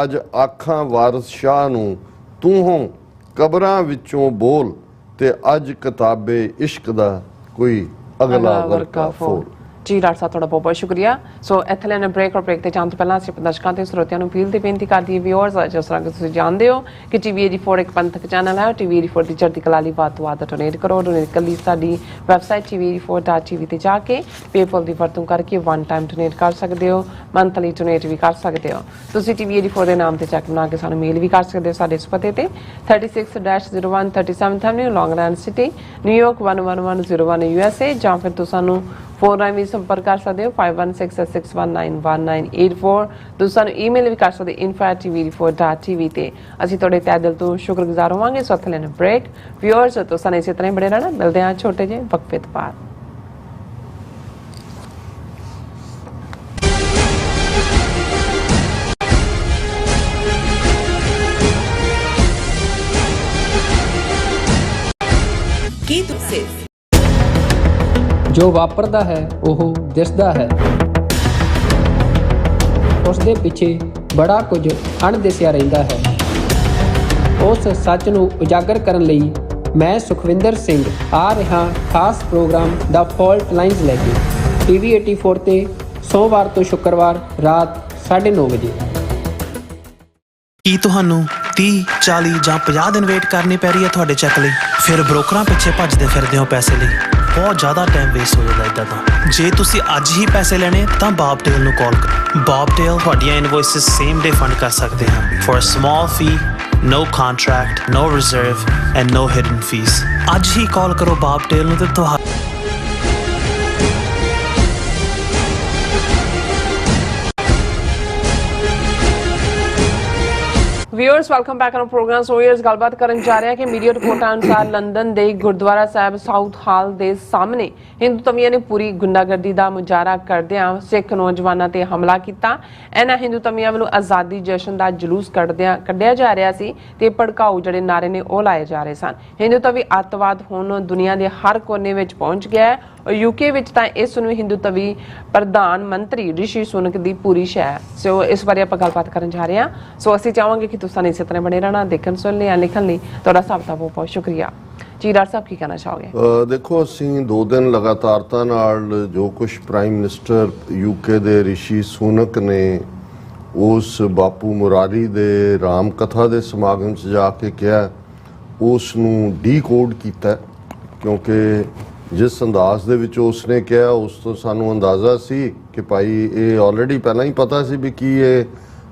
ਅੱਜ ਆਖਾਂ ਵਾਰਿਸ ਸ਼ਾਹ ਨੂੰ ਤੂੰ ਹੋ ਕਬਰਾਂ ਵਿੱਚੋਂ ਬੋਲ, ਤੇ ਅੱਜ ਕਿਤਾਬੇ ਇਸ਼ਕ ਦਾ ਕੋਈ ਅਗਲਾ ਵਰਕਾ ਫੋਲ। ਜੀ ਡਾਕਟਰ ਸਾਹਿਬ, ਤੁਹਾਡਾ ਬਹੁਤ ਬਹੁਤ ਸ਼ੁਕਰੀਆ। ਸੋ ਇੱਥੇ ਲੈਣਾ ਬ੍ਰੇਕ, ਔਰ ਬ੍ਰੇਕ ਤੇ ਜਾਣ ਤੋਂ ਪਹਿਲਾਂ ਅਸੀਂ ਦਰਸ਼ਕਾਂ ਤੇ ਸਰੋਤਿਆਂ ਨੂੰ ਅਪੀਲ ਤੇ ਬੇਨਤੀ ਕਰਦੀ ਹੈ ਵਿਊਅਰਸ, ਜਿਸ ਤਰ੍ਹਾਂ ਕਿ ਤੁਸੀਂ ਜਾਣਦੇ ਹੋ ਕਿ ਟੀਵੀ 84 ਇੱਕ ਪੰਥਕ ਚੈਨਲ ਹੈ। ਟੀਵੀ 84 ਦੀ ਚੜ੍ਹਦੀ ਕਲਾ ਲਈ ਵੱਧ ਤੋਂ ਵੱਧ ਡੋਨੇਟ ਕਰੋ। ਡੋਨੇਟ ਕਰਨ ਲਈ ਸਾਡੀ ਵੈਬਸਾਈਟ tv84.tv ਤੇ ਜਾ ਕੇ ਪੇਪਲ ਦੀ ਵਰਤੋਂ ਕਰਕੇ ਵਨ ਟਾਈਮ ਡੋਨੇਟ ਕਰ ਸਕਦੇ ਹੋ, ਮੰਥਲੀ ਡੋਨੇਟ ਵੀ ਕਰ ਸਕਦੇ ਹੋ। ਤੁਸੀਂ ਟੀਵੀ 84 ਦੇ ਨਾਮ ਤੇ ਚੈੱਕ ਬਣਾ ਕੇ ਸਾਨੂੰ ਮੇਲ ਵੀ ਕਰ ਸਕਦੇ ਹੋ ਸਾਡੇ ਇਸ ਪਤੇ ਤੇ 36-01 37th Avenue, ਲੌਂਗ ਆਈਲੈਂਡ ਸਿਟੀ, ਨਿਊਯਾਰਕ 11101 USA, ਜਾਂ ਫਿਰ ਤੁਸੀਂ ਸਾਨੂੰ ਫੋਨ ਰਾਹੀਂ ਵੀ ਸੰਪਰਕ ਕਰ ਸਕਦੇ ਹੋ 5166191984। ਤੁਸੀਂ ਸਾਨੂੰ ਈਮੇਲ ਵੀ ਕਰ ਸਕਦੇ info@tv84.tv ਤੇ। ਅਸੀਂ ਤੁਹਾਡੇ ਤਹਿ ਦਿਲ ਤੋਂ ਸ਼ੁਕਰਗੁਜ਼ਾਰ ਹੋਵਾਂਗੇ। ਸੋ ਇੱਥੇ ਲੈਣਾ ਬ੍ਰੇਕ। ਵਿਊਅਰਸ, ਤੁਸੀਂ ਨੇ ਇਸੇ ਤਰ੍ਹਾਂ ਹੀ ਬੜੇ ਰਹਿਣਾ। ਮਿਲਦੇ ਹਾਂ ਛੋਟੇ ਜਿਹੇ ਵਕਫੇ ਤੋਂ ਬਾਅਦ। ਕੀ ਤੁਸੀਂ ਜੋ ਵਾਪਰਦਾ ਹੈ ਉਹ ਦਿਸਦਾ ਹੈ, ਉਸ ਦੇ ਪਿੱਛੇ ਬੜਾ ਕੁਝ ਅਣਦਿਸਿਆ ਰਹਿੰਦਾ ਹੈ। ਉਸ ਸੱਚ ਨੂੰ ਉਜਾਗਰ ਕਰਨ ਲਈ ਮੈਂ ਸੁਖਵਿੰਦਰ ਸਿੰਘ ਆ ਰਿਹਾ ਖਾਸ ਪ੍ਰੋਗਰਾਮ ਦਾ ਫਾਲਟ ਲਾਈਨਸ ਲੈ ਕੇ TV 84 ਤੇ ਸੋਮਵਾਰ ਤੋਂ ਸ਼ੁੱਕਰਵਾਰ ਰਾਤ 9:30 ਵਜੇ। ਕੀ ਤੁਹਾਨੂੰ 30, 40 ਜਾਂ 50 ਦਿਨ ਵੇਟ ਕਰਨੀ ਪੈ ਰਹੀ ਹੈ ਤੁਹਾਡੇ ਚੈੱਕ ਲਈ? ਫਿਰ ਬ੍ਰੋਕਰਾਂ ਪਿੱਛੇ ਭੱਜਦੇ ਫਿਰਦੇ ਹੋ ਪੈਸੇ ਲਈ, ਬਹੁਤ ਜ਼ਿਆਦਾ ਟਾਈਮ ਵੇਸਟ ਹੋ ਜਾਂਦਾ ਇੱਦਾਂ ਤਾਂ। ਜੇ ਤੁਸੀਂ ਅੱਜ ਹੀ ਪੈਸੇ ਲੈਣੇ ਤਾਂ ਬੌਬਟੇਲ ਨੂੰ ਕਾਲ ਕਰੋ। ਬੌਬਟੇਲ ਤੁਹਾਡੀਆਂ ਇਨਵੋਇਸਿਸ ਸੇਮ ਡੇ ਫੰਡ ਕਰ ਸਕਦੇ ਹਨ for a small fee, no contract, no reserve and no hidden fees। ਅੱਜ ਹੀ ਕਾਲ ਕਰੋ ਬੌਬਟੇਲ ਨੂੰ ਤੇ ਤੁਹਾਡਾ viewers welcome back on programme. So viewers ਗੱਲਬਾਤ ਕਰਨ ਜਾ ਰਹੇ ਹਾਂ ਕਿ ਮੀਡੀਆ ਰਿਪੋਰਟਾਂ ਅਨੁਸਾਰ ਲੰਡਨ ਦੇ ਗੁਰਦੁਆਰਾ ਸਾਹਿਬ ਸਾਊਥ ਹਾਲ ਦੇ ਸਾਹਮਣੇ ਹਿੰਦੂ ਤਵੀਆਂ ਨੇ ਪੂਰੀ ਗੁੰਡਾਗਰਦੀ ਦਾ ਮੁਜ਼ਾਹਰਾ ਕਰਦਿਆਂ ਸਿੱਖ ਨੌਜਵਾਨਾਂ ਤੇ ਹਮਲਾ ਕੀਤਾ। ਇਹਨਾਂ ਹਿੰਦੂ ਤਵੀਆਂ ਵੱਲੋਂ ਆਜ਼ਾਦੀ ਜਸ਼ਨ ਦਾ ਜਲੂਸ ਕੱਢਿਆ ਜਾ ਰਿਹਾ ਸੀ ਤੇ ਭੜਕਾਊ ਜਿਹੜੇ ਨਾਰੇ ਨੇ ਉਹ ਲਾਏ ਜਾ ਰਹੇ ਸਨ। ਹਿੰਦੂ ਤਵੀ ਅੱਤਵਾਦ ਹੁਣ ਦੁਨੀਆ ਦੇ ਹਰ ਕੋਨੇ ਵਿੱਚ ਪਹੁੰਚ ਗਿਆ ਹੈ ਔਰ UK ਵਿੱਚ ਤਾਂ ਇਸ ਨੂੰ ਹਿੰਦੂ ਤਵੀ ਪ੍ਰਧਾਨ ਮੰਤਰੀ ਰਿਸ਼ੀ ਸੁਨਕ ਦੀ ਪੂਰੀ ਸ਼ਹਿ। ਸੋ ਇਸ ਬਾਰੇ ਆਪਾਂ ਗੱਲਬਾਤ ਕਰਨ ਜਾ ਰਹੇ ਹਾਂ। ਸੋ ਅਸੀਂ ਚਾਹਾਂਗੇ ਕਿ ਤੁਸੀਂ ਇਸੇ ਤਰ੍ਹਾਂ ਬਣੇ ਰਹਿਣਾ। ਦੇਖਣ ਸੁਣ ਲਿਆ ਲਿਖਣ ਲਈ ਤੁਹਾਡਾ ਸਭ ਦਾ ਬਹੁਤ ਬਹੁਤ ਸ਼ੁਕਰੀਆ ਜੀ। ਡਾਕਟਰ ਸਾਹਿਬ ਕੀ ਕਹਿਣਾ ਚਾਹੋਗੇ? ਦੇਖੋ, ਅਸੀਂ 2 ਦਿਨ ਲਗਾਤਾਰਤਾ ਨਾਲ ਜੋ ਕੁਝ ਪ੍ਰਾਈਮ ਮਿਨਿਸਟਰ UK ਦੇ ਰਿਸ਼ੀ ਸੁਨਕ ਨੇ ਉਸ ਬਾਪੂ ਮੁਰਾਰੀ ਦੇ ਰਾਮ ਕਥਾ ਦੇ ਸਮਾਗਮ 'ਚ ਜਾ ਕੇ ਕਿਹਾ, ਉਸ ਨੂੰ ਡੀਕੋਡ ਕੀਤਾ, ਕਿਉਂਕਿ ਜਿਸ ਅੰਦਾਜ਼ ਦੇ ਵਿੱਚ ਉਸਨੇ ਕਿਹਾ ਉਸ ਤੋਂ ਸਾਨੂੰ ਅੰਦਾਜ਼ਾ ਸੀ ਕਿ ਭਾਈ ਇਹ ਆਲਰੇਡੀ ਪਹਿਲਾਂ ਹੀ ਪਤਾ ਸੀ ਵੀ ਕੀ ਇਹ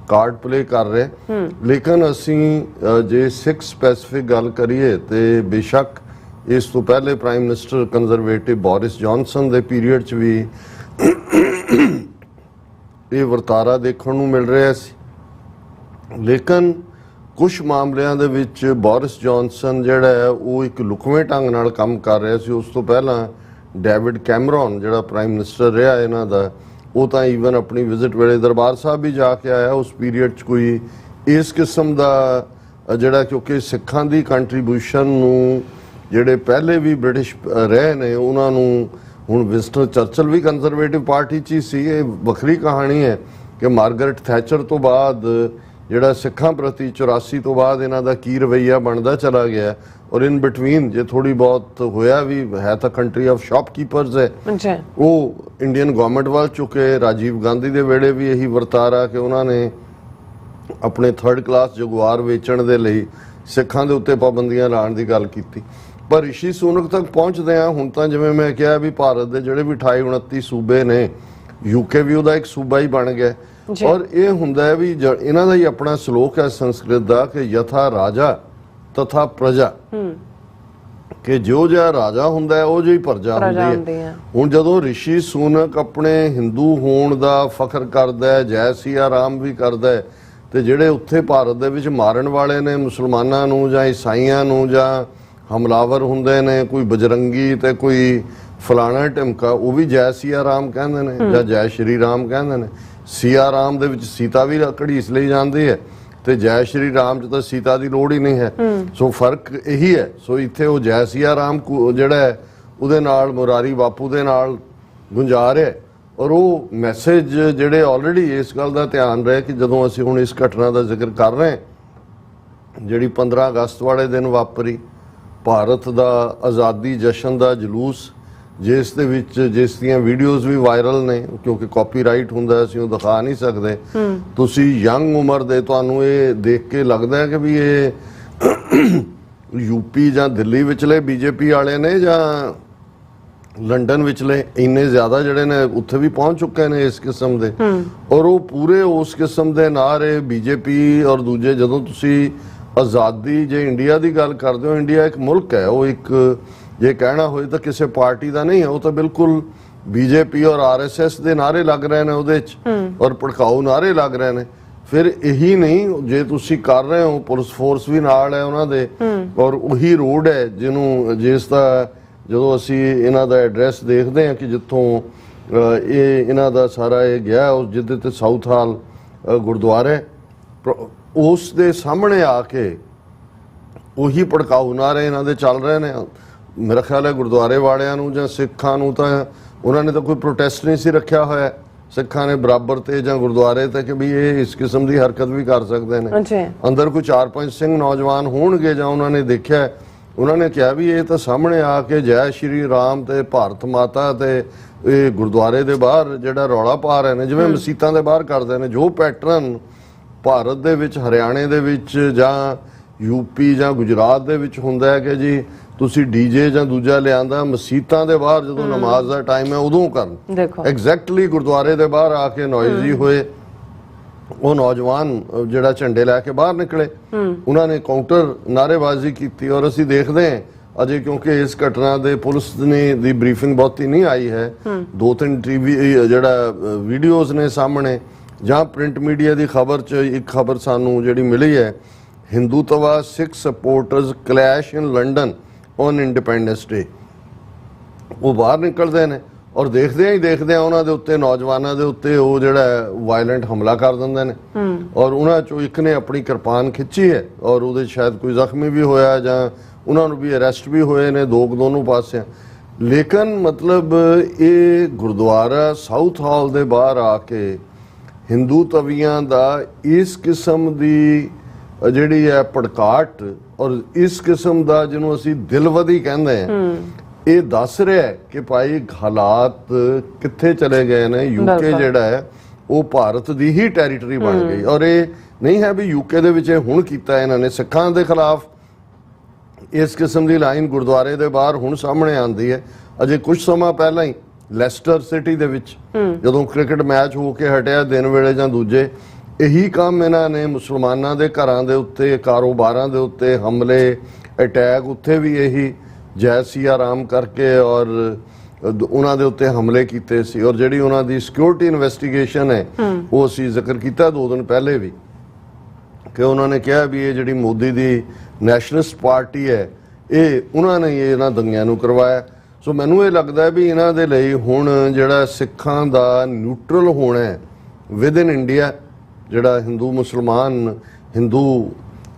ਕਾਰਡ ਪਲੇ ਕਰ ਰਹੇ। ਲੇਕਿਨ ਅਸੀਂ ਜੇ ਸਿੱਖ ਸਪੈਸੀਫਿਕ ਗੱਲ ਕਰੀਏ ਤੇ ਬੇਸ਼ੱਕ ਇਸ ਤੋਂ ਪਹਿਲੇ prime minister conservative Boris Johnson ਦੇ ਪੀਰੀਅਡ 'ਚ ਵੀ ਇਹ ਵਰਤਾਰਾ ਦੇਖਣ ਨੂੰ ਮਿਲ ਰਿਹਾ ਸੀ। ਲੇਕਿਨ ਕੁਝ ਮਾਮਲਿਆਂ ਦੇ ਵਿੱਚ ਬੋਰਿਸ ਜੌਨਸਨ ਜਿਹੜਾ ਹੈ ਉਹ ਇੱਕ ਲੁਕਵੇਂ ਢੰਗ ਨਾਲ ਕੰਮ ਕਰ ਰਿਹਾ ਸੀ। ਉਸ ਤੋਂ ਪਹਿਲਾਂ ਡੇਵਿਡ ਕੈਮਰੌਨ ਜਿਹੜਾ ਪ੍ਰਾਈਮ ਮਿਨਿਸਟਰ ਰਿਹਾ ਇਹਨਾਂ ਦਾ, ਉਹ ਤਾਂ ਈਵਨ ਆਪਣੀ ਵਿਜ਼ਿਟ ਵੇਲੇ ਦਰਬਾਰ ਸਾਹਿਬ ਵੀ ਜਾ ਕੇ ਆਇਆ। ਉਸ ਪੀਰੀਅਡ 'ਚ ਕੋਈ ਇਸ ਕਿਸਮ ਦਾ ਜਿਹੜਾ, ਕਿਉਂਕਿ ਸਿੱਖਾਂ ਦੀ ਕੰਟਰੀਬਿਊਸ਼ਨ ਨੂੰ ਜਿਹੜੇ ਪਹਿਲੇ ਵੀ ਬ੍ਰਿਟਿਸ਼ ਰਹੇ ਨੇ ਉਹਨਾਂ ਨੂੰ, ਹੁਣ ਵਿੰਸਟਨ ਚਰਚਲ ਵੀ ਕੰਜ਼ਰਵੇਟਿਵ ਪਾਰਟੀ 'ਚ ਹੀ ਸੀ। ਇਹ ਵੱਖਰੀ ਕਹਾਣੀ ਹੈ ਕਿ ਮਾਰਗਰਟ ਥੈਚਰ ਤੋਂ ਬਾਅਦ ਜਿਹੜਾ ਸਿੱਖਾਂ ਪ੍ਰਤੀ 84 ਤੋਂ ਬਾਅਦ ਇਹਨਾਂ ਦਾ ਕੀ ਰਵੱਈਆ ਬਣਦਾ ਚਲਾ ਗਿਆ। ਔਰ ਇਨ ਬਿਟਵੀਨ ਜੇ ਥੋੜੀ ਬਹੁਤ ਹੋਇਆ ਵੀ ਹੈ ਤਾਂ ਕੰਟਰੀ ਆਫ ਸ਼ਾਪਕੀਪਰਸ ਹੈ, ਉਹ ਇੰਡੀਅਨ ਗਵਰਨਮੈਂਟ ਵੱਲ ਚੁੱਕੇ। ਰਾਜੀਵ ਗਾਂਧੀ ਦੇ ਵੇਲੇ ਵੀ ਇਹੀ ਵਰਤਾਰਾ ਕਿ ਉਹਨਾਂ ਨੇ ਆਪਣੇ 3rd ਕਲਾਸ ਜਗੁਆਰ ਵੇਚਣ ਦੇ ਲਈ ਸਿੱਖਾਂ ਦੇ ਉੱਤੇ ਪਾਬੰਦੀਆਂ ਲਾਉਣ ਦੀ ਗੱਲ ਕੀਤੀ। ਪਰ ਰਿਸ਼ੀ ਸੁਨਕ ਤੱਕ ਪਹੁੰਚਦੇ ਆ ਹੁਣ ਤਾਂ ਜਿਵੇਂ ਮੈਂ ਕਿਹਾ ਵੀ ਭਾਰਤ ਦੇ ਜਿਹੜੇ ਵੀ 28-29 ਸੂਬੇ ਨੇ, UK ਵੀ ਉਹਦਾ ਇੱਕ ਸੂਬਾ ਹੀ ਬਣ ਗਿਆ। ਔਰ ਇਹ ਹੁੰਦਾ ਹੈ ਵੀ ਇਹਨਾਂ ਦਾ ਹੀ ਆਪਣਾ ਸ਼ਲੋਕ ਹੈ ਸੰਸਕ੍ਰਿਤ ਦਾ ਕਿ ਯਥਾ ਰਾਜਾ ਤਥਾ ਪ੍ਰਜਾ, ਕਿ ਜੋ ਜਿਹਾ ਰਾਜਾ ਹੁੰਦਾ ਹੈ ਉਹ ਜਿਹੀ ਪ੍ਰਜਾ ਹੁੰਦੀ ਹੈ। ਹੁਣ ਜਦੋਂ ਰਿਸ਼ੀ ਸੁਨਕ ਆਪਣੇ ਹਿੰਦੂ ਹੋਣ ਦਾ ਫਖਰ ਕਰਦਾ ਹੈ, ਜੈ ਸਿਆ ਰਾਮ ਵੀ ਕਰਦਾ ਹੈ, ਤੇ ਜਿਹੜੇ ਉੱਥੇ ਭਾਰਤ ਦੇ ਵਿੱਚ ਮਾਰਨ ਵਾਲੇ ਨੇ ਮੁਸਲਮਾਨਾਂ ਨੂੰ ਜਾਂ ਈਸਾਈਆਂ ਨੂੰ ਜਾਂ ਹਮਲਾਵਰ ਹੁੰਦੇ ਨੇ, ਕੋਈ ਬਜਰੰਗੀ ਤੇ ਕੋਈ ਫਲਾਣਾ ਢਿਮਕਾ, ਉਹ ਵੀ ਜੈ ਸਿਆ ਰਾਮ ਕਹਿੰਦੇ ਨੇ ਜਾਂ ਜੈ ਸ਼੍ਰੀ ਰਾਮ ਕਹਿੰਦੇ ਨੇ। ਸਿਆ ਰਾਮ ਦੇ ਵਿੱਚ ਸੀਤਾ ਵੀ ਘੜੀਸ ਲਈ ਜਾਂਦੀ ਹੈ ਤੇ ਜੈ ਸ਼੍ਰੀ ਰਾਮ 'ਚ ਤਾਂ ਸੀਤਾ ਦੀ ਲੋੜ ਹੀ ਨਹੀਂ ਹੈ। ਸੋ ਫਰਕ ਇਹੀ ਹੈ। ਸੋ ਇੱਥੇ ਉਹ ਜੈ ਸਿਆ ਰਾਮ ਜਿਹੜਾ ਹੈ ਉਹਦੇ ਨਾਲ ਮੁਰਾਰੀ ਬਾਪੂ ਦੇ ਨਾਲ ਗੁੰਜਾ ਰਿਹਾ। ਔਰ ਉਹ ਮੈਸੇਜ ਜਿਹੜੇ ਆਲਰੇਡੀ ਇਸ ਗੱਲ ਦਾ ਧਿਆਨ ਰਹੇ ਕਿ ਜਦੋਂ ਅਸੀਂ ਹੁਣ ਇਸ ਘਟਨਾ ਦਾ ਜ਼ਿਕਰ ਕਰ ਰਹੇ ਜਿਹੜੀ 15 ਅਗਸਤ ਵਾਲੇ ਦਿਨ ਵਾਪਰੀ, ਭਾਰਤ ਦਾ ਆਜ਼ਾਦੀ ਜਸ਼ਨ ਦਾ ਜਲੂਸ, ਜਿਸ ਦੇ ਵਿੱਚ ਜਿਸ ਦੀਆਂ ਵੀਡੀਓਜ਼ ਵੀ ਵਾਇਰਲ ਨੇ ਕਿਉਂਕਿ ਕਾਪੀਰਾਈਟ ਹੁੰਦਾ, ਅਸੀਂ ਉਹ ਦਿਖਾ ਨਹੀਂ ਸਕਦੇ। ਤੁਸੀਂ ਯੰਗ ਉਮਰ ਦੇ, ਤੁਹਾਨੂੰ ਇਹ ਦੇਖ ਕੇ ਲੱਗਦਾ ਹੈ ਕਿ ਵੀ ਇਹ UP ਜਾਂ ਦਿੱਲੀ ਵਿਚਲੇ BJP ਵਾਲੇ ਨੇ ਜਾਂ ਲੰਡਨ ਵਿਚਲੇ ਇੰਨੇ ਜ਼ਿਆਦਾ ਜਿਹੜੇ ਨੇ ਉੱਥੇ ਵੀ ਪਹੁੰਚ ਚੁੱਕੇ ਨੇ ਇਸ ਕਿਸਮ ਦੇ। ਔਰ ਉਹ ਪੂਰੇ ਉਸ ਕਿਸਮ ਦੇ ਨਾਰੇ BJP ਔਰ ਦੂਜੇ, ਜਦੋਂ ਤੁਸੀਂ ਆਜ਼ਾਦੀ ਜੇ ਇੰਡੀਆ ਦੀ ਗੱਲ ਕਰਦੇ ਹੋ, ਇੰਡੀਆ ਇੱਕ ਮੁਲਕ ਹੈ, ਉਹ ਇੱਕ ਜੇ ਕਹਿਣਾ ਹੋਏ ਤਾਂ ਕਿਸੇ ਪਾਰਟੀ ਦਾ ਨਹੀਂ ਹੈ, ਉਹ ਤਾਂ ਬਿਲਕੁਲ BJP ਔਰ RSS ਦੇ ਨਾਰੇ ਲੱਗ ਰਹੇ ਨੇ ਉਹਦੇ 'ਚ ਔਰ ਭੜਕਾਊ ਨਾਰੇ ਲੱਗ ਰਹੇ ਨੇ। ਫਿਰ ਇਹੀ ਨਹੀਂ, ਜੇ ਤੁਸੀਂ ਕਰ ਰਹੇ ਹੋ ਪੁਲਿਸ ਫੋਰਸ ਵੀ ਨਾਲ ਹੈ ਉਹਨਾਂ ਦੇ, ਔਰ ਉਹੀ ਰੋਡ ਹੈ ਜਿਹਨੂੰ ਜਿਸ ਦਾ ਜਦੋਂ ਅਸੀਂ ਇਹਨਾਂ ਦਾ ਐਡਰੈਸ ਦੇਖਦੇ ਹਾਂ ਕਿ ਜਿੱਥੋਂ ਇਹ ਇਹਨਾਂ ਦਾ ਸਾਰਾ ਇਹ ਗਿਆ, ਉਸ ਜਿਹਦੇ ਤੇ ਸਾਊਥ ਹਾਲ ਗੁਰਦੁਆਰੇ, ਉਸ ਦੇ ਸਾਹਮਣੇ ਆ ਕੇ ਉਹੀ ਭੜਕਾਊ ਨਾਰੇ ਇਹਨਾਂ ਦੇ ਚੱਲ ਰਹੇ ਨੇ। ਮੇਰਾ ਖਿਆਲ ਹੈ ਗੁਰਦੁਆਰੇ ਵਾਲਿਆਂ ਨੂੰ ਜਾਂ ਸਿੱਖਾਂ ਨੂੰ ਤਾਂ ਉਹਨਾਂ ਨੇ ਤਾਂ ਕੋਈ ਪ੍ਰੋਟੈਸਟ ਨਹੀਂ ਸੀ ਰੱਖਿਆ ਹੋਇਆ, ਸਿੱਖਾਂ ਨੇ ਬਰਾਬਰ ਤੇ ਜਾਂ ਗੁਰਦੁਆਰੇ ਤੇ ਕਿ ਵੀ ਇਹ ਇਸ ਕਿਸਮ ਦੀ ਹਰਕਤ ਵੀ ਕਰ ਸਕਦੇ ਨੇ। ਅੰਦਰ ਕੋਈ 4-5 ਸਿੰਘ ਨੌਜਵਾਨ ਹੋਣਗੇ ਜਾਂ ਉਹਨਾਂ ਨੇ ਦੇਖਿਆ, ਉਹਨਾਂ ਨੇ ਕਿਹਾ ਵੀ ਇਹ ਤਾਂ ਸਾਹਮਣੇ ਆ ਕੇ ਜੈ ਸ਼੍ਰੀ ਰਾਮ ਤੇ ਭਾਰਤ ਮਾਤਾ ਤੇ ਇਹ ਗੁਰਦੁਆਰੇ ਦੇ ਬਾਹਰ ਜਿਹੜਾ ਰੌਲਾ ਪਾ ਰਹੇ ਨੇ, ਜਿਵੇਂ ਮਸੀਤਾਂ ਦੇ ਬਾਹਰ ਕਰਦੇ ਨੇ। ਜੋ ਪੈਟਰਨ ਭਾਰਤ ਦੇ ਵਿੱਚ, ਹਰਿਆਣੇ ਦੇ ਵਿੱਚ ਜਾਂ ਯੂਪੀ ਜਾਂ ਗੁਜਰਾਤ ਦੇ ਵਿੱਚ ਹੁੰਦਾ ਹੈ ਕਿ ਜੀ ਤੁਸੀਂ ਡੀਜੇ ਜਾਂ ਦੂਜਾ ਲਿਆਂਦਾ ਮਸੀਤਾਂ ਦੇ ਬਾਹਰ ਜਦੋਂ ਨਮਾਜ਼ ਦਾ ਟਾਈਮ ਹੈ ਉਦੋਂ ਕਰਨ, ਐਗਜ਼ੈਕਟਲੀ ਗੁਰਦੁਆਰੇ ਦੇ ਬਾਹਰ ਆ ਕੇ ਨੋਇਜ਼ੀ ਹੋਏ। ਉਹ ਨੌਜਵਾਨ ਜਿਹੜਾ ਝੰਡੇ ਲੈ ਕੇ ਬਾਹਰ ਨਿਕਲੇ, ਉਹਨਾਂ ਨੇ ਕਾਊਂਟਰ ਨਾਅਰੇਬਾਜ਼ੀ ਕੀਤੀ। ਔਰ ਅਸੀਂ ਦੇਖਦੇ ਹਾਂ ਅਜੇ, ਕਿਉਂਕਿ ਇਸ ਘਟਨਾ ਦੇ ਪੁਲਿਸ ਨੇ ਦੀ ਬਰੀਫਿੰਗ ਬਹੁਤੀ ਨਹੀਂ ਆਈ ਹੈ, 2-3 ਟੀਵੀ ਜਿਹੜਾ ਵੀਡੀਓਜ਼ ਨੇ ਸਾਹਮਣੇ ਜਾਂ ਪ੍ਰਿੰਟ ਮੀਡੀਆ ਦੀ ਖਬਰ 'ਚ ਇੱਕ ਖਬਰ ਸਾਨੂੰ ਜਿਹੜੀ ਮਿਲੀ ਹੈ, Hindutva Sikh supporters clash in London on Independence Day. ਉਹ ਬਾਹਰ ਨਿਕਲਦੇ ਨੇ ਔਰ ਦੇਖਦੇ ਹੀ ਉਹਨਾਂ ਦੇ ਉੱਤੇ, ਨੌਜਵਾਨਾਂ ਦੇ ਉੱਤੇ ਉਹ ਜਿਹੜਾ ਵਾਇਲੈਂਟ ਹਮਲਾ ਕਰ ਦਿੰਦੇ ਨੇ। ਔਰ ਉਹਨਾਂ ਚੋਂ ਇੱਕ ਨੇ ਆਪਣੀ ਕਿਰਪਾਨ ਖਿੱਚੀ ਹੈ ਔਰ ਉਹਦੇ ਸ਼ਾਇਦ ਕੋਈ ਜ਼ਖਮੀ ਵੀ ਹੋਇਆ ਜਾਂ ਉਹਨਾਂ ਨੂੰ ਵੀ ਅਰੈਸਟ ਵੀ ਹੋਏ ਨੇ, ਦੋਨੋਂ ਪਾਸਿਆਂ। ਲੇਕਿਨ ਮਤਲਬ ਇਹ ਗੁਰਦੁਆਰਾ ਸਾਊਥ ਹਾਲ ਦੇ ਬਾਹਰ ਆ ਕੇ ਹਿੰਦੂ ਤਵੀਆਂ ਦਾ ਇਸ ਕਿਸਮ ਦੀ ਜਿਹੜੀ ਹੈ ਭੜਕਾਟ ਔਰ ਇਸ ਕਿਸਮ ਦਾ ਜਿਹਨੂੰ ਅਸੀਂ ਦਿਲਵਦੀ ਕਹਿੰਦੇ ਹਾਂ, ਇਹ ਦੱਸ ਰਿਹਾ ਹੈ ਕਿ ਭਾਈ ਹਾਲਾਤ ਕਿੱਥੇ ਚਲੇ ਗਏ ਨੇ। ਯੂਕੇ ਜਿਹੜਾ ਹੈ ਉਹ ਭਾਰਤ ਦੀ ਹੀ ਟੈਰੀਟਰੀ ਬਣ ਗਈ। ਔਰ ਇਹ ਨਹੀਂ ਹੈ ਵੀ ਯੂਕੇ ਦੇ ਵਿੱਚ ਇਹ ਹੁਣ ਕੀਤਾ ਇਹਨਾਂ ਨੇ। ਸਿੱਖਾਂ ਦੇ ਖਿਲਾਫ ਇਸ ਕਿਸਮ ਦੀ ਲਾਈਨ ਗੁਰਦੁਆਰੇ ਦੇ ਬਾਹਰ ਹੁਣ ਸਾਹਮਣੇ ਆਉਂਦੀ ਹੈ। ਅਜੇ ਕੁਝ ਸਮਾਂ ਪਹਿਲਾਂ ਹੀ ਲੈਸਟਰ ਸਿਟੀ ਦੇ ਵਿੱਚ ਜਦੋਂ ਕ੍ਰਿਕਟ ਮੈਚ ਹੋ ਕੇ ਹਟਿਆ ਦਿਨ ਵੇਲੇ ਜਾਂ ਦੂਜੇ, ਇਹੀ ਕੰਮ ਇਹਨਾਂ ਨੇ ਮੁਸਲਮਾਨਾਂ ਦੇ ਘਰਾਂ ਦੇ ਉੱਤੇ, ਕਾਰੋਬਾਰਾਂ ਦੇ ਉੱਤੇ ਹਮਲੇ, ਅਟੈਕ, ਉੱਥੇ ਵੀ ਇਹੀ ਜੈ ਸਿਆ ਰਾਮ ਕਰਕੇ ਔਰ ਉਹਨਾਂ ਦੇ ਉੱਤੇ ਹਮਲੇ ਕੀਤੇ ਸੀ। ਔਰ ਜਿਹੜੀ ਉਹਨਾਂ ਦੀ ਸਿਕਿਉਰਿਟੀ ਇਨਵੈਸਟੀਗੇਸ਼ਨ ਹੈ ਉਹ ਅਸੀਂ ਜ਼ਿਕਰ ਕੀਤਾ 2 ਦਿਨ ਪਹਿਲੇ ਵੀ, ਕਿ ਉਹਨਾਂ ਨੇ ਕਿਹਾ ਵੀ ਇਹ ਜਿਹੜੀ ਮੋਦੀ ਦੀ ਨੈਸ਼ਨਲਿਸਟ ਪਾਰਟੀ ਹੈ, ਇਹ ਉਹਨਾਂ ਨੇ ਇਹਨਾਂ ਦੰਗਿਆਂ ਨੂੰ ਕਰਵਾਇਆ। ਸੋ ਮੈਨੂੰ ਇਹ ਲੱਗਦਾ ਵੀ ਇਹਨਾਂ ਦੇ ਲਈ ਹੁਣ ਜਿਹੜਾ ਸਿੱਖਾਂ ਦਾ ਨਿਊਟਰਲ ਹੋਣਾ ਹੈ ਵਿਦ ਇਨ ਇੰਡੀਆ, ਜਿਹੜਾ ਹਿੰਦੂ ਮੁਸਲਮਾਨ, ਹਿੰਦੂ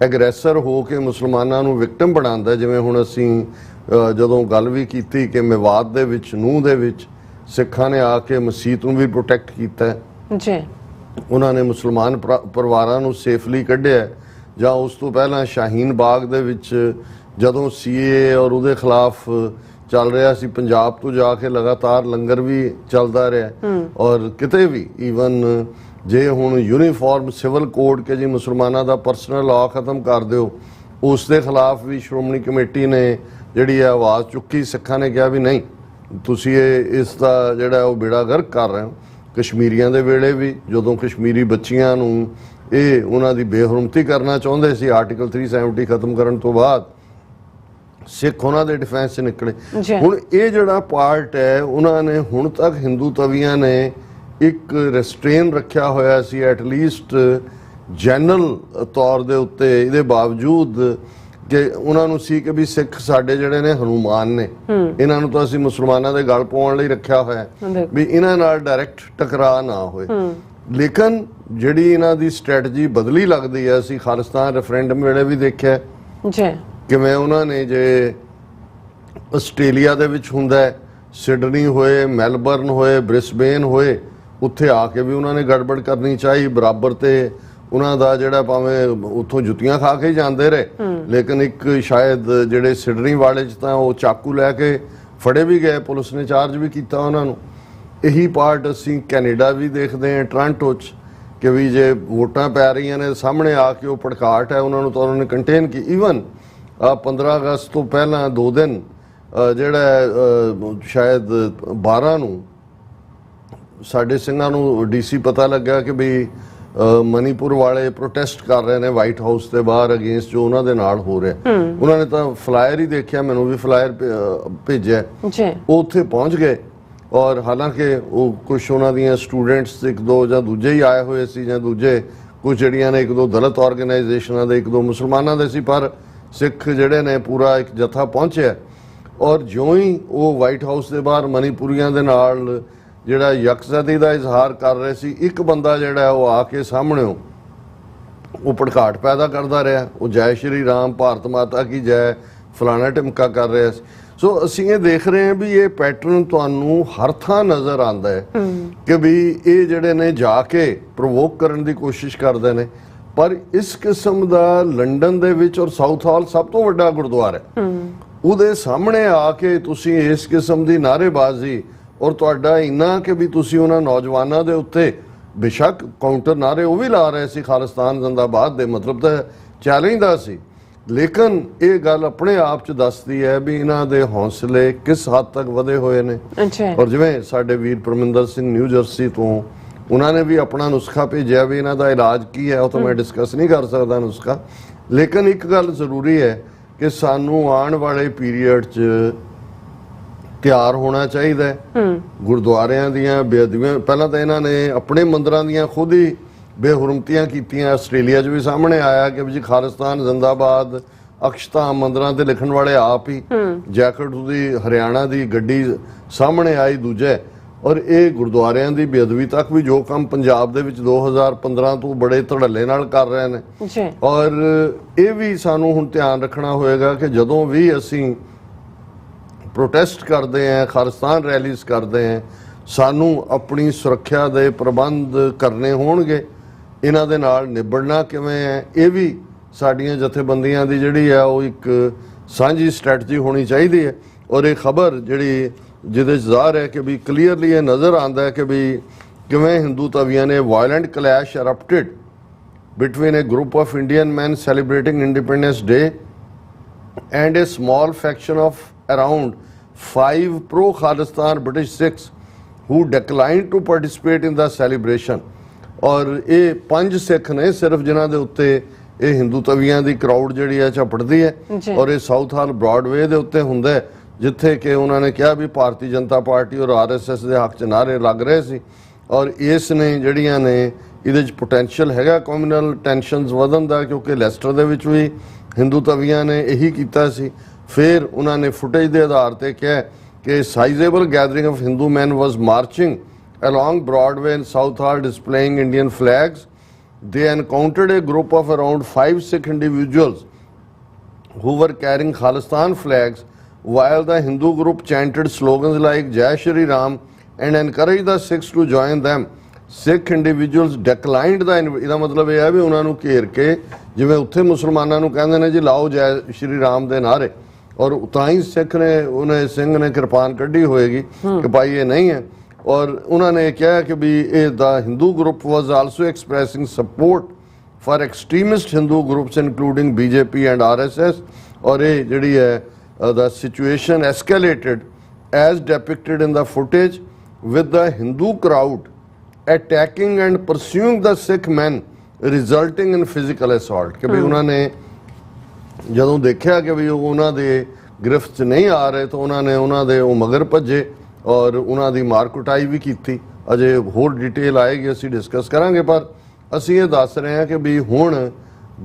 ਐਗਰੈਸਰ ਹੋ ਕੇ ਮੁਸਲਮਾਨਾਂ ਨੂੰ ਵਿਕਟਮ ਬਣਾਉਂਦਾ। ਜਿਵੇਂ ਹੁਣ ਅਸੀਂ ਜਦੋਂ ਗੱਲ ਵੀ ਕੀਤੀ ਕਿ ਮੇਵਾਤ ਦੇ ਵਿੱਚ, ਨੂਹ ਦੇ ਵਿੱਚ ਸਿੱਖਾਂ ਨੇ ਆ ਕੇ ਮਸਜਿਦ ਨੂੰ ਵੀ ਪ੍ਰੋਟੈਕਟ ਕੀਤਾ ਜੀ, ਉਹਨਾਂ ਨੇ ਮੁਸਲਮਾਨ ਪਰਿਵਾਰਾਂ ਨੂੰ ਸੇਫਲੀ ਕੱਢਿਆ। ਜਾਂ ਉਸ ਤੋਂ ਪਹਿਲਾਂ ਸ਼ਾਹੀਨ ਬਾਗ ਦੇ ਵਿੱਚ ਜਦੋਂ ਸੀਏ ਔਰ ਉਹਦੇ ਖਿਲਾਫ ਚੱਲ ਰਿਹਾ ਸੀ, ਪੰਜਾਬ ਤੋਂ ਜਾ ਕੇ ਲਗਾਤਾਰ ਲੰਗਰ ਵੀ ਚੱਲਦਾ ਰਿਹਾ। ਔਰ ਕਿਤੇ ਵੀ ਈਵਨ ਜੇ ਹੁਣ ਯੂਨੀਫਾਰਮ ਸਿਵਲ ਕੋਡ ਕੇ ਜੀ ਮੁਸਲਮਾਨਾਂ ਦਾ ਪਰਸਨਲ ਲਾਅ ਖਤਮ ਕਰ ਦਿਓ, ਉਸ ਦੇ ਖਿਲਾਫ ਵੀ ਸ਼੍ਰੋਮਣੀ ਕਮੇਟੀ ਨੇ ਜਿਹੜੀ ਹੈ ਆਵਾਜ਼ ਚੁੱਕੀ। ਸਿੱਖਾਂ ਨੇ ਕਿਹਾ ਵੀ ਨਹੀਂ, ਤੁਸੀਂ ਇਸ ਦਾ ਜਿਹੜਾ ਉਹ ਬੇੜਾ ਗਰਕ ਕਰ ਰਹੇ ਹੋ। ਕਸ਼ਮੀਰੀਆਂ ਦੇ ਵੇਲੇ ਵੀ ਜਦੋਂ ਕਸ਼ਮੀਰੀ ਬੱਚੀਆਂ ਨੂੰ ਇਹ ਉਹਨਾਂ ਦੀ ਬੇਹਰਮਤੀ ਕਰਨਾ ਚਾਹੁੰਦੇ ਸੀ, ਆਰਟੀਕਲ 370 ਖਤਮ ਕਰਨ ਤੋਂ ਬਾਅਦ ਸਿੱਖ ਉਹਨਾਂ ਦੇ ਡਿਫੈਂਸ 'ਚ ਨਿਕਲੇ। ਹੁਣ ਇਹ ਜਿਹੜਾ ਪਾਰਟ ਹੈ, ਉਹਨਾਂ ਨੇ ਹੁਣ ਤੱਕ ਹਿੰਦੂ ਤਵੀਆਂ ਨੇ ਇੱਕ ਰੈਸਟ੍ਰੇਨ ਰੱਖਿਆ ਹੋਇਆ ਸੀ ਐਟਲੀਸਟ ਜਨਰਲ ਤੌਰ ਦੇ ਉੱਤੇ। ਇਹਦੇ ਬਾਵਜੂਦ ਕਿ ਉਹਨਾਂ ਨੂੰ ਸੀ ਕਿ ਵੀ ਸਿੱਖ ਸਾਡੇ ਜਿਹੜੇ ਨੇ ਹਨੂਮਾਨ ਨੇ, ਇਹਨਾਂ ਨੂੰ ਤਾਂ ਅਸੀਂ ਮੁਸਲਮਾਨਾਂ ਦੇ ਗਲ ਪਾਉਣ ਲਈ ਰੱਖਿਆ ਹੋਇਆ ਵੀ ਇਹਨਾਂ ਨਾਲ ਡਾਇਰੈਕਟ ਟਕਰਾਅ ਨਾ ਹੋਏ। ਲੇਕਿਨ ਜਿਹੜੀ ਇਹਨਾਂ ਦੀ ਸਟ੍ਰੈਟਜੀ ਬਦਲੀ ਲੱਗਦੀ ਹੈ। ਅਸੀਂ ਖਾਲਿਸਤਾਨ ਰੈਫਰੈਂਡਮ ਵੇਲੇ ਵੀ ਦੇਖਿਆ ਕਿਵੇਂ ਉਹਨਾਂ ਨੇ, ਜੇ ਆਸਟ੍ਰੇਲੀਆ ਦੇ ਵਿੱਚ ਹੁੰਦਾ, ਸਿਡਨੀ ਹੋਏ, ਮੈਲਬਰਨ ਹੋਏ, ਬ੍ਰਿਸਬੇਨ ਹੋਏ, ਉੱਥੇ ਆ ਕੇ ਵੀ ਉਹਨਾਂ ਨੇ ਗੜਬੜ ਕਰਨੀ ਚਾਹੀ ਬਰਾਬਰ। ਤੇ ਉਹਨਾਂ ਦਾ ਜਿਹੜਾ ਭਾਵੇਂ ਉੱਥੋਂ ਜੁੱਤੀਆਂ ਖਾ ਕੇ ਹੀ ਜਾਂਦੇ ਰਹੇ, ਲੇਕਿਨ ਇੱਕ ਸ਼ਾਇਦ ਜਿਹੜੇ ਸਿਡਨੀ ਵਾਲੇ 'ਚ ਤਾਂ ਉਹ ਚਾਕੂ ਲੈ ਕੇ ਫੜੇ ਵੀ ਗਏ, ਪੁਲਿਸ ਨੇ ਚਾਰਜ ਵੀ ਕੀਤਾ ਉਹਨਾਂ ਨੂੰ। ਇਹੀ ਪਾਰਟ ਅਸੀਂ ਕੈਨੇਡਾ ਵੀ ਦੇਖਦੇ ਹਾਂ, ਟੋਰਾਂਟੋ 'ਚ, ਕਿ ਵੀ ਜੇ ਵੋਟਾਂ ਪੈ ਰਹੀਆਂ ਨੇ ਸਾਹਮਣੇ ਆ ਕੇ ਉਹ ਭੜਕਾਟ ਹੈ, ਉਹਨਾਂ ਨੂੰ ਤਾਂ ਉਹਨਾਂ ਨੇ ਕੰਟੇਨ ਕੀ। ਈਵਨ 15 ਅਗਸਤ ਤੋਂ ਪਹਿਲਾਂ 2 ਦਿਨ ਜਿਹੜਾ ਸ਼ਾਇਦ 12 ਨੂੰ ਸਾਡੇ ਸਿੰਘਾਂ ਨੂੰ ਡੀਸੀ ਪਤਾ ਲੱਗਾ ਕਿ ਵੀ ਮਨੀਪੁਰ ਵਾਲੇ ਪ੍ਰੋਟੈਸਟ ਕਰ ਰਹੇ ਨੇ ਵਾਈਟ ਹਾਊਸ ਦੇ ਬਾਹਰ ਅਗੇਂਸਟ ਜੋ ਉਹਨਾਂ ਦੇ ਨਾਲ ਹੋ ਰਿਹਾ। ਉਹਨਾਂ ਨੇ ਤਾਂ ਫਲਾਇਰ ਹੀ ਦੇਖਿਆ, ਮੈਨੂੰ ਵੀ ਫਲਾਇਰ ਭੇਜਿਆ, ਉਹ ਉੱਥੇ ਪਹੁੰਚ ਗਏ। ਔਰ ਹਾਲਾਂਕਿ ਉਹ ਕੁਛ ਉਹਨਾਂ ਦੀਆਂ ਸਟੂਡੈਂਟਸ 1-2 ਜਾਂ ਦੂਜੇ ਹੀ ਆਏ ਹੋਏ ਸੀ, ਜਾਂ ਦੂਜੇ ਕੁਝ ਜਿਹੜੀਆਂ ਨੇ 1-2 ਦਲਿਤ ਆਰਗੇਨਾਈਜੇਸ਼ਨਾਂ ਦੇ, 1-2 ਮੁਸਲਮਾਨਾਂ ਦੇ ਸੀ, ਪਰ ਸਿੱਖ ਜਿਹੜੇ ਨੇ ਪੂਰਾ ਇੱਕ ਜਥਾ ਪਹੁੰਚਿਆ। ਔਰ ਜਿਉਂ ਹੀ ਉਹ ਵਾਈਟ ਹਾਊਸ ਦੇ ਬਾਹਰ ਮਨੀਪੁਰੀਆਂ ਦੇ ਨਾਲ ਜਿਹੜਾ ਯਕਜ਼ਦੀ ਦਾ ਇਜ਼ਹਾਰ ਕਰ ਰਹੇ ਸੀ, ਇੱਕ ਬੰਦਾ ਜਿਹੜਾ ਉਹ ਆ ਕੇ ਸਾਹਮਣੇ ਉਹ ਭੜਕਾਟ ਪੈਦਾ ਕਰਦਾ ਰਿਹਾ। ਉਹ ਜੈ ਸ਼੍ਰੀ ਰਾਮ, ਭਾਰਤ ਮਾਤਾ ਕੀ ਜੈ, ਫਲਾਣਾ ਟਿਮਕਾ ਕਰ ਰਿਹਾ ਸੀ। ਸੋ ਅਸੀਂ ਇਹ ਦੇਖ ਰਹੇ ਹਾਂ ਵੀ ਇਹ ਪੈਟਰਨ ਤੁਹਾਨੂੰ ਹਰ ਥਾਂ ਨਜ਼ਰ ਆਉਂਦਾ ਹੈ ਕਿ ਵੀ ਇਹ ਜਿਹੜੇ ਨੇ ਜਾ ਕੇ ਪ੍ਰੋਵੋਕ ਕਰਨ ਦੀ ਕੋਸ਼ਿਸ਼ ਕਰਦੇ ਨੇ। ਪਰ ਇਸ ਕਿਸਮ ਦਾ ਲੰਡਨ ਦੇ ਵਿੱਚ ਔਰ ਸਾਊਥ ਹਾਲ ਸਭ ਤੋਂ ਵੱਡਾ ਗੁਰਦੁਆਰਾ ਹੈ, ਉਹਦੇ ਸਾਹਮਣੇ ਆ ਕੇ ਤੁਸੀਂ ਇਸ ਕਿਸਮ ਦੀ ਨਾਅਰੇਬਾਜ਼ੀ ਔਰ ਤੁਹਾਡਾ ਇੰਨਾ ਕਿ ਵੀ ਤੁਸੀਂ ਉਹਨਾਂ ਨੌਜਵਾਨਾਂ ਦੇ ਉੱਤੇ ਬੇਸ਼ੱਕ ਕਾਊਂਟਰ ਨਾਅਰੇ ਉਹ ਵੀ ਲਾ ਰਹੇ ਸੀ, ਖਾਲਿਸਤਾਨ ਜ਼ਿੰਦਾਬਾਦ ਦੇ, ਮਤਲਬ ਤਾਂ ਚੈਲੰਜ ਦਾ ਸੀ, ਲੇਕਿਨ ਇਹ ਗੱਲ ਆਪਣੇ ਆਪ 'ਚ ਦੱਸਦੀ ਹੈ ਵੀ ਇਹਨਾਂ ਦੇ ਹੌਸਲੇ ਕਿਸ ਹੱਦ ਤੱਕ ਵਧੇ ਹੋਏ ਨੇ। ਔਰ ਜਿਵੇਂ ਸਾਡੇ ਵੀਰ ਪਰਮਿੰਦਰ ਸਿੰਘ ਨਿਊ ਜਰਸੀ ਤੋਂ, ਉਹਨਾਂ ਨੇ ਵੀ ਆਪਣਾ ਨੁਸਖਾ ਭੇਜਿਆ ਵੀ ਇਹਨਾਂ ਦਾ ਇਲਾਜ ਕੀ ਹੈ, ਉਹ ਤਾਂ ਮੈਂ ਡਿਸਕਸ ਨਹੀਂ ਕਰ ਸਕਦਾ ਨੁਸਖਾ, ਲੇਕਿਨ ਇੱਕ ਗੱਲ ਜ਼ਰੂਰੀ ਹੈ ਕਿ ਸਾਨੂੰ ਆਉਣ ਵਾਲੇ ਪੀਰੀਅਡ 'ਚ ਤਿਆਰ ਹੋਣਾ ਚਾਹੀਦਾ ਹੈ। ਗੁਰਦੁਆਰਿਆਂ ਦੀਆਂ ਬੇਅਦਬੀਆਂ, ਪਹਿਲਾਂ ਤਾਂ ਇਹਨਾਂ ਨੇ ਆਪਣੇ ਮੰਦਰਾਂ ਦੀਆਂ ਖੁਦ ਹੀ ਬੇਹੁਰਮਤੀਆਂ ਕੀਤੀਆਂ। ਆਸਟ੍ਰੇਲੀਆ 'ਚ ਵੀ ਸਾਹਮਣੇ ਆਇਆ ਕਿ ਜੀ ਖਾਲਿਸਤਾਨ ਜ਼ਿੰਦਾਬਾਦ ਅਕਸ਼ਤਾ ਮੰਦਰਾਂ ਤੇ ਲਿਖਣ ਵਾਲੇ ਆਪ ਹੀ, ਜੈਕਟ ਉਹਦੀ ਹਰਿਆਣਾ ਦੀ ਗੱਡੀ ਸਾਹਮਣੇ ਆਈ ਦੂਜੇ। ਔਰ ਇਹ ਗੁਰਦੁਆਰਿਆਂ ਦੀ ਬੇਅਦਬੀ ਤੱਕ ਵੀ ਜੋ ਕੰਮ ਪੰਜਾਬ ਦੇ ਵਿੱਚ 2015 ਤੋਂ ਬੜੇ ਧੜੱਲੇ ਨਾਲ ਕਰ ਰਹੇ ਨੇ। ਔਰ ਇਹ ਵੀ ਸਾਨੂੰ ਹੁਣ ਧਿਆਨ ਰੱਖਣਾ ਹੋਏਗਾ ਕਿ ਜਦੋਂ ਵੀ ਅਸੀਂ ਪ੍ਰੋਟੈਸਟ ਕਰਦੇ ਹਾਂ, ਖਾਲਿਸਤਾਨ ਰੈਲੀਜ਼ ਕਰਦੇ ਹਾਂ, ਸਾਨੂੰ ਆਪਣੀ ਸੁਰੱਖਿਆ ਦੇ ਪ੍ਰਬੰਧ ਕਰਨੇ ਹੋਣਗੇ। ਇਹਨਾਂ ਦੇ ਨਾਲ ਨਿਬੜਨਾ ਕਿਵੇਂ ਹੈ, ਇਹ ਵੀ ਸਾਡੀਆਂ ਜਥੇਬੰਦੀਆਂ ਦੀ ਜਿਹੜੀ ਹੈ ਉਹ ਇੱਕ ਸਾਂਝੀ ਸਟ੍ਰੈਟਜੀ ਹੋਣੀ ਚਾਹੀਦੀ ਹੈ। ਔਰ ਇਹ ਖਬਰ ਜਿਹੜੀ ਜਿਹਦੇ 'ਚ ਜ਼ਾਹਰ ਹੈ ਕਿ ਵੀ ਕਲੀਅਰਲੀ ਇਹ ਨਜ਼ਰ ਆਉਂਦਾ ਹੈ ਕਿ ਵੀ ਕਿਵੇਂ ਹਿੰਦੂ ਤਵੀਆਂ ਨੇ violent clash erupted between a group of Indian men celebrating Independence Day and a small faction of around 5 pro-Khalistan British Sikhs who declined to participate in the celebration। ਔਰ ਇਹ 5 ਸਿੱਖ ਨੇ ਸਿਰਫ ਜਿਨ੍ਹਾਂ ਦੇ ਉੱਤੇ ਇਹ ਹਿੰਦੂ ਤਵੀਆਂ ਦੀ ਕਰਾਊਡ ਜਿਹੜੀ ਹੈ ਝਪਟਦੀ ਹੈ। ਔਰ ਇਹ ਸਾਊਥ ਹਾਲ ਬ੍ਰੌਡਵੇ ਦੇ ਉੱਤੇ ਹੁੰਦਾ ਹੈ, ਜਿੱਥੇ ਕਿ ਉਹਨਾਂ ਨੇ ਕਿਹਾ ਵੀ ਭਾਰਤੀ ਜਨਤਾ ਪਾਰਟੀ ਔਰ RSS ਦੇ ਹੱਕ 'ਚ ਨਾਅਰੇ ਲੱਗ ਰਹੇ ਸੀ। ਔਰ ਇਸ ਨੇ ਜਿਹੜੀਆਂ ਨੇ ਇਹਦੇ 'ਚ ਪੋਟੈਂਸ਼ੀਅਲ ਹੈਗਾ ਕਮਿਊਨਲ ਟੈਂਸ਼ਨਸ ਵਧਣ ਦਾ, ਕਿਉਂਕਿ ਲੈਸਟਰ ਦੇ ਵਿੱਚ ਵੀ ਹਿੰਦੂ ਤਵੀਆਂ ਨੇ ਇਹੀ ਕੀਤਾ ਸੀ। ਫਿਰ ਉਹਨਾਂ ਨੇ ਫੁਟੇਜ ਦੇ ਆਧਾਰ ਤੇ ਕਿਹਾ ਕਿ sizable gathering of Hindu man was marching along Broadway in South Hall displaying Indian flags. They encountered a group of around 5 Sikh individuals who were carrying Khalistan flags, while the Hindu group chanted slogans like Jai Shri Ram and encouraged the Sikhs to join them. Sikh individuals declined the ਇਹਦਾ ਮਤਲਬ ਇਹ ਹੈ ਵੀ ਉਹਨਾਂ ਨੂੰ ਘੇਰ ਕੇ ਜਿਵੇਂ ਉੱਥੇ ਮੁਸਲਮਾਨਾਂ ਨੂੰ ਕਹਿੰਦੇ ਨੇ ਜੀ ਲਾਓ ਜੈ ਸ਼੍ਰੀ ਰਾਮ ਦੇ ਨਾਰੇ, ਔਰ ਤਾਂ ਹੀ ਸਿੱਖ ਨੇ ਉਹਨੇ ਸਿੰਘ ਨੇ ਕਿਰਪਾਨ ਕੱਢੀ ਹੋਏਗੀ ਕਿ ਭਾਈ ਇਹ ਨਹੀਂ ਹੈ। ਔਰ ਉਹਨਾਂ ਨੇ ਕਿਹਾ ਕਿ ਵੀ ਇਹ ਦਾ Hindu group was also expressing support for extremist Hindu groups including BJP and RSS। ਔਰ ਇਹ ਜਿਹੜੀ ਹੈ the situation escalated as depicted in the footage, with the Hindu crowd attacking and pursuing the Sikh men, resulting in physical assault। ਕਿ ਵੀ ਉਹਨਾਂ ਨੇ ਜਦੋਂ ਦੇਖਿਆ ਕਿ ਵੀ ਉਹਨਾਂ ਦੇ ਗ੍ਰਿਫਤ 'ਚ ਨਹੀਂ ਆ ਰਹੇ ਤਾਂ ਉਹਨਾਂ ਨੇ ਉਹਨਾਂ ਦੇ ਉਹ ਮਗਰ ਭੱਜੇ ਔਰ ਉਹਨਾਂ ਦੀ ਮਾਰ ਕੁਟਾਈ ਵੀ ਕੀਤੀ। ਅਜੇ ਹੋਰ ਡਿਟੇਲ ਆਏਗੀ, ਅਸੀਂ ਡਿਸਕਸ ਕਰਾਂਗੇ, ਪਰ ਅਸੀਂ ਇਹ ਦੱਸ ਰਹੇ ਹਾਂ ਕਿ ਵੀ ਹੁਣ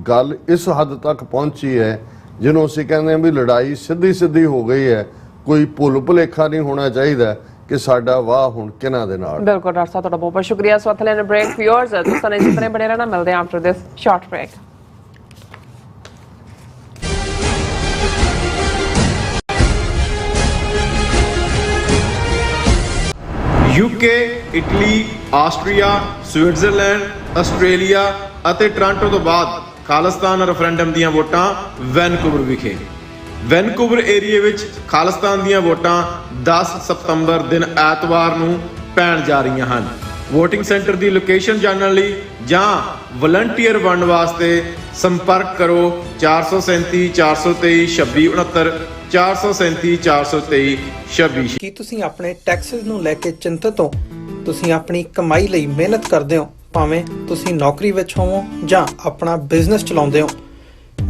ਗੱਲ ਇਸ ਹੱਦ ਤੱਕ ਪਹੁੰਚੀ ਹੈ ਜਿਹਨੂੰ ਅਸੀਂ ਕਹਿੰਦੇ ਹਾਂ ਵੀ ਲੜਾਈ ਸਿੱਧੀ ਹੋ ਗਈ ਹੈ। ਕੋਈ ਭੁੱਲ ਭੁਲੇਖਾ ਨਹੀਂ ਹੋਣਾ ਚਾਹੀਦਾ ਕਿ ਸਾਡਾ ਵਾਹ ਹੁਣ ਕਿਹਨਾਂ ਦੇ ਨਾਲ। ਬਿਲਕੁਲ ਡਾਕਟਰ ਸਾਹਿਬ, ਤੁਹਾਡਾ ਬਹੁਤ ਸ਼ੁਕਰੀਆ। ਸੋ ਅਥਲੇ ਨੇ ਬ੍ਰੇਕ ਵਿਊਅਰਸ ਤੁਸੀਂ ਇਸ ਤਰ੍ਹਾਂ ਬਣੇ ਰਹਿਣਾ, ਮਿਲਦੇ ਹਾਂ after this short break. UK, Italy, Austria, Switzerland, Australia ਅਤੇ ਟੋਰਾਂਟੋ ਤੋਂ ਬਾਅਦ ਖਾਲਿਸਤਾਨ ਰੈਫਰੈਂਡਮ ਦੀਆਂ ਵੋਟਾਂ ਵੈਨਕੂਵਰ ਵਿਖੇ। ਵੈਨਕੂਵਰ ਏਰੀਏ ਵਿੱਚ ਖਾਲਿਸਤਾਨ ਦੀਆਂ ਵੋਟਾਂ 10 ਸਤੰਬਰ ਦਿਨ ਐਤਵਾਰ ਨੂੰ ਪੈਣ ਜਾ ਰਹੀਆਂ ਹਨ। ਵੋਟਿੰਗ ਸੈਂਟਰ ਦੀ ਲੋਕੇਸ਼ਨ ਜਾਣਨ ਲਈ ਜਾਂ ਵਲੰਟੀਅਰ ਬਣਨ ਵਾਸਤੇ ਸੰਪਰਕ ਕਰੋ 437 423 2669 437 423 26। ਕੀ ਤੁਸੀਂ ਆਪਣੇ ਟੈਕਸਸ ਨੂੰ ਲੈ ਕੇ ਚਿੰਤਤ ਹੋ? ਤੁਸੀਂ ਆਪਣੀ ਕਮਾਈ ਲਈ ਮਿਹਨਤ ਕਰਦੇ ਹੋ, ਭਾਵੇਂ ਤੁਸੀਂ ਨੌਕਰੀ ਵਿੱਚ ਹੋਵੋ ਜਾਂ ਆਪਣਾ ਬਿਜ਼ਨਸ ਚਲਾਉਂਦੇ ਹੋ।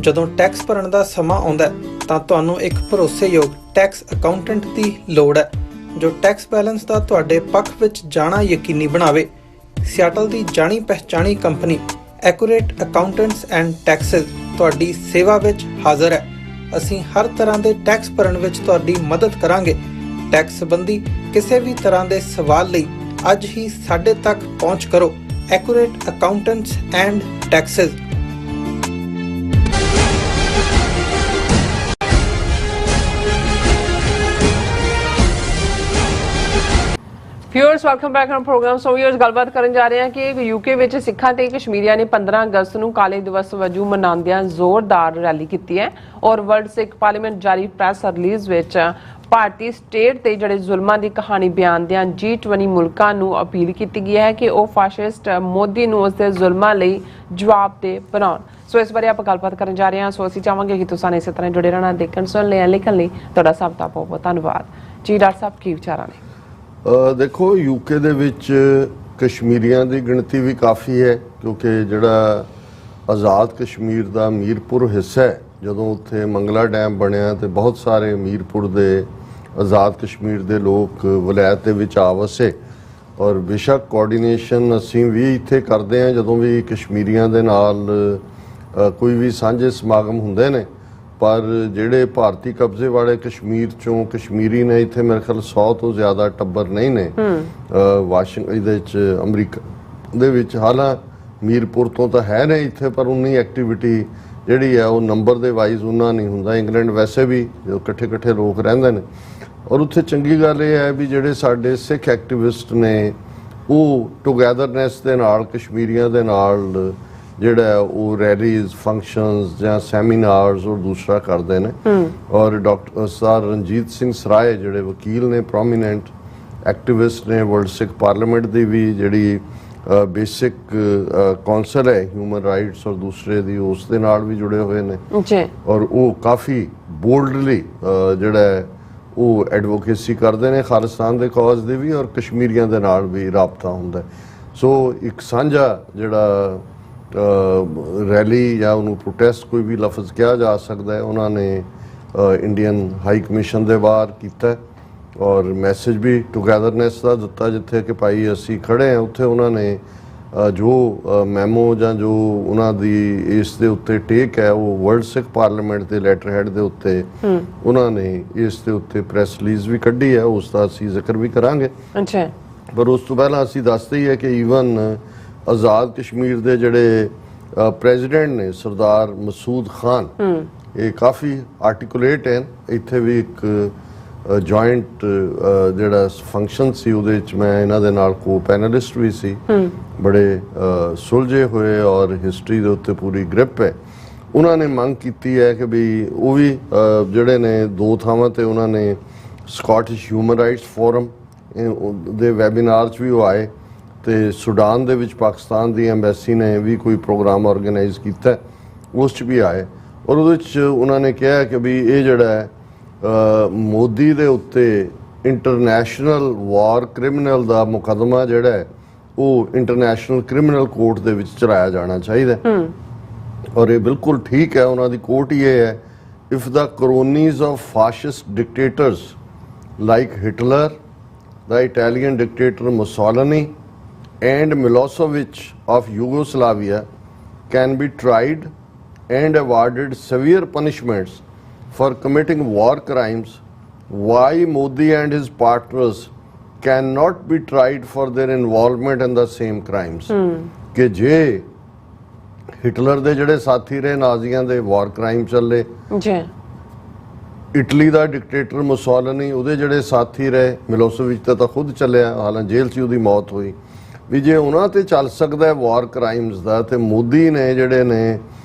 ਜਦੋਂ ਟੈਕਸ ਭਰਨ ਦਾ ਸਮਾਂ ਆਉਂਦਾ ਤਾਂ ਤੁਹਾਨੂੰ ਇੱਕ ਭਰੋਸੇਯੋਗ ਟੈਕਸ ਅਕਾਊਂਟੈਂਟ ਦੀ ਲੋੜ ਹੈ ਜੋ ਟੈਕਸ ਬੈਲੈਂਸ ਦਾ ਤੁਹਾਡੇ ਪੱਖ ਵਿੱਚ ਜਾਣਾ ਯਕੀਨੀ ਬਣਾਵੇ। ਸਿਆਟਲ ਦੀ ਜਾਣੀ ਪਛਾਣੀ company accurate accountants and taxes ਤੁਹਾਡੀ ਸੇਵਾ ਵਿੱਚ ਹਾਜ਼ਰ ਹੈ। ਅਸੀਂ ਹਰ ਤਰ੍ਹਾਂ ਦੇ ਟੈਕਸ ਭਰਨ ਵਿੱਚ ਤੁਹਾਡੀ ਮਦਦ ਕਰਾਂਗੇ। ਟੈਕਸ ਸੰਬੰਧੀ ਕਿਸੇ ਵੀ ਤਰ੍ਹਾਂ ਦੇ ਸਵਾਲ ਲਈ ਅੱਜ ਹੀ ਸਾਡੇ ਤੱਕ ਪਹੁੰਚ ਕਰੋ। Accurate accountants and taxes. Viewers welcome back on programme. So viewers ਗੱਲਬਾਤ ਕਰਨ ਜਾ ਰਹੇ ਹਾਂ ਕਿ ਯੂਕੇ ਵਿੱਚ ਸਿੱਖਾਂ ਤੇ ਕਸ਼ਮੀਰੀਆਂ ਨੇ 15 ਅਗਸਤ ਨੂੰ ਕਾਲੇ ਦਿਵਸ ਵਜੋਂ ਮਨਾਉਂਦਿਆਂ ਜ਼ੋਰਦਾਰ ਰੈਲੀ ਕੀਤੀ ਹੈ ਔਰ ਵਰਲਡ ਸਿੱਖ ਪਾਰਲੀਮੈਂਟ ਜਾਰੀ ਪ੍ਰੈਸ ਰਿਲੀਜ਼ ਵਿੱਚ ਭਾਰਤੀ ਸਟੇਟ ਤੇ ਜਿਹੜੇ ਜ਼ੁਲਮਾਂ ਦੀ ਕਹਾਣੀ ਬਿਆਨਦਿਆਂ G20 ਮੁਲਕਾਂ ਨੂੰ ਅਪੀਲ ਕੀਤੀ ਗਈ ਹੈ ਕਿ ਉਹ ਫਾਸ਼ਿਸਟ ਮੋਦੀ ਨੂੰ ਉਸਦੇ ਜ਼ੁਲਮਾਂ ਲਈ ਜਵਾਬਦੇਹ ਬਣਾਉਣ। ਸੋ ਇਸ ਬਾਰੇ ਆਪਾਂ ਗੱਲਬਾਤ ਕਰਨ ਜਾ ਰਹੇ ਹਾਂ। ਸੋ ਅਸੀਂ ਚਾਹਾਂਗੇ ਕਿ ਤੁਸੀਂ ਇਸੇ ਤਰ੍ਹਾਂ ਜੁੜੇ ਰਹਿਣਾ, ਦੇਖਣ ਸੁਣ ਲਿਆ, ਲਿਖਣ ਲਈ ਤੁਹਾਡਾ ਸਭ ਦਾ ਬਹੁਤ ਬਹੁਤ ਧੰਨਵਾਦ ਜੀ। ਡਾਕਟਰ ਸਾਹਿਬ ਕੀ ਵਿਚਾਰਾਂ ਨੇ? ਦੇਖੋ ਯੂਕੇ ਦੇ ਵਿੱਚ ਕਸ਼ਮੀਰੀਆਂ ਦੀ ਗਿਣਤੀ ਵੀ ਕਾਫੀ ਹੈ ਕਿਉਂਕਿ ਜਿਹੜਾ ਆਜ਼ਾਦ ਕਸ਼ਮੀਰ ਦਾ ਮੀਰਪੁਰ ਹਿੱਸਾ ਹੈ, ਜਦੋਂ ਉੱਥੇ ਮੰਗਲਾ ਡੈਮ ਬਣਿਆ ਤੇ ਬਹੁਤ ਸਾਰੇ ਮੀਰਪੁਰ ਦੇ ਆਜ਼ਾਦ ਕਸ਼ਮੀਰ ਦੇ ਲੋਕ ਵਲਾਇਤ ਦੇ ਵਿੱਚ ਆ ਵਸੇ ਔਰ ਬੇਸ਼ੱਕ ਕੋਆਰਡੀਨੇਸ਼ਨ ਅਸੀਂ ਵੀ ਇੱਥੇ ਕਰਦੇ ਹਾਂ ਜਦੋਂ ਵੀ ਕਸ਼ਮੀਰੀਆਂ ਦੇ ਨਾਲ ਕੋਈ ਵੀ ਸਾਂਝੇ ਸਮਾਗਮ ਹੁੰਦੇ ਨੇ, ਪਰ ਜਿਹੜੇ ਭਾਰਤੀ ਕਬਜ਼ੇ ਵਾਲੇ ਕਸ਼ਮੀਰ ਚੋਂ ਕਸ਼ਮੀਰੀ ਨੇ ਇੱਥੇ ਮੇਰੇ ਖਿਆਲ 100 ਤੋਂ ਜ਼ਿਆਦਾ ਟੱਬਰ ਨਹੀਂ ਨੇ ਵਾਸ਼ਿੰਗਟਨ ਇਹਦੇ ਵਿੱਚ ਅਮਰੀਕਾ ਦੇ ਵਿੱਚ। ਹਾਲਾਂਕਿ ਮੀਰਪੁਰ ਤੋਂ ਤਾਂ ਹੈ ਨੇ ਇੱਥੇ, ਪਰ ਉਨੀ ਐਕਟੀਵਿਟੀ ਜਿਹੜੀ ਹੈ ਉਹ ਨੰਬਰ ਦੇ ਵਾਈਜ਼ ਉਹਨਾਂ ਨਹੀਂ ਹੁੰਦਾ। ਇੰਗਲੈਂਡ ਵੈਸੇ ਵੀ ਇਕੱਠੇ ਲੋਕ ਰਹਿੰਦੇ ਨੇ ਔਰ ਉੱਥੇ ਚੰਗੀ ਗੱਲ ਇਹ ਹੈ ਵੀ ਜਿਹੜੇ ਸਾਡੇ ਸਿੱਖ ਐਕਟਿਵਿਸਟ ਨੇ ਉਹ ਟੁਗੈਦਰਨੈਸ ਦੇ ਨਾਲ ਕਸ਼ਮੀਰੀਆਂ ਦੇ ਨਾਲ ਜਿਹੜਾ ਉਹ ਰੈਲੀਜ਼, ਫੰਕਸ਼ਨਸ ਜਾਂ ਸੈਮੀਨਾਰਸ ਔਰ ਦੂਸਰਾ ਕਰਦੇ ਨੇ। ਔਰ ਡਾਕਟਰ ਸਰ ਰਣਜੀਤ ਸਿੰਘ ਸਰਾਏ ਜਿਹੜੇ ਵਕੀਲ ਨੇ, ਪ੍ਰੋਮੀਨੈਂਟ ਐਕਟਿਵਿਸਟ ਨੇ, ਵਰਲਡ ਸਿੱਖ ਪਾਰਲੀਮੈਂਟ ਦੀ ਵੀ ਜਿਹੜੀ ਬੇਸਿਕ ਕੌਂਸਲ ਹੈ ਹਿਊਮਨ ਰਾਈਟਸ ਔਰ ਦੂਸਰੇ ਦੀ, ਉਸ ਦੇ ਨਾਲ ਵੀ ਜੁੜੇ ਹੋਏ ਨੇ ਔਰ ਉਹ ਕਾਫੀ ਬੋਲਡਲੀ ਜਿਹੜਾ ਉਹ ਐਡਵੋਕੇਸੀ ਕਰਦੇ ਨੇ ਖਾਲਿਸਤਾਨ ਦੇ ਕਾਜ਼ ਦੀ ਵੀ ਔਰ ਕਸ਼ਮੀਰੀਆਂ ਦੇ ਨਾਲ ਵੀ ਰਾਬਤਾ ਹੁੰਦਾ। ਸੋ ਇੱਕ ਸਾਂਝਾ ਜਿਹੜਾ ਰੈਲੀ ਜਾਂ ਉਹਨੂੰ ਪ੍ਰੋਟੈਸਟ ਕੋਈ ਵੀ ਲਫ਼ਜ਼ ਕਿਹਾ ਜਾ ਸਕਦਾ ਹੈ, ਉਹਨਾਂ ਨੇ ਇੰਡੀਅਨ ਹਾਈ ਕਮਿਸ਼ਨ ਦੇ ਬਾਹਰ ਕੀਤਾ ਔਰ ਮੈਸੇਜ ਵੀ ਟੁਗੈਦਰਨੈਸ ਦਾ ਦਿੱਤਾ ਜਿੱਥੇ ਕਿ ਭਾਈ ਅਸੀਂ ਖੜੇ ਹਾਂ ਉੱਥੇ ਉਹਨਾਂ ਨੇ ਜੋ ਮੈਮੋ ਜਾਂ ਜੋ ਉਹਨਾਂ ਦੀ ਇਸ ਦੇ ਉੱਤੇ ਟੇਕ ਹੈ ਉਹ ਵਰਲਡ ਸਿੱਖ ਪਾਰਲੀਮੈਂਟ ਦੇ ਲੈਟਰ ਹੈਡ ਦੇ ਉੱਤੇ ਉਹਨਾਂ ਨੇ ਇਸ ਦੇ ਉੱਤੇ ਪ੍ਰੈਸ ਰਿਲੀਜ਼ ਵੀ ਕੱਢੀ ਹੈ, ਉਸ ਦਾ ਅਸੀਂ ਜ਼ਿਕਰ ਵੀ ਕਰਾਂਗੇ। ਅੱਛਾ, ਪਰ ਉਸ ਤੋਂ ਪਹਿਲਾਂ ਅਸੀਂ ਦੱਸਦੇ ਹੀ ਹੈ ਕਿ ਈਵਨ ਆਜ਼ਾਦ ਕਸ਼ਮੀਰ ਦੇ ਜਿਹੜੇ ਪ੍ਰੈਜ਼ੀਡੈਂਟ ਨੇ ਸਰਦਾਰ ਮਸੂਦ ਖਾਨ, ਇਹ ਕਾਫੀ ਆਰਟੀਕੂਲੇਟ ਹੈ। ਇੱਥੇ ਵੀ ਇੱਕ ਜੁਆਇੰਟ ਜਿਹੜਾ ਫੰਕਸ਼ਨ ਸੀ ਉਹਦੇ ਵਿੱਚ ਮੈਂ ਇਹਨਾਂ ਦੇ ਨਾਲ ਕੋ ਪੈਨਲਿਸਟ ਵੀ ਸੀ, ਬੜੇ ਸੁਲਝੇ ਹੋਏ ਔਰ ਹਿਸਟਰੀ ਦੇ ਉੱਤੇ ਪੂਰੀ ਗ੍ਰਿਪ ਹੈ। ਉਹਨਾਂ ਨੇ ਮੰਗ ਕੀਤੀ ਹੈ ਕਿ ਵੀ ਉਹ ਵੀ ਜਿਹੜੇ ਨੇ ਦੋ ਥਾਵਾਂ ਤੇ ਉਹਨਾਂ ਨੇ ਸਕਾਟਿਸ਼ ਹਿਊਮਨ ਰਾਈਟਸ ਫੋਰਮ ਦੇ ਵੈਬੀਨਾਰ 'ਚ ਵੀ ਉਹ ਆਏ ਤੇ ਸੁਡਾਨ ਦੇ ਵਿੱਚ ਪਾਕਿਸਤਾਨ ਦੀ ਐਮਬੈਸੀ ਨੇ ਵੀ ਕੋਈ ਪ੍ਰੋਗਰਾਮ ਆਰਗੇਨਾਈਜ਼ ਕੀਤਾ, ਉਸ 'ਚ ਵੀ ਆਏ ਔਰ ਉਹਦੇ 'ਚ ਉਹਨਾਂ ਨੇ ਕਿਹਾ ਕਿ ਵੀ ਇਹ ਜਿਹੜਾ ਹੈ ਮੋਦੀ ਦੇ ਉੱਤੇ ਇੰਟਰਨੈਸ਼ਨਲ ਵਾਰ ਕ੍ਰਿਮੀਨਲ ਦਾ ਮੁਕੱਦਮਾ ਜਿਹੜਾ ਹੈ ਉਹ ਇੰਟਰਨੈਸ਼ਨਲ ਕ੍ਰਿਮੀਨਲ ਕੋਰਟ ਦੇ ਵਿੱਚ ਚਲਾਇਆ ਜਾਣਾ ਚਾਹੀਦਾ ਔਰ ਇਹ ਬਿਲਕੁਲ ਠੀਕ ਹੈ। ਉਹਨਾਂ ਦੀ ਕੋਰਟ ਹੀ ਇਹ ਹੈ, if the cronies of fascist dictators like Hitler, the Italian dictator Mussolini and Milosevic of Yugoslavia can be tried and awarded severe punishments for committing war crimes, why Modi and his partners cannot be tried for their involvement in the same crimes? कि जे Hitler दे जड़े साथी रहे नाजियां दे war crime चले, Italy ਦਾ dictator Mussolini ਉਹਦੇ ਜਿਹੜੇ ਸਾਥੀ ਰਹੇ, ਮਿਲੋਸੇਵਿਚ ਤਾਂ ਖੁਦ ਚੱਲਿਆ, ਹਾਲਾਂਕਿ ਜੇਲ੍ਹ 'ਚ ਉਹਦੀ ਮੌਤ ਹੋਈ, ਵੀ ਜੇ ਉਹਨਾਂ ਤੇ ਚੱਲ ਸਕਦਾ ਵਾਰ ਕ੍ਰਾਈਮਸ ਦਾ ਤੇ ਮੋਦੀ ਨੇ ਜਿਹੜੇ ਨੇ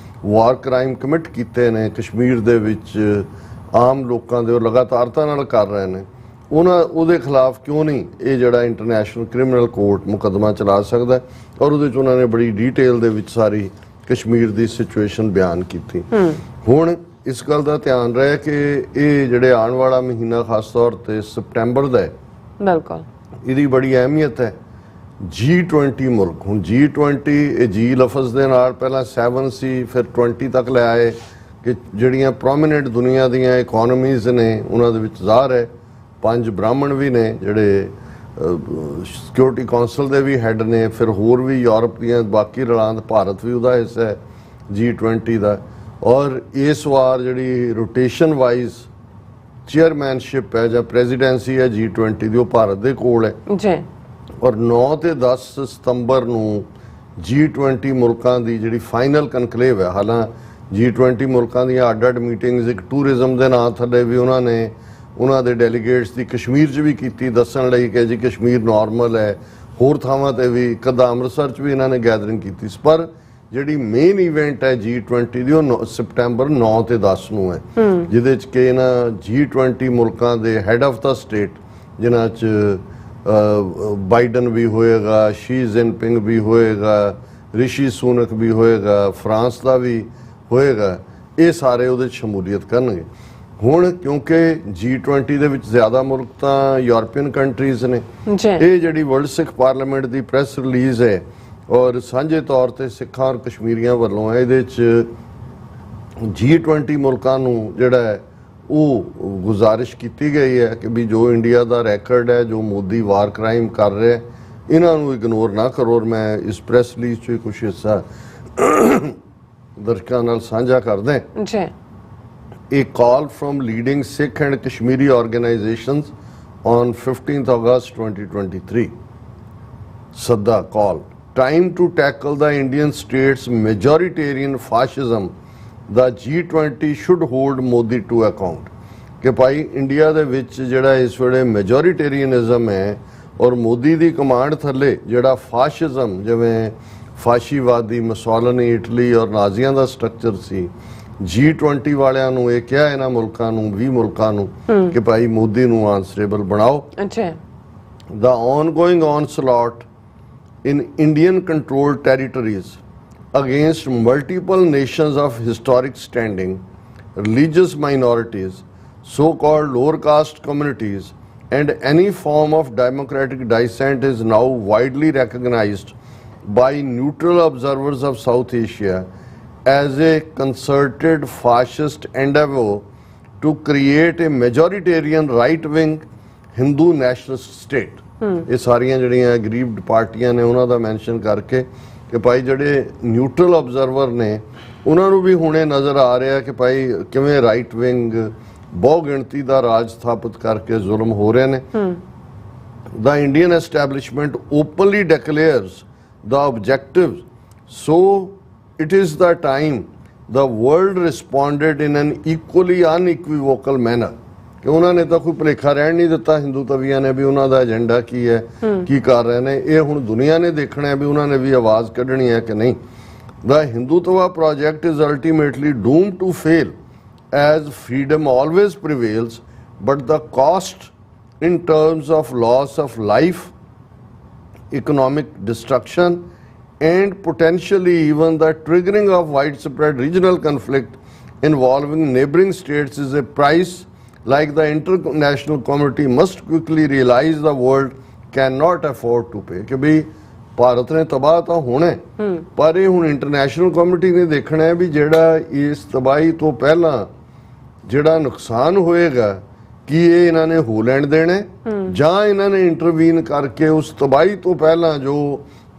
ਵਾਰ ਕ੍ਰਾਈਮ ਕਮਿਟ ਕੀਤੇ ਨੇ ਕਸ਼ਮੀਰ ਦੇ ਵਿੱਚ ਆਮ ਲੋਕਾਂ ਦੇ ਉਹ ਲਗਾਤਾਰਤਾ ਨਾਲ ਕਰ ਰਹੇ ਨੇ, ਉਹਦੇ ਖਿਲਾਫ ਕਿਉਂ ਨਹੀਂ ਇਹ ਜਿਹੜਾ ਇੰਟਰਨੈਸ਼ਨਲ ਕ੍ਰਿਮੀਨਲ ਕੋਰਟ ਮੁਕੱਦਮਾ ਚਲਾ ਸਕਦਾ ਔਰ ਉਹਦੇ 'ਚ ਉਹਨਾਂ ਨੇ ਬੜੀ ਡੀਟੇਲ ਦੇ ਵਿੱਚ ਸਾਰੀ ਕਸ਼ਮੀਰ ਦੀ ਸਿਚੁਏਸ਼ਨ ਬਿਆਨ ਕੀਤੀ। ਹੁਣ ਇਸ ਗੱਲ ਦਾ ਧਿਆਨ ਰਹੇ ਕਿ ਇਹ ਜਿਹੜੇ ਆਉਣ ਵਾਲਾ ਮਹੀਨਾ ਖਾਸ ਤੌਰ ਤੇ ਸਪਟੈਂਬਰ ਦਾ ਹੈ, ਬਿਲਕੁਲ ਇਹਦੀ ਬੜੀ ਅਹਿਮੀਅਤ ਹੈ। G20 ਮੁਲਕ, ਹੁਣ G20 ਇਹ ਜੀ ਲਫ਼ਜ਼ ਦੇ ਨਾਲ ਪਹਿਲਾਂ 7 ਸੀ ਫਿਰ 20 ਤੱਕ ਲੈ ਆਏ ਕਿ ਜਿਹੜੀਆਂ ਪ੍ਰੋਮੀਨੈਂਟ ਦੁਨੀਆ ਦੀਆਂ ਇਕੋਨਮੀਜ਼ ਨੇ ਉਹਨਾਂ ਦੇ ਵਿੱਚ ਜ਼ਾਹਰ ਹੈ 5 ਬ੍ਰਾਹਮਣ ਵੀ ਨੇ ਜਿਹੜੇ ਸਿਕਿਉਰਿਟੀ ਕੌਂਸਲ ਦੇ ਵੀ ਹੈੱਡ ਨੇ, ਫਿਰ ਹੋਰ ਵੀ ਯੂਰਪ ਦੀਆਂ ਬਾਕੀ ਰਲਾਂਦ, ਭਾਰਤ ਵੀ ਉਹਦਾ ਹਿੱਸਾ ਹੈ G20 ਦਾ ਔਰ ਇਸ ਵਾਰ ਜਿਹੜੀ ਰੋਟੇਸ਼ਨ ਵਾਈਜ਼ ਚੇਅਰਮੈਨਸ਼ਿਪ ਹੈ ਜਾਂ ਪ੍ਰੈਜ਼ੀਡੈਂਸੀ ਹੈ G20 ਦੀ ਉਹ ਭਾਰਤ ਦੇ ਕੋਲ ਹੈ ਜੀ ਔਰ 9 ਤੇ 10 ਸਤੰਬਰ ਨੂੰ G20 ਮੁਲਕਾਂ ਦੀ ਜਿਹੜੀ ਫਾਈਨਲ ਕਨਕਲੇਵ ਹੈ, ਹਾਲਾਂਕਿ G20 ਮੁਲਕਾਂ ਦੀਆਂ ਅੱਡ-ਅੱਡ ਮੀਟਿੰਗਸ ਇੱਕ ਟੂਰਿਜ਼ਮ ਦੇ ਨਾਂ ਥੱਲੇ ਵੀ ਉਹਨਾਂ ਨੇ ਉਹਨਾਂ ਦੇ ਡੈਲੀਗੇਟਸ ਦੀ ਕਸ਼ਮੀਰ 'ਚ ਵੀ ਕੀਤੀ ਦੱਸਣ ਲਈ ਕਿ ਜੀ ਕਸ਼ਮੀਰ ਨਾਰਮਲ ਹੈ। ਹੋਰ ਥਾਵਾਂ ਤੇ ਵੀ ਇੱਕ ਅੱਧਾ ਅੰਮ੍ਰਿਤਸਰ 'ਚ ਵੀ ਇਹਨਾਂ ਨੇ ਗੈਦਰਿੰਗ ਕੀਤੀ ਸੀ। ਪਰ ਜਿਹੜੀ ਮੇਨ ਇਵੈਂਟ ਹੈ G20 ਦੀ ਉਹ ਸਪਟੈਂਬਰ 9 ਤੇ 10 ਨੂੰ ਹੈ, ਜਿਹਦੇ 'ਚ ਕਿ ਇਹਨਾਂ G20 ਮੁਲਕਾਂ ਦੇ ਹੈਡ ਆਫ ਦਾ ਸਟੇਟ ਜਿਨ੍ਹਾਂ 'ਚ ਬਾਈਡਨ ਵੀ ਹੋਏਗਾ, ਸ਼ੀ ਜਿਨਪਿੰਗ ਵੀ ਹੋਏਗਾ, ਰਿਸ਼ੀ ਸੁਨਕ ਵੀ ਹੋਏਗਾ, ਫਰਾਂਸ ਦਾ ਵੀ ਹੋਏਗਾ, ਇਹ ਸਾਰੇ ਉਹਦੇ 'ਚ ਸ਼ਮੂਲੀਅਤ ਕਰਨਗੇ। ਹੁਣ ਕਿਉਂਕਿ G20 ਦੇ ਵਿੱਚ ਜ਼ਿਆਦਾ ਮੁਲਕ ਤਾਂ ਯੂਰਪੀਅਨ ਕੰਟਰੀਜ਼ ਨੇ, ਇਹ ਜਿਹੜੀ ਵਰਲਡ ਸਿੱਖ ਪਾਰਲੀਮੈਂਟ ਦੀ ਪ੍ਰੈਸ ਰਿਲੀਜ਼ ਹੈ ਔਰ ਸਾਂਝੇ ਤੌਰ ਤੇ ਸਿੱਖਾਂ ਔਰ ਕਸ਼ਮੀਰੀਆਂ ਵੱਲੋਂ ਹੈ, ਇਹਦੇ 'ਚ G20 ਮੁਲਕਾਂ ਨੂੰ ਜਿਹੜਾ ਹੈ ਉਹ ਗੁਜ਼ਾਰਿਸ਼ ਕੀਤੀ ਗਈ ਹੈ ਕਿ ਵੀ ਜੋ ਇੰਡੀਆ ਦਾ ਰੈਕਰਡ ਹੈ, ਜੋ ਮੋਦੀ ਵਾਰ ਕ੍ਰਾਈਮ ਕਰ ਰਿਹਾ, ਇਹਨਾਂ ਨੂੰ ਇਗਨੋਰ ਨਾ ਕਰੋ। ਔਰ ਮੈਂ ਇਸ ਪ੍ਰੈਸ ਰਿਲੀਜ਼ 'ਚ ਕੁਛ ਹਿੱਸਾ ਦਰਸ਼ਕਾਂ ਨਾਲ ਸਾਂਝਾ ਕਰਦਾ ਜੀ। A call from leading Sikh and Kashmiri organizations on 15th August 2023. Sadda call. Time to tackle the Indian states' majoritarian fascism. The G20 should hold Modi to account. ਕਿ ਭਾਈ ਇੰਡੀਆ ਦੇ ਵਿੱਚ ਜਿਹੜਾ ਇਸ ਵੇਲੇ ਮੈਜੋਰੀਟੇਰੀਅਨਿਜ਼ਮ ਹੈ ਔਰ ਮੋਦੀ ਦੀ ਕਮਾਂਡ ਥੱਲੇ ਜਿਹੜਾ ਫਾਸ਼ਿਜ਼ਮ, ਜਿਵੇਂ ਫਾਸ਼ੀਵਾਦੀ ਮੁਸੋਲਿਨੀ ਇਟਲੀ ਔਰ ਨਾਜ਼ੀਆਂ ਦਾ ਸਟਰਕਚਰ ਸੀ, G20 ਵਾਲਿਆਂ ਨੂੰ ਇਹ ਕਿਹਾ ਇਹਨਾਂ ਮੁਲਕਾਂ ਨੂੰ 20 ਮੁਲਕਾਂ ਨੂੰ ਕਿ ਭਾਈ ਮੋਦੀ ਨੂੰ ਆਨਸਰੇਬਲ ਬਣਾਓ। The ongoing onslaught in Indian controlled territories against multiple nations of historic standing, religious minorities, so-called lower caste communities, and any form of democratic dissent is now widely recognized by neutral observers of South Asia as a concerted fascist endeavor to create a majoritarian right-wing Hindu nationalist state. ਇਹ ਸਾਰੀਆਂ ਜਿਹੜੀਆਂ ਗਰੀਬ ਪਾਰਟੀਆਂ ਨੇ ਉਹਨਾਂ ਦਾ mention ਕਰਕੇ ਕਿ ਭਾਈ ਜਿਹੜੇ ਨਿਊਟਰਲ ਆਬਜ਼ਰਵਰ ਨੇ ਉਹਨਾਂ ਨੂੰ ਵੀ ਹੁਣੇ ਨਜ਼ਰ ਆ ਰਿਹਾ ਕਿ ਭਾਈ ਕਿਵੇਂ ਰਾਈਟ ਵਿੰਗ ਬਹੁ ਗਿਣਤੀ ਦਾ ਰਾਜ ਸਥਾਪਿਤ ਕਰਕੇ ਜ਼ੁਲਮ ਹੋ ਰਹੇ ਨੇ। The Indian establishment openly declares the objectives, so it is the time the world responded in an equally unequivocal manner. ਕਿ ਉਹਨਾਂ ਨੇ ਤਾਂ ਕੋਈ ਭੁਲੇਖਾ ਰਹਿਣ ਨਹੀਂ ਦਿੱਤਾ ਹਿੰਦੂ ਤਵੀਆਂ ਨੇ ਵੀ ਉਹਨਾਂ ਦਾ ਏਜੰਡਾ ਕੀ ਹੈ, ਕੀ ਕਰ ਰਹੇ ਨੇ। ਇਹ ਹੁਣ ਦੁਨੀਆ ਨੇ ਦੇਖਣਾ ਹੈ ਵੀ ਉਹਨਾਂ ਨੇ ਵੀ ਆਵਾਜ਼ ਕੱਢਣੀ ਹੈ ਕਿ ਨਹੀਂ। The Hindutva project is ultimately doomed to fail as freedom always prevails, but the cost in terms of loss of life, economic destruction, and potentially even the triggering of widespread regional conflict involving neighboring states is a price like the international community must quickly realize the world cannot afford to pay. कि भाई ਭਾਰਤ ਨੇ ਤਬਾਹ ਤਾਂ ਹੋਣਾ ਪਰ ਇਹ ਹੁਣ international community ਨੇ ਦੇਖਣਾ ਹੈ ਵੀ ਜਿਹੜਾ ਇਸ ਤਬਾਹੀ ਤੋਂ ਪਹਿਲਾਂ ਜਿਹੜਾ ਨੁਕਸਾਨ ਹੋਏਗਾ ਕੀ ਇਹ ਇਹਨਾਂ ਨੇ ਹੋ ਲੈਣ ਦੇਣਾ ਜਾਂ ਇਹਨਾਂ ਨੇ ਇੰਟਰਵੀਨ ਕਰਕੇ ਉਸ ਤਬਾਹੀ ਤੋਂ ਪਹਿਲਾਂ ਜੋ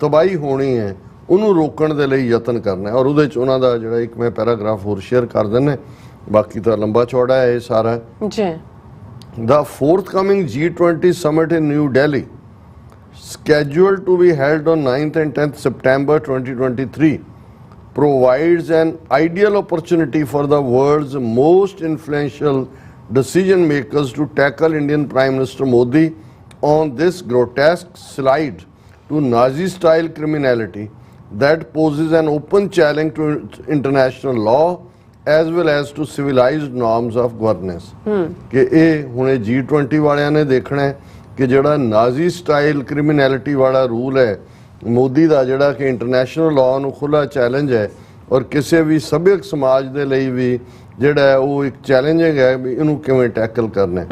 ਤਬਾਹੀ ਹੋਣੀ ਹੈ ਉਹਨੂੰ ਰੋਕਣ ਦੇ ਲਈ ਯਤਨ ਕਰਨਾ ਹੈ। ਔਰ ਉਹਦੇ 'ਚ ਉਹਨਾਂ ਦਾ ਜਿਹੜਾ ਇੱਕ ਮੈਂ ਪੈਰਾਗ੍ਰਾਫ ਹੋਰ ਸ਼ੇਅਰ ਕਰ ਦਿੰਦਾ, ਬਾਕੀ ਤਾਂ ਲੰਬਾ ਚੌੜਾ ਹੈ ਇਹ ਸਾਰਾ ਜੀ। The forthcoming G20 summit in New Delhi, scheduled to be held on 9th and 10th September 2023, provides an ideal opportunity for the world's most influential decision makers to tackle Indian Prime Minister Modi on this grotesque slide to Nazi-style criminality that poses an open challenge to international law as well as to civilized norms of governance. ਕਿ ਇਹ ਹੁਣੇ G20 ਵਾਲਿਆਂ ਨੇ ਦੇਖਣਾ ਹੈ ਕਿ ਜਿਹੜਾ ਨਾਜ਼ੀ style criminality ਵਾਲਾ ਰੂਲ ਹੈ ਮੋਦੀ ਦਾ, ਜਿਹੜਾ ਕਿ ਇੰਟਰਨੈਸ਼ਨਲ ਲਾਅ ਨੂੰ ਖੁੱਲ੍ਹਾ ਚੈਲੰਜ ਹੈ ਔਰ ਕਿਸੇ ਵੀ ਸਭਿਅਕ ਸਮਾਜ ਦੇ ਲਈ ਵੀ ਜਿਹੜਾ ਹੈ ਉਹ ਇੱਕ ਚੈਲੰਜਿੰਗ ਹੈ ਵੀ ਇਹਨੂੰ ਕਿਵੇਂ ਟੈਕਲ ਕਰਨਾ ਹੈ।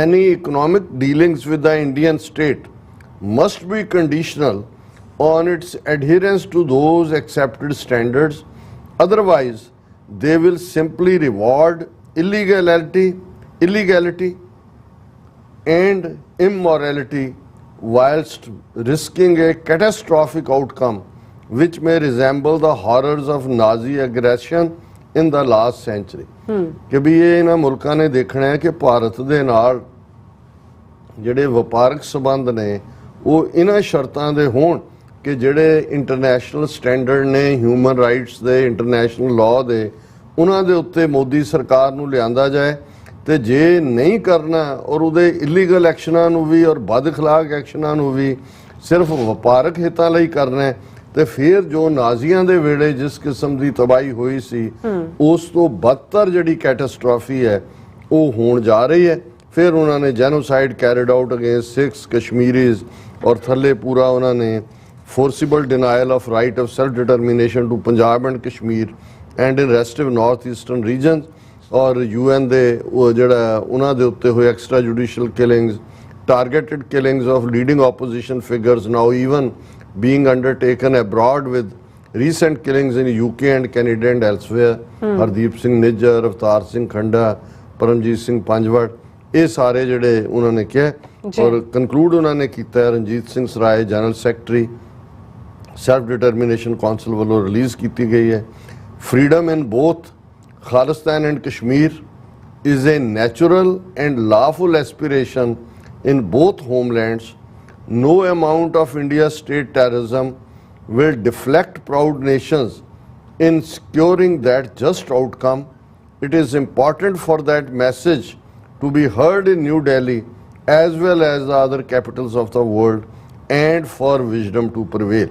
Any economic dealings with the Indian state must be conditional on its adherence to those accepted standards. Otherwise, they will simply reward illegality and immorality whilst risking a catastrophic outcome which may resemble the horrors of Nazi aggression in the last century. ਕਿ ਵੀ ਇਹ ਇਹਨਾਂ ਮੁਲਕਾਂ ਨੇ ਦੇਖਣਾ ਹੈ ਕਿ ਭਾਰਤ ਦੇ ਨਾਲ ਜਿਹੜੇ ਵਪਾਰਕ ਸੰਬੰਧ ਨੇ ਉਹ ਇਹਨਾਂ ਸ਼ਰਤਾਂ ਦੇ ਹੋਣ ਕਿ ਜਿਹੜੇ ਇੰਟਰਨੈਸ਼ਨਲ ਸਟੈਂਡਰਡ ਨੇ ਹਿਊਮਨ ਰਾਈਟਸ ਦੇ, ਇੰਟਰਨੈਸ਼ਨਲ ਲਾਅ ਦੇ, ਉਹਨਾਂ ਦੇ ਉੱਤੇ ਮੋਦੀ ਸਰਕਾਰ ਨੂੰ ਲਿਆਂਦਾ ਜਾਏ ਤੇ ਜੇ ਨਹੀਂ ਕਰਨਾ ਔਰ ਉਹਦੇ ਇਲੀਗਲ ਐਕਸ਼ਨਾਂ ਨੂੰ ਵੀ ਔਰ ਬਦਅਖਲਾਕ ਐਕਸ਼ਨਾਂ ਨੂੰ ਵੀ ਸਿਰਫ ਵਪਾਰਕ ਹਿੱਤਾਂ ਲਈ ਕਰਨਾ ਹੈ, ਤੇ ਫਿਰ ਜੋ ਨਾਜ਼ੀਆਂ ਦੇ ਵੇਲੇ ਜਿਸ ਕਿਸਮ ਦੀ ਤਬਾਹੀ ਹੋਈ ਸੀ ਉਸ ਤੋਂ ਬਦਤਰ ਜਿਹੜੀ ਕੈਟਾਸਟ੍ਰੋਫੀ ਹੈ ਉਹ ਹੋਣ ਜਾ ਰਹੀ ਹੈ। ਫਿਰ ਉਹਨਾਂ ਨੇ genocide carried out against Sikhs Kashmiris ਔਰ ਥੱਲੇ ਪੂਰਾ ਉਹਨਾਂ ਨੇ forcible denial of right of self-determination to Punjab and Kashmir and in restive north-eastern regions, और UN ਦੇ ਉਹ ਜਿਹੜਾ ਉਹਨਾਂ ਦੇ ਉੱਤੇ ਹੋਏ extra judicial killings, targeted killings of leading opposition figures now even being undertaken abroad with recent killings in UK and Canada and elsewhere, Hardeep Singh Nijjar, Avtar Singh Khanda, Paramjit Singh Panjwad, ਇਹ ਸਾਰੇ ਜਿਹੜੇ ਉਹਨਾਂ ਨੇ ਕਿਹਾ। ਔਰ conclude ਉਹਨਾਂ ਨੇ ਕੀਤਾ Ranjit Singh Sarai general secretary self determination council ਵੱਲੋਂ ਰਿਲੀਜ਼ ਕੀਤੀ ਗਈ ਹੈ। Freedom in both Khalistan and Kashmir is a natural and lawful aspiration in both homelands. No amount of India's state terrorism will deflect proud nations in securing that just outcome. It is important for that message to be heard in New Delhi as well as the other capitals of the world and for wisdom to prevail.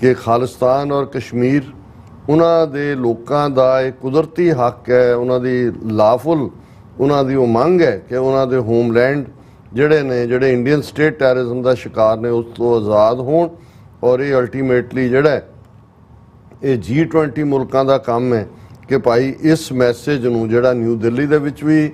कि खालिस्तान और कश्मीर ਉਹਨਾਂ ਦੇ ਲੋਕਾਂ ਦਾ ਇੱਕ ਕੁਦਰਤੀ ਹੱਕ ਹੈ, ਉਹਨਾਂ ਦੀ ਲਾਫੁਲ ਉਹਨਾਂ ਦੀ ਉਹ ਮੰਗ ਹੈ ਕਿ ਉਹਨਾਂ ਦੇ ਹੋਮਲੈਂਡ ਜਿਹੜੇ ਇੰਡੀਅਨ ਸਟੇਟ ਟੈਰਰਿਜ਼ਮ ਦਾ ਸ਼ਿਕਾਰ ਨੇ ਉਸ ਤੋਂ ਆਜ਼ਾਦ ਹੋਣ। ਔਰ ਇਹ ਅਲਟੀਮੇਟਲੀ ਜਿਹੜਾ ਇਹ G20 ਮੁਲਕਾਂ ਦਾ ਕੰਮ ਹੈ ਕਿ ਭਾਈ ਇਸ ਮੈਸੇਜ ਨੂੰ ਜਿਹੜਾ ਨਿਊ ਦਿੱਲੀ ਦੇ ਵਿੱਚ ਵੀ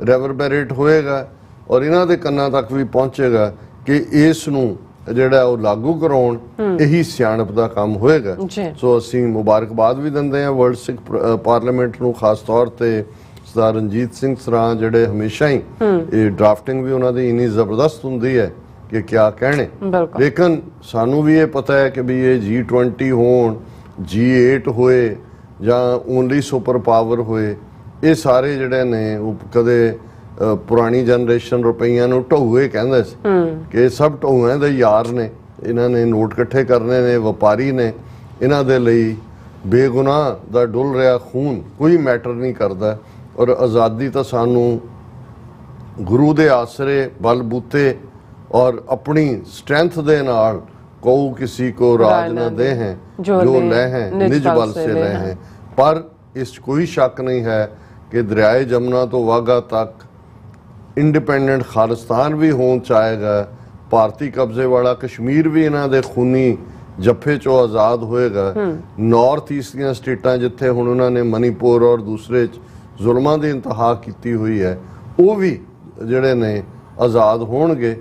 ਰੈਵਰਬੈਰੇਟ ਹੋਏਗਾ ਔਰ ਇਹਨਾਂ ਦੇ ਕੰਨਾਂ ਤੱਕ ਵੀ ਪਹੁੰਚੇਗਾ ਕਿ ਇਸ ਨੂੰ ਜਿਹੜਾ ਉਹ ਲਾਗੂ ਕਰਾਉਣ, ਇਹੀ ਸਿਆਣਪ ਦਾ ਕੰਮ ਹੋਏਗਾ। ਸੋ ਅਸੀਂ ਮੁਬਾਰਕਬਾਦ ਵੀ ਦਿੰਦੇ ਹਾਂ ਵਰਲਡ ਸਿੱਖ ਪਾਰਲੀਮੈਂਟ ਨੂੰ, ਖਾਸ ਤੌਰ ਤੇ ਸਰਦਾਰ ਰਣਜੀਤ ਸਿੰਘ ਸਰਾਂ ਜਿਹੜੇ ਹਮੇਸ਼ਾ ਹੀ ਇਹ ਡਰਾਫਟਿੰਗ ਵੀ ਉਹਨਾਂ ਦੀ ਇੰਨੀ ਜ਼ਬਰਦਸਤ ਹੁੰਦੀ ਹੈ ਕਿ ਕਿਆ ਕਹਿਣੇ। ਲੇਕਿਨ ਸਾਨੂੰ ਵੀ ਇਹ ਪਤਾ ਹੈ ਕਿ ਵੀ ਇਹ G20 ਹੋਣ, G8 ਹੋਏ ਜਾਂ ਓਨਲੀ ਸੁਪਰ ਪਾਵਰ ਹੋਏ, ਇਹ ਸਾਰੇ ਜਿਹੜੇ ਨੇ ਉਹ ਕਦੇ ਪੁਰਾਣੀ ਜਨਰੇਸ਼ਨ ਰੁਪਈਆਂ ਨੂੰ ਢਊਏ ਕਹਿੰਦੇ ਸੀ ਕਿ ਸਭ ਢਊਆਂ ਦੇ ਯਾਰ ਨੇ, ਇਹਨਾਂ ਨੇ ਨੋਟ ਇਕੱਠੇ ਕਰਨੇ ਨੇ, ਵਪਾਰੀ ਨੇ, ਇਹਨਾਂ ਦੇ ਲਈ ਬੇਗੁਨਾਹ ਦਾ ਡੁੱਲ ਰਿਹਾ ਖੂਨ ਕੋਈ ਮੈਟਰ ਨਹੀਂ ਕਰਦਾ। ਔਰ ਆਜ਼ਾਦੀ ਤਾਂ ਸਾਨੂੰ ਗੁਰੂ ਦੇ ਆਸਰੇ ਬਲਬੂਤੇ ਔਰ ਆਪਣੀ ਸਟਰੈਂਥ ਦੇ ਨਾਲ ਕਉ ਕਿਸੇ ਕੋ ਰਾਜ ਨਾ ਦੇ ਹੈ ਜੋ ਲੈ ਹੈ ਨਿਜ ਬਲ ਸੇ ਲੈ ਹੈ। ਪਰ ਇਸ ਕੋਈ ਸ਼ੱਕ ਨਹੀਂ ਹੈ ਕਿ ਦਰਿਆਏ ਜਮਨਾ ਤੋਂ ਵਾਗਾ ਤੱਕ ਇੰਡੀਪੈਂਡੈਂਟ ਖਾਲਿਸਤਾਨ ਵੀ ਹੋਣ ਚਾਹੇਗਾ, ਭਾਰਤੀ ਕਬਜ਼ੇ ਵਾਲਾ ਕਸ਼ਮੀਰ ਵੀ ਇਹਨਾਂ ਦੇ ਖੂਨੀ ਜੱਫੇ ਚੋਂ ਆਜ਼ਾਦ ਹੋਏਗਾ। ਨਾਰਥ ਈਸਟ ਦੀਆਂ ਸਟੇਟਾਂ ਜਿੱਥੇ ਹੁਣ ਉਹਨਾਂ ਨੇ ਮਨੀਪੁਰ ਔਰ ਦੂਸਰੇ 'ਚ ਜ਼ੁਲਮਾਂ ਦੀ ਇੰਤਹਾ ਕੀਤੀ ਹੋਈ ਹੈ, ਉਹ ਵੀ ਜਿਹੜੇ ਨੇ ਆਜ਼ਾਦ ਹੋਣਗੇ।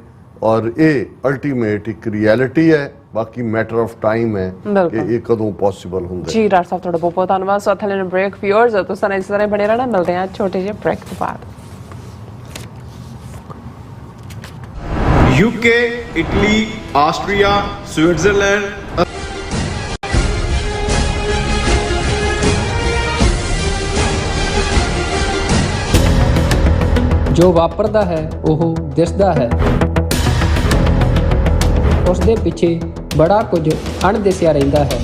ਔਰ ਇਹ ਅਲਟੀਮੇਟ ਇੱਕ ਰਿਐਲਿਟੀ ਹੈ, ਬਾਕੀ ਮੈਟਰ ਆਫ ਟਾਈਮ ਹੈ ਕਿ ਇਹ ਕਦੋਂ ਪੋਸੀਬਲ ਹੁੰਦਾ। ਜੀ ਡਾਕਟਰ ਸਾਹਿਬ ਤੁਹਾਡਾ ਬਹੁਤ ਬਹੁਤ ਧੰਨਵਾਦ। ਸੋ ਥੈਲੇ ਨੂੰ ਬ੍ਰੇਕ ਵਿਊਅਰਸ ਤੁਸੀਂ ਇਸ ਤਰ੍ਹਾਂ ਬਣੇ ਰਹਿਣਾ, ਮਿਲਦੇ ਹਾਂ ਛੋਟੇ ਜਿਹੇ ਬ੍ਰੇਕ ਤੋਂ ਬਾਅਦ। UK, Italy, Austria, Switzerland, ਜੋ ਵਾਪਰਦਾ ਹੈ ਉਹ ਦਿਸਦਾ ਹੈ, ਉਸ ਦੇ ਪਿੱਛੇ ਬੜਾ ਕੁਝ ਅਣਦਿਸਿਆ ਰਹਿੰਦਾ ਹੈ।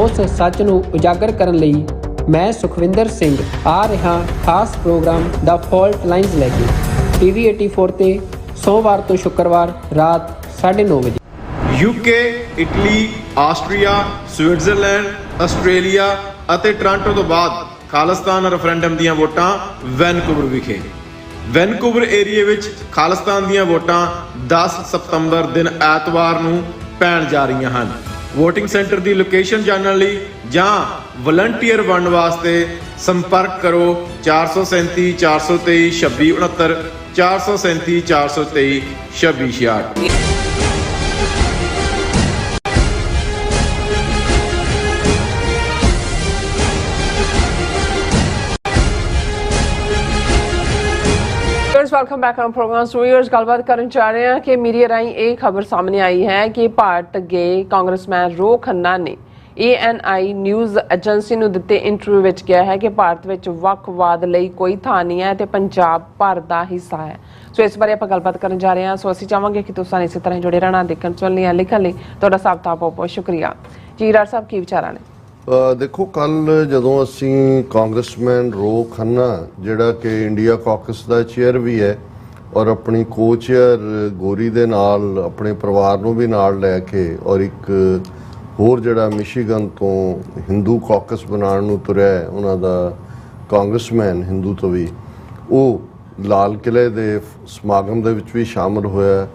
ਉਸ ਸੱਚ ਨੂੰ ਉਜਾਗਰ ਕਰਨ ਲਈ ਮੈਂ ਸੁਖਵਿੰਦਰ ਸਿੰਘ ਆ ਰਿਹਾ ਖਾਸ ਪ੍ਰੋਗਰਾਮ ਦਾ ਫਾਲਟ ਲਾਈਨਸ ਲੈ ਕੇ TV 84 ਤੇ ਸੋਮਵਾਰ ਤੋਂ ਸ਼ੁੱਕਰਵਾਰ ਰਾਤ 9:30 ਵਜੇ। UK, Italy, Austria, Switzerland, Australia ਅਤੇ ਟੋਰਾਂਟੋ ਤੋਂ ਬਾਅਦ ਖਾਲਿਸਤਾਨ ਰੈਫਰੈਂਡਮ ਦੀਆਂ ਵੋਟਾਂ ਵੈਨਕੂਵਰ ਵਿਖੇ। ਵੈਨਕੂਵਰ ਏਰੀਏ ਵਿੱਚ ਖਾਲਿਸਤਾਨ ਦੀਆਂ ਵੋਟਾਂ 10 ਸਤੰਬਰ ਦਿਨ ਐਤਵਾਰ ਨੂੰ ਪੈਣ ਜਾ ਰਹੀਆਂ ਹਨ। ਵੋਟਿੰਗ ਸੈਂਟਰ ਦੀ ਲੋਕੇਸ਼ਨ ਜਾਣਨ ਲਈ ਜਾਂ ਵਲੰਟੀਅਰ ਬਣਨ ਵਾਸਤੇ ਸੰਪਰਕ ਕਰੋ 437 423 2669 437 423 2666। Welcome back on program. Studios ਗੱਲਬਾਤ ਕਰਨ ਚਾਹ ਰਹੇ ਹਾਂ ਕਿ ਮੀਡੀਆ ਰਾਹੀਂ ਇਹ ਖਬਰ ਸਾਹਮਣੇ ਆਈ ਹੈ ਕਿ ਭਾਰਤ ਗਏ ਕਾਂਗਰਸਮੈਨ ਰੋ ਖੰਨਾ ਨੇ ANI ਨਿਊਜ਼ ਏਜੰਸੀ ਨੂੰ ਦਿੱਤੇ ਇੰਟਰਵਿਊ ਵਿੱਚ ਕਿਹਾ ਹੈ ਕਿ ਭਾਰਤ ਵਿੱਚ ਵੱਖਵਾਦ ਲਈ ਕੋਈ ਥਾਂ ਨਹੀਂ ਹੈ ਤੇ ਪੰਜਾਬ ਭਾਰਤ ਦਾ ਹਿੱਸਾ ਹੈ। ਸੋ ਇਸ ਬਾਰੇ ਆਪਾਂ ਗੱਲਬਾਤ ਕਰਨ ਜਾ ਰਹੇ ਹਾਂ। ਸੋ ਅਸੀਂ ਚਾਹਾਂਗੇ ਕਿ ਤੁਸੀਂ ਇਸੇ ਤਰ੍ਹਾਂ ਜੁੜੇ ਰਹਿਣਾ, ਦੇਖਣ ਸੁਣਨ ਲਈ ਲਿਖਣ ਲਈ ਤੁਹਾਡਾ ਸਭ ਦਾ ਬਹੁਤ ਬਹੁਤ ਸ਼ੁਕਰੀਆ। ਜੀ ਡਾਕਟਰ ਸਾਹਿਬ ਕੀ ਵਿਚਾਰਾਂ ਨੇ? ਦੇਖੋ ਕੱਲ ਜਦੋਂ ਅਸੀਂ ਕਾਂਗਰਸਮੈਨ ਰੋ ਖੰਨਾ ਜਿਹੜਾ ਕਿ ਇੰਡੀਆ ਕਾਕਸ ਦਾ ਚੇਅਰ ਵੀ ਹੈ ਔਰ ਆਪਣੀ ਕੋ-ਚੇਅਰ ਗੋਰੀ ਦੇ ਨਾਲ ਆਪਣੇ ਪਰਿਵਾਰ ਨੂੰ ਵੀ ਨਾਲ ਲੈ ਕੇ ਔਰ ਇੱਕ ਹੋਰ ਜਿਹੜਾ ਮਿਸ਼ੀਗਨ ਤੋਂ ਹਿੰਦੂ ਕਾਕਸ ਬਣਾਉਣ ਨੂੰ ਤੁਰਿਆ ਹੈ ਉਹਨਾਂ ਦਾ ਕਾਂਗਰਸਮੈਨ ਹਿੰਦੂ ਤੋਂ ਵੀ, ਉਹ ਲਾਲ ਕਿਲ੍ਹੇ ਦੇ ਸਮਾਗਮ ਦੇ ਵਿੱਚ ਵੀ ਸ਼ਾਮਲ ਹੋਇਆ।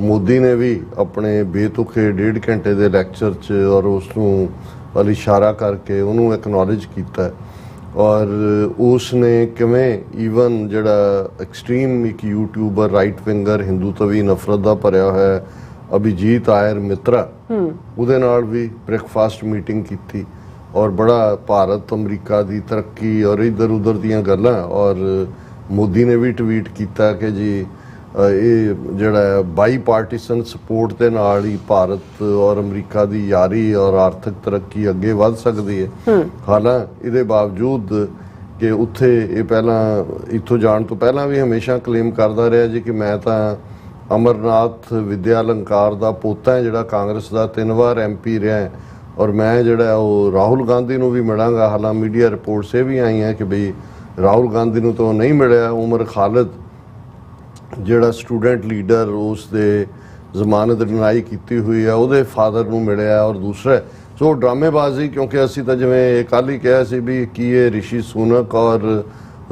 ਮੋਦੀ ਨੇ ਵੀ ਆਪਣੇ ਬੇਤੁਕੇ 1.5 ਘੰਟੇ ਦੇ ਲੈਕਚਰ 'ਚ ਔਰ ਉਸ ਨੂੰ ਵੱਲ ਇਸ਼ਾਰਾ ਕਰਕੇ ਉਹਨੂੰ ਐਕਨੋਲੇਜ ਕੀਤਾ ਔਰ ਉਸ ਨੇ ਕਿਵੇਂ ਈਵਨ ਜਿਹੜਾ ਐਕਸਟ੍ਰੀਮ ਇੱਕ ਯੂਟਿਊਬਰ ਰਾਈਟ ਵਿੰਗਰ ਹਿੰਦੂ ਤੋਂ ਵੀ ਨਫ਼ਰਤ ਦਾ ਭਰਿਆ ਹੋਇਆ ਅਭਿਜੀਤ ਆਇਰ ਮਿੱਤਰਾ, ਉਹਦੇ ਨਾਲ ਵੀ ਬ੍ਰੇਕਫਾਸਟ ਮੀਟਿੰਗ ਕੀਤੀ ਔਰ ਬੜਾ ਭਾਰਤ ਅਮਰੀਕਾ ਦੀ ਤਰੱਕੀ ਔਰ ਇੱਧਰ ਉੱਧਰ ਦੀਆਂ ਗੱਲਾਂ। ਔਰ ਮੋਦੀ ਨੇ ਵੀ ਟਵੀਟ ਕੀਤਾ ਕਿ ਜੀ ਇਹ ਜਿਹੜਾ ਬਾਈ ਪਾਰਟੀਸਨ ਸਪੋਰਟ ਦੇ ਨਾਲ ਹੀ ਭਾਰਤ ਔਰ ਅਮਰੀਕਾ ਦੀ ਯਾਰੀ ਔਰ ਆਰਥਿਕ ਤਰੱਕੀ ਅੱਗੇ ਵੱਧ ਸਕਦੀ ਹੈ। ਹਾਲਾਂਕਿ ਇਹਦੇ ਬਾਵਜੂਦ ਕਿ ਉੱਥੇ ਇਹ ਪਹਿਲਾਂ ਇੱਥੋਂ ਜਾਣ ਤੋਂ ਪਹਿਲਾਂ ਵੀ ਹਮੇਸ਼ਾ ਕਲੇਮ ਕਰਦਾ ਰਿਹਾ ਜੀ ਕਿ ਮੈਂ ਤਾਂ ਅਮਰਨਾਥ ਵਿਦਿਆ ਅਲੰਕਾਰ ਦਾ ਪੋਤਾ ਹੈ ਜਿਹੜਾ ਕਾਂਗਰਸ ਦਾ 3 ਵਾਰ MP ਰਿਹਾ ਔਰ ਮੈਂ ਜਿਹੜਾ ਉਹ ਰਾਹੁਲ ਗਾਂਧੀ ਨੂੰ ਵੀ ਮਿਲਾਂਗਾ। ਹਾਲਾਂਕਿ ਮੀਡੀਆ ਰਿਪੋਰਟਸ ਇਹ ਵੀ ਆਈਆਂ ਕਿ ਬਈ ਰਾਹੁਲ ਗਾਂਧੀ ਨੂੰ ਤਾਂ ਨਹੀਂ ਮਿਲਿਆ, ਉਮਰ ਖਾਲਿਦ ਜਿਹੜਾ ਸਟੂਡੈਂਟ ਲੀਡਰ ਉਸ ਦੇ ਜ਼ਮਾਨਤ ਡਿਨਾਈ ਕੀਤੀ ਹੋਈ ਹੈ ਉਹਦੇ ਫਾਦਰ ਨੂੰ ਮਿਲਿਆ ਔਰ ਦੂਸਰਾ ਸੋ ਡਰਾਮੇਬਾਜ਼ੀ। ਕਿਉਂਕਿ ਅਸੀਂ ਤਾਂ ਜਿਵੇਂ ਕੱਲ੍ਹ ਹੀ ਕਿਹਾ ਸੀ ਵੀ ਕੀ ਇਹ ਰਿਸ਼ੀ ਸੁਨਕ ਔਰ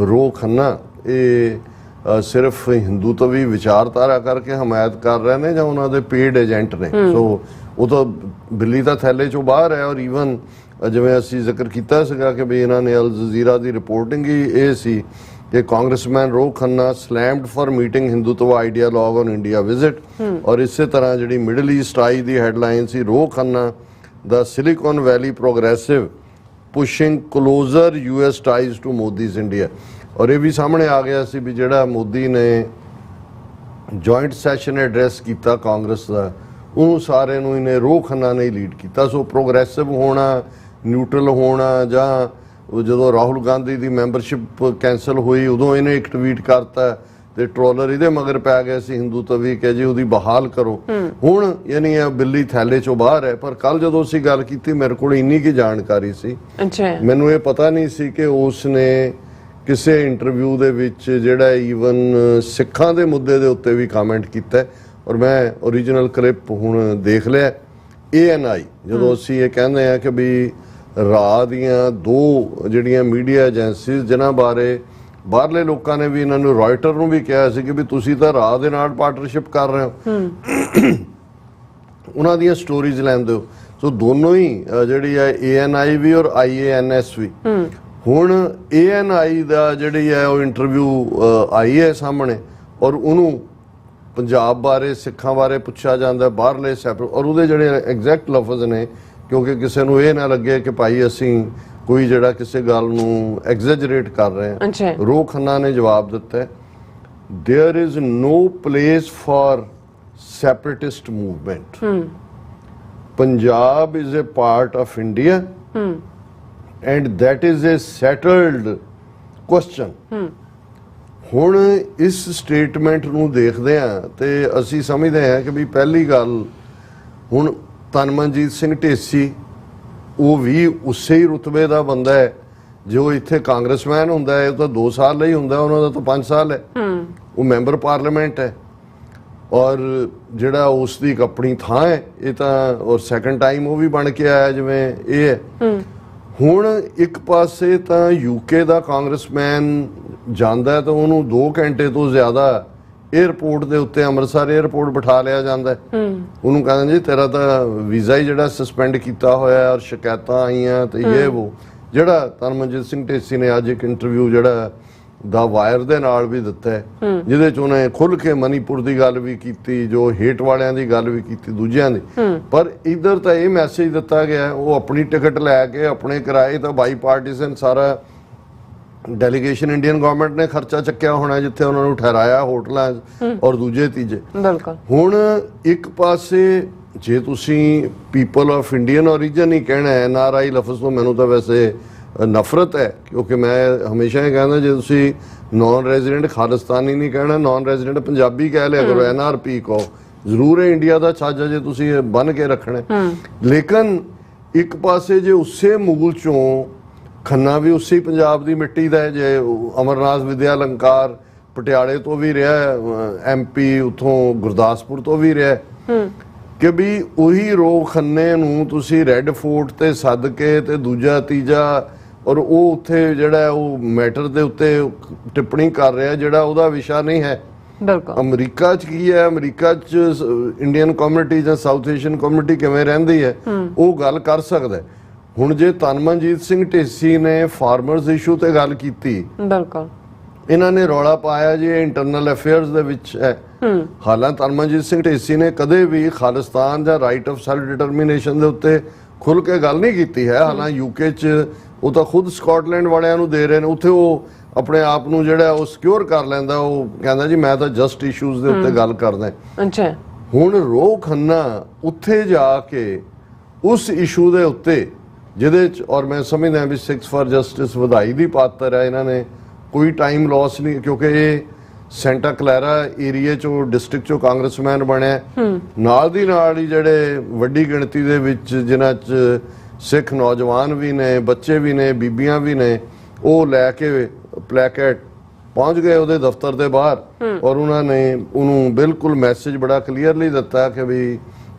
ਰੋ ਖੰਨਾ ਇਹ ਸਿਰਫ ਹਿੰਦੂ ਤੋਂ ਵੀ ਵਿਚਾਰਧਾਰਾ ਕਰਕੇ ਹਮਾਇਤ ਕਰ ਰਹੇ ਨੇ ਜਾਂ ਉਹਨਾਂ ਦੇ ਪੇਡ ਏਜੰਟ ਨੇ। ਸੋ ਉਹ ਤਾਂ ਬਿੱਲੀ ਤਾਂ ਥੈਲੇ ਚੋਂ ਬਾਹਰ ਹੈ। ਔਰ ਈਵਨ ਜਿਵੇਂ ਅਸੀਂ ਜ਼ਿਕਰ ਕੀਤਾ ਸੀਗਾ ਕਿ ਵੀ ਇਹਨਾਂ ਨੇ ਅਲ ਜਜ਼ੀਰਾ ਦੀ ਰਿਪੋਰਟਿੰਗ ਹੀ ਇਹ ਸੀ ਕਿ congressman Ro Khanna slammed for meeting Hindutva ideologue on India visit. ਔਰ ਇਸੇ ਤਰ੍ਹਾਂ ਜਿਹੜੀ ਮਿਡਲ ਈਸਟ ਆਈ ਦੀ ਹੈਡਲਾਈਨ ਸੀ ਰੋ ਖੰਨਾ ਦਾ Silicon Valley progressive pushing closer US ties to Modi's India. ਔਰ ਇਹ ਵੀ ਸਾਹਮਣੇ ਆ ਗਿਆ ਸੀ ਵੀ ਜਿਹੜਾ ਮੋਦੀ ਨੇ ਜੁਆਇੰਟ ਸੈਸ਼ਨ ਐਡਰੈਸ ਕੀਤਾ ਕਾਂਗਰਸ ਦਾ ਉਹ ਸਾਰੇ ਨੂੰ ਇਹਨੇ ਰੋ ਖੰਨਾ ਨੇ ਲੀਡ ਕੀਤਾ। ਸੋ ਪ੍ਰੋਗਰੈਸਿਵ ਹੋਣਾ, ਨਿਊਟਰਲ ਹੋਣਾ ਜਾਂ ਜਦੋਂ ਰਾਹੁਲ ਗਾਂਧੀ ਦੀ ਮੈਂਬਰਸ਼ਿਪ ਕੈਂਸਲ ਹੋਈ ਉਦੋਂ ਇਹਨੇ ਇੱਕ ਟਵੀਟ ਕਰਤਾ ਤੇ ਟ੍ਰੋਲਰ ਇਹਦੇ ਮਗਰ ਪੈ ਗਏ ਸੀ ਹਿੰਦੂ ਤਵੀ ਕਿ ਜੀ ਉਹਦੀ ਬਹਾਲ ਕਰੋ। ਹੁਣ ਯਾਨੀ ਇਹ ਬਿੱਲੀ ਥੈਲੇ ਚੋਂ ਬਾਹਰ ਹੈ। ਪਰ ਕੱਲ ਜਦੋਂ ਅਸੀਂ ਗੱਲ ਕੀਤੀ ਮੇਰੇ ਕੋਲ ਇੰਨੀ ਕੀ ਜਾਣਕਾਰੀ ਸੀ, ਮੈਨੂੰ ਇਹ ਪਤਾ ਨਹੀਂ ਸੀ ਕਿ ਉਸ ਨੇ ਕਿਸੇ ਇੰਟਰਵਿਊ ਦੇ ਵਿੱਚ ਜਿਹੜਾ ਈਵਨ ਸਿੱਖਾਂ ਦੇ ਮੁੱਦੇ ਦੇ ਉੱਤੇ ਵੀ ਕਮੈਂਟ ਕੀਤਾ। ਔਰ ਮੈਂ ਓਰੀਜਨਲ ਕਲਿੱਪ ਹੁਣ ਦੇਖ ਲਿਆ। ANI ਜਦੋਂ ਅਸੀਂ ਇਹ ਕਹਿੰਦੇ ਆ ਕਿ ਵੀ ਰਾਹ ਦੀਆਂ 2 ਜਿਹੜੀਆਂ ਮੀਡੀਆ ਏਜੰਸੀਜ਼ ਜਿਨ੍ਹਾਂ ਬਾਰੇ ਬਾਹਰਲੇ ਲੋਕਾਂ ਨੇ ਵੀ ਇਹਨਾਂ ਨੂੰ ਰॉयटर ਨੂੰ ਵੀ ਕਿਹਾ ਸੀ ਕਿ ਵੀ ਤੁਸੀਂ ਤਾਂ ਰਾਹ ਦੇ ਨਾਲ ਪਾਰਟਨਰਸ਼ਿਪ ਕਰ ਰਹੇ ਹੋ, ਉਹਨਾਂ ਦੀਆਂ ਸਟੋਰੀਜ਼ ਲੈਂਦੇ ਹੋ। ਸੋ ਦੋਨੋਂ ਹੀ ਜਿਹੜੀ ਹੈ ANI ਵੀ ਔਰ IANS ਵੀ। ਹੁਣ ANI ਦਾ ਜਿਹੜੀ ਹੈ ਉਹ ਇੰਟਰਵਿਊ ਆਈ ਹੈ ਸਾਹਮਣੇ ਔਰ ਉਹਨੂੰ ਪੰਜਾਬ ਬਾਰੇ ਸਿੱਖਾਂ ਬਾਰੇ ਪੁੱਛਿਆ ਜਾਂਦਾ ਬਾਹਰਲੇ ਸੈਪਰੇਟ ਔਰ ਉਹਦੇ ਜਿਹੜੇ ਐਗਜ਼ੈਕਟ ਲਫ਼ਜ਼ ਨੇ ਕਿਉਂਕਿ ਕਿਸੇ ਨੂੰ ਇਹ ਨਾ ਲੱਗੇ ਕਿ ਭਾਈ ਅਸੀਂ ਕੋਈ ਜਿਹੜਾ ਕਿਸੇ ਗੱਲ ਨੂੰ ਐਗਜ਼ੈਜਰੇਟ ਕਰ ਰਹੇ ਹਾਂ। ਰੋ ਖੰਨਾ ਨੇ ਜਵਾਬ ਦਿੱਤਾ there is no place for separatist movement. Punjab is a part of India and that is a settled question. ਹੁਣ ਇਸ ਸਟੇਟਮੈਂਟ ਨੂੰ ਦੇਖਦੇ ਹਾਂ ਤੇ ਅਸੀਂ ਸਮਝਦੇ ਹਾਂ ਕਿ ਵੀ ਪਹਿਲੀ ਗੱਲ ਹੁਣ ਤਨਮਨਜੀਤ ਸਿੰਘ ਢੇਸੀ ਉਹ ਵੀ ਉਸੇ ਹੀ ਰੁਤਬੇ ਦਾ ਬੰਦਾ ਹੈ ਜੋ ਇੱਥੇ ਕਾਂਗਰਸਮੈਨ ਹੁੰਦਾ ਹੈ। ਉਹ ਤਾਂ 2 ਸਾਲ ਲਈ ਹੁੰਦਾ, ਉਹਨਾਂ ਦਾ ਤਾਂ 5 ਸਾਲ ਹੈ। ਉਹ ਮੈਂਬਰ ਪਾਰਲੀਮੈਂਟ ਹੈ ਔਰ ਜਿਹੜਾ ਉਸ ਦੀ ਇੱਕ ਆਪਣੀ ਥਾਂ ਹੈ। ਇਹ ਤਾਂ ਔਰ ਸੈਕੰਡ ਟਾਈਮ ਉਹ ਵੀ ਬਣ ਕੇ ਆਇਆ ਜਿਵੇਂ ਇਹ ਹੈ। ਹੁਣ ਇੱਕ ਪਾਸੇ ਤਾਂ UK ਦਾ ਕਾਂਗਰਸਮੈਨ ਜਾਂਦਾ ਤਾਂ ਉਹਨੂੰ 2 ਘੰਟੇ ਤੋਂ ਜ਼ਿਆਦਾ 에ਅਰਪੋਰਟ ਦੇ ਉੱਤੇ ਅੰਮ੍ਰਿਤਸਰ 에ਅਰਪੋਰਟ ਬਿਠਾ ਲਿਆ ਜਾਂਦਾ। ਉਹਨੂੰ ਕਹਿੰਦੇ ਜੀ ਤੇਰਾ ਤਾਂ ਵੀਜ਼ਾ ਹੀ ਜਿਹੜਾ ਸਸਪੈਂਡ ਕੀਤਾ ਹੋਇਆ ਔਰ ਸ਼ਿਕਾਇਤਾਂ ਆਈਆਂ ਤੇ ਇਹ ਉਹ ਜਿਹੜਾ ਤਨਮਨਜੀਤ ਸਿੰਘ ਢੇਸੀ ਨੇ ਅੱਜ ਇੱਕ ਇੰਟਰਵਿਊ ਜਿਹੜਾ ਦਾ ਵਾਇਰ ਦੇ ਨਾਲ ਵੀ ਦਿੱਤਾ ਜਿਹਦੇ ਚ ਉਹਨੇ ਖੁੱਲ ਕੇ ਮਨੀਪੁਰ ਦੀ ਗੱਲ ਵੀ ਕੀਤੀ, ਜੋ ਹੇਟ ਵਾਲਿਆਂ ਦੀ ਗੱਲ ਵੀ ਕੀਤੀ ਦੂਜਿਆਂ ਦੀ। ਪਰ ਇੱਧਰ ਤਾਂ ਇਹ ਮੈਸੇਜ ਦਿੱਤਾ ਗਿਆ ਉਹ ਆਪਣੀ ਟਿਕਟ ਲੈ ਕੇ ਆਪਣੇ ਕਿਰਾਏ ਤਾਂ ਬਾਈ ਪਾਰਟੀਸਨ ਸਾਰਾ ਡੈਲੀਗੇਸ਼ਨ ਇੰਡੀਅਨ ਗਵਰਨਮੈਂਟ ਨੇ ਖਰਚਾ ਚੱਕਿਆ ਹੋਣਾ ਜਿੱਥੇ ਉਹਨਾਂ ਨੂੰ ਠਹਿਰਾਇਆ ਹੋਟਲਾਂ ਔਰ ਦੂਜੇ ਤੀਜੇ। ਹੁਣ ਇੱਕ ਪਾਸੇ ਜੇ ਤੁਸੀਂ ਪੀਪਲ ਆਫ ਇੰਡੀਅਨ ਓਰੀਜਨ ਹੀ ਕਹਿਣਾ ਹੈ, NRI ਲਫ਼ਜ਼ ਤੋਂ ਮੈਨੂੰ ਤਾਂ ਵੈਸੇ ਨਫ਼ਰਤ ਹੈ ਕਿਉਂਕਿ ਮੈਂ ਹਮੇਸ਼ਾ ਇਹ ਕਹਿੰਦਾ ਜੇ ਤੁਸੀਂ ਨੌਨ ਰੈਜ਼ੀਡੈਂਟ ਖਾਲਿਸਤਾਨੀ ਨਹੀਂ ਕਹਿਣਾ, ਨੌਨ ਰੈਜ਼ੀਡੈਂਟ ਪੰਜਾਬੀ ਕਹਿ ਲਿਆ ਕਰੋ, NRP ਕਹੋ। ਜ਼ਰੂਰ ਹੈ ਇੰਡੀਆ ਦਾ ਛੱਜ ਜੇ ਤੁਸੀਂ ਬੰਨ ਕੇ ਰੱਖਣਾ। ਲੇਕਿਨ ਇੱਕ ਪਾਸੇ ਜੇ ਉਸੇ ਮੂਲ ਚੋਂ ਖੰਨਾ ਵੀ ਉਸੇ ਪੰਜਾਬ ਦੀ ਮਿੱਟੀ ਦਾ ਹੈ, ਜੇ ਅਮਰਨਾਥ ਵਿਦਿਆ ਅਲੰਕਾਰ ਪਟਿਆਲੇ ਤੋਂ ਵੀ ਰਿਹਾ, ਐਮਪੀ ਉਥੋਂ ਗੁਰਦਾਸਪੁਰ ਤੋਂ ਵੀ ਰਿਹਾ, ਕਿ ਵੀ ਉਹੀ ਰੋਗ ਖੰਨੇ ਨੂੰ ਤੁਸੀਂ ਰੈੱਡ ਫੋਰਟ ਤੇ ਸੱਦ ਕੇ ਤੇ ਦੂਜਾ ਤੀਜਾ, ਔਰ ਉਹ ਉੱਥੇ ਜਿਹੜਾ ਉਹ ਮੈਟਰ ਦੇ ਉੱਤੇ ਟਿੱਪਣੀ ਕਰ ਰਿਹਾ ਜਿਹੜਾ ਉਹਦਾ ਵਿਸ਼ਾ ਨਹੀਂ ਹੈ। ਬਿਲਕੁਲ। ਅਮਰੀਕਾ 'ਚ ਕੀ ਹੈ, ਅਮਰੀਕਾ 'ਚ ਇੰਡੀਅਨ ਕਮਿਊਨਿਟੀ ਜਾਂ ਸਾਊਥ ਏਸ਼ੀਅਨ ਕਮਿਊਨਿਟੀ ਕਿਵੇਂ ਰਹਿੰਦੀ ਹੈ ਉਹ ਗੱਲ ਕਰ ਸਕਦਾ। ਹੁਣ ਜੇ ਤਨਮਨਜੀਤ ਸਿੰਘ ਢੇਸੀ ਨੇ ਫਾਰਮਰਸ ਇਸ਼ੂ ਤੇ ਗੱਲ ਕੀਤੀ, ਬਿਲਕੁਲ, ਇਹਨਾਂ ਨੇ ਰੌਲਾ ਪਾਇਆ ਜੀ ਇੰਟਰਨਲ ਅਫੇਅਰਸ ਦੇ ਵਿੱਚ ਹੈ। ਹਾਲਾਂਕਿ ਤਨਮਨਜੀਤ ਸਿੰਘ ਢੇਸੀ ਨੇ ਕਦੇ ਵੀ ਖਾਲਿਸਤਾਨ ਜਾਂ ਰਾਈਟ ਆਫ ਸੈਲਫ ਡਿਟਰਮੀਨੇਸ਼ਨ ਦੇ ਉੱਤੇ ਖੁੱਲ ਕੇ ਗੱਲ ਨਹੀਂ ਕੀਤੀ ਹੈ। ਹਾਲਾਂਕਿ ਯੂਕੇ 'ਚ ਉਹ ਤਾਂ ਖੁਦ ਸਕਾਟਲੈਂਡ ਵਾਲਿਆਂ ਨੂੰ ਦੇ ਰਹੇ ਨੇ, ਉੱਥੇ ਉਹ ਆਪਣੇ ਆਪ ਨੂੰ ਜਿਹੜਾ ਉਹ ਸਿਕਿਉਰ ਕਰ ਲੈਂਦਾ, ਉਹ ਕਹਿੰਦਾ ਜੀ ਮੈਂ ਤਾਂ ਜਸਟ ਇਸ਼ੂਜ਼ ਦੇ ਉੱਤੇ ਗੱਲ ਕਰਦਾ। ਅੱਛਾ। ਹੁਣ ਰੋਹ ਖੰਨਾ ਉੱਥੇ ਜਾ ਕੇ ਉਸ ਇਸ਼ੂ ਦੇ ਉੱਤੇ ਜਿਹਦੇ 'ਚ, ਔਰ ਮੈਂ ਸਮਝਦਾ ਵੀ 6 ਫਾਰ ਜਸਟਿਸ ਵਧਾਈ ਦੀ ਪਾਤਰ ਹੈ, ਇਹਨਾਂ ਨੇ ਕੋਈ ਟਾਈਮ ਲਾਸ ਨਹੀਂ, ਕਿਉਂਕਿ ਇਹ ਸੈਂਟਾ ਕਲੈਰਾ ਏਰੀਏ 'ਚੋਂ ਡਿਸਟ੍ਰਿਕਟ 'ਚੋਂ ਕਾਂਗਰਸਮੈਨ ਬਣਿਆ, ਨਾਲ ਦੀ ਨਾਲ ਹੀ ਜਿਹੜੇ ਵੱਡੀ ਗਿਣਤੀ ਦੇ ਵਿੱਚ ਜਿਨ੍ਹਾਂ 'ਚ ਸਿੱਖ ਨੌਜਵਾਨ ਵੀ ਨੇ, ਬੱਚੇ ਵੀ ਨੇ, ਬੀਬੀਆਂ ਵੀ ਨੇ, ਉਹ ਲੈ ਕੇ ਪਲੈਕੇਟ ਪਹੁੰਚ ਗਏ ਉਹਦੇ ਦਫ਼ਤਰ ਦੇ ਬਾਹਰ, ਔਰ ਉਹਨਾਂ ਨੇ ਉਹਨੂੰ ਬਿਲਕੁਲ ਮੈਸੇਜ ਬੜਾ ਕਲੀਅਰਲੀ ਦਿੱਤਾ ਕਿ ਵੀ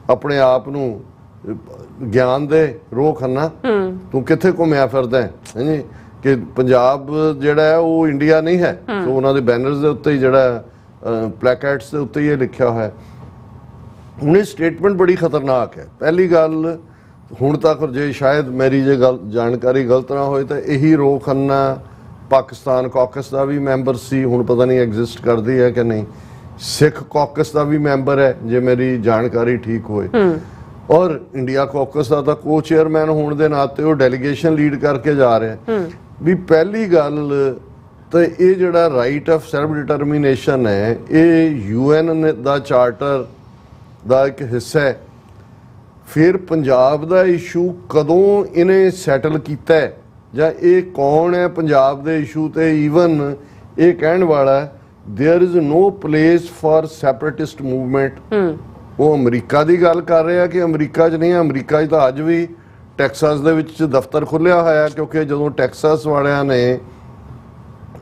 ਆਪਣੇ ਆਪ ਨੂੰ ਗਿਆਨ ਦੇ ਰੋਹ ਖੰਨਾ, ਤੂੰ ਕਿੱਥੇ ਘੁੰਮਿਆ ਫਿਰਦਾ ਹੈ ਜੀ, ਕਿ ਪੰਜਾਬ ਜਿਹੜਾ ਹੈ ਉਹ ਇੰਡੀਆ ਨਹੀਂ ਹੈ। ਸੋ ਉਹਨਾਂ ਦੇ ਬੈਨਰਸ ਦੇ ਉੱਤੇ ਹੀ ਜਿਹੜਾ ਪਲੈਕੇਟਸ ਦੇ ਉੱਤੇ ਹੀ ਇਹ ਲਿਖਿਆ ਹੋਇਆ। ਹੁਣ ਇਹ ਸਟੇਟਮੈਂਟ ਬੜੀ ਖਤਰਨਾਕ ਹੈ। ਪਹਿਲੀ ਗੱਲ, ਹੁਣ ਤੱਕ ਜੇ ਸ਼ਾਇਦ ਮੇਰੀ ਜੇ ਗੱਲ ਜਾਣਕਾਰੀ ਗਲਤ ਨਾ ਹੋਏ ਤਾਂ ਇਹੀ ਰੋਹ ਖੰਨਾ ਪਾਕਿਸਤਾਨ ਕਾਕਸ ਦਾ ਵੀ ਮੈਂਬਰ ਸੀ, ਹੁਣ ਪਤਾ ਨਹੀਂ ਐਗਜ਼ਿਸਟ ਕਰਦੀ ਹੈ ਕਿ ਨਹੀਂ। ਸਿੱਖ ਕਾਕਸ ਦਾ ਵੀ ਮੈਂਬਰ ਹੈ ਜੇ ਮੇਰੀ ਜਾਣਕਾਰੀ ਠੀਕ ਹੋਏ, ਔਰ ਇੰਡੀਆ ਕਾਕਸ ਦਾ ਤਾਂ ਕੋ ਚੇਅਰਮੈਨ ਹੋਣ ਦੇ ਨਾਤੇ ਉਹ ਡੈਲੀਗੇਸ਼ਨ ਲੀਡ ਕਰਕੇ ਜਾ ਰਿਹਾ। ਵੀ ਪਹਿਲੀ ਗੱਲ ਤਾਂ ਇਹ ਜਿਹੜਾ ਰਾਈਟ ਆਫ ਸੈਲਫ ਡਿਟਰਮੀਨੇਸ਼ਨ ਹੈ ਇਹ UN ਦਾ ਚਾਰਟਰ ਦਾ ਇੱਕ ਹਿੱਸਾ ਹੈ। ਫਿਰ ਪੰਜਾਬ ਦਾ ਇਸ਼ੂ ਕਦੋਂ ਇਹਨੇ ਸੈਟਲ ਕੀਤਾ ਹੈ ਜਾਂ ਇਹ ਕੌਣ ਹੈ ਪੰਜਾਬ ਦੇ ਇਸ਼ੂ ਤੇ, ਈਵਨ ਇਹ ਕਹਿਣ ਵਾਲਾ there is no place for separatist movement. ਉਹ ਅਮਰੀਕਾ ਦੀ ਗੱਲ ਕਰ ਰਿਹਾ ਕਿ ਅਮਰੀਕਾ 'ਚ ਨਹੀਂ, ਅਮਰੀਕਾ 'ਚ ਤਾਂ ਅੱਜ ਵੀ ਟੈਕਸਾਸ ਦੇ ਵਿੱਚ ਦਫ਼ਤਰ ਖੁੱਲਿਆ ਹੋਇਆ, ਕਿਉਂਕਿ ਜਦੋਂ ਟੈਕਸਾਸ ਵਾਲਿਆਂ ਨੇ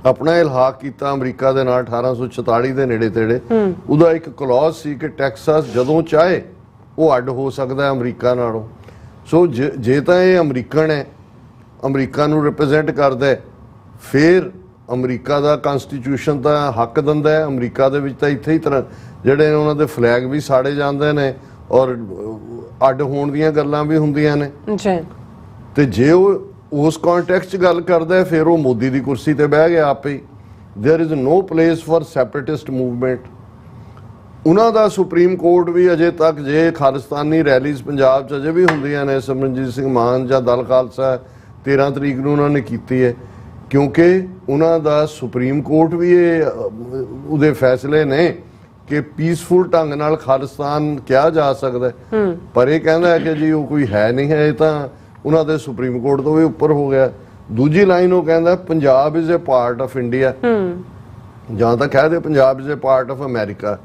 ਆਪਣਾ ਇਲਹਾਕ ਕੀਤਾ ਅਮਰੀਕਾ ਦੇ ਨਾਲ 1846 ਦੇ ਨੇੜੇ ਤੇੜੇ, ਉਹਦਾ ਇੱਕ ਕਲੌਜ਼ ਸੀ ਕਿ ਟੈਕਸਾਸ ਜਦੋਂ ਚਾਹੇ ਉਹ ਅੱਡ ਹੋ ਸਕਦਾ ਅਮਰੀਕਾ ਨਾਲੋਂ। ਸੋ ਜੇ ਤਾਂ ਇਹ ਅਮਰੀਕਨ ਹੈ, ਅਮਰੀਕਾ ਨੂੰ ਰਿਪਰੈਜ਼ੈਂਟ ਕਰਦਾ ਹੈ, ਫਿਰ ਅਮਰੀਕਾ ਦਾ ਕਨਸਟੀਟਿਊਸ਼ਨ ਤਾਂ ਹੱਕ ਦਿੰਦਾ ਹੈ। ਅਮਰੀਕਾ ਦੇ ਵਿੱਚ ਤਾਂ ਇੱਥੇ ਹੀ ਤਰ੍ਹਾਂ ਜਿਹੜੇ ਉਹਨਾਂ ਦੇ ਫਲੈਗ ਵੀ ਸਾੜੇ ਜਾਂਦੇ ਨੇ ਔਰ ਅੱਡ ਹੋਣ ਦੀਆਂ ਗੱਲਾਂ ਵੀ ਹੁੰਦੀਆਂ ਨੇ। ਤੇ ਜੇ ਉਹ ਉਸ ਕੰਟੈਕਸਟ 'ਚ ਗੱਲ ਕਰਦਾ ਹੈ ਫਿਰ ਉਹ ਮੋਦੀ ਦੀ ਕੁਰਸੀ ਤੇ ਬਹਿ ਗਿਆ ਆਪੇ। There is no place for separatist movement. ਉਹਨਾਂ ਦਾ ਸੁਪਰੀਮ ਕੋਰਟ ਵੀ ਅਜੇ ਤੱਕ ਜੇ ਖਾਲਿਸਤਾਨੀ ਰੈਲੀਜ਼ ਪੰਜਾਬ 'ਚ ਅਜੇ ਵੀ ਹੁੰਦੀਆਂ ਨੇ, ਸਿਮਰਨਜੀਤ ਸਿੰਘ ਮਾਨ ਜਾਂ ਦਲ ਖਾਲਸਾ 13 ਤਰੀਕ ਨੂੰ ਉਹਨਾਂ ਨੇ ਕੀਤੀ ਹੈ, ਕਿਉਂਕਿ ਉਹਨਾਂ ਦਾ ਸੁਪਰੀਮ ਕੋਰਟ ਵੀ ਇਹ ਉਹਦੇ ਫੈਸਲੇ ਨੇ ਕਿ ਪੀਸਫੁਲ ਢੰਗ ਨਾਲ ਖਾਲਿਸਤਾਨ ਕਿਹਾ ਜਾ ਸਕਦਾ, ਪਰ ਇਹ ਕਹਿੰਦਾ ਹੈ ਕਿ ਜੀ ਉਹ ਕੋਈ ਹੈ ਨਹੀਂ ਹੈ, ਇਹ ਤਾਂ ਉਹਨਾਂ ਦੇ ਸੁਪਰੀਮ ਕੋਰਟ ਤੋਂ ਵੀ ਉੱਪਰ ਹੋ ਗਿਆ। ਦੂਜੀ ਲਾਈਨ ਉਹ ਕਹਿੰਦਾ Punjab is a part of India, ਜਾਂ ਤਾਂ ਕਹਿ ਦੇ Punjab is a part of America.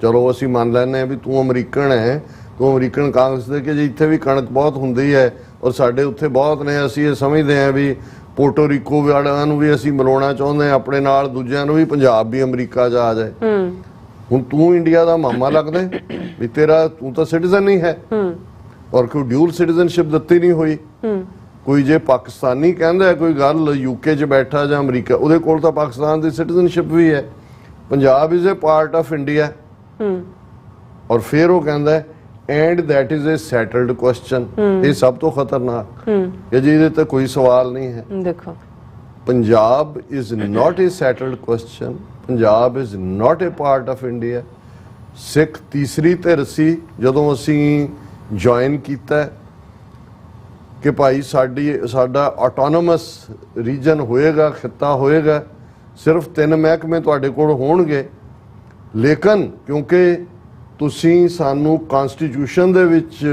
ਚਲੋ ਅਸੀਂ ਮੰਨ ਲੈਂਦੇ ਹਾਂ ਵੀ ਤੂੰ ਅਮਰੀਕਨ ਹੈ, ਤੂੰ ਅਮਰੀਕਨ ਕਾਂਗਰਸ ਦੇ, ਕਿ ਜੀ ਇੱਥੇ ਵੀ ਕਣਕ ਬਹੁਤ ਹੁੰਦੀ ਹੈ ਔਰ ਸਾਡੇ ਉੱਥੇ ਬਹੁਤ ਨੇ, ਅਸੀਂ ਇਹ ਸਮਝਦੇ ਹਾਂ ਵੀ ਪੋਰਟੋ ਰੀਕੋ ਵਾਲਿਆਂ ਨੂੰ ਵੀ ਅਸੀਂ ਮਿਲਾਉਣਾ ਚਾਹੁੰਦੇ ਹਾਂ ਆਪਣੇ ਨਾਲ, ਦੂਜਿਆਂ ਨੂੰ ਵੀ ਪੰਜਾਬ ਵੀ ਅਮਰੀਕਾ 'ਚ ਆ ਜਾਏ। ਹੁਣ ਤੂੰ ਇੰਡੀਆ ਦਾ ਮਾਮਾ ਲੱਗਦਾ ਵੀ ਤੇਰਾ, ਤੂੰ ਤਾਂ ਸਿਟੀਜ਼ਨ ਨਹੀਂ ਹੈ ਔਰ ਕੋਈ ਡਿਊਲ ਸਿਟੀਜ਼ਨਸ਼ਿਪ ਦਿੱਤੀ ਨਹੀਂ ਹੋਈ। ਕੋਈ ਜੇ ਪਾਕਿਸਤਾਨੀ ਕਹਿੰਦਾ ਕੋਈ ਗੱਲ ਯੂਕੇ 'ਚ ਬੈਠਾ ਜਾਂ ਅਮਰੀਕਾ, ਉਹਦੇ ਕੋਲ ਤਾਂ ਪਾਕਿਸਤਾਨ ਦੀ ਸਿਟੀਜ਼ਨਸ਼ਿਪ ਵੀ ਹੈ। Punjab is a part of India ਔਰ ਫਿਰ ਉਹ ਕਹਿੰਦਾ and that is a settled question. ਇਹ ਸਭ ਤੋਂ ਖਤਰਨਾਕ ਹੈ ਜੀ, ਇਹਦੇ ਤੇ ਕੋਈ ਸਵਾਲ ਨਹੀਂ ਹੈ। ਦੇਖੋ, Punjab is not a settled question, Punjab is not a part of India. Sikh ਤੀਸਰੀ ਧਿਰ ਸੀ ਜਦੋਂ ਅਸੀਂ ਜੁਆਇਨ ਕੀਤਾ ਕਿ ਭਾਈ ਸਾਡਾ ਆਟੋਨੋਮਸ ਰੀਜਨ ਹੋਏਗਾ, ਖਿੱਤਾ ਹੋਏਗਾ, ਸਿਰਫ 3 ਮਹਿਕਮੇ ਤੁਹਾਡੇ ਕੋਲ ਹੋਣਗੇ, ਲੇਕਿਨ ਕਿਉਂਕਿ ਤੁਸੀਂ ਸਾਨੂੰ ਕਨਸਟੀਟਿਊਸ਼ਨ ਦੇ ਵਿੱਚ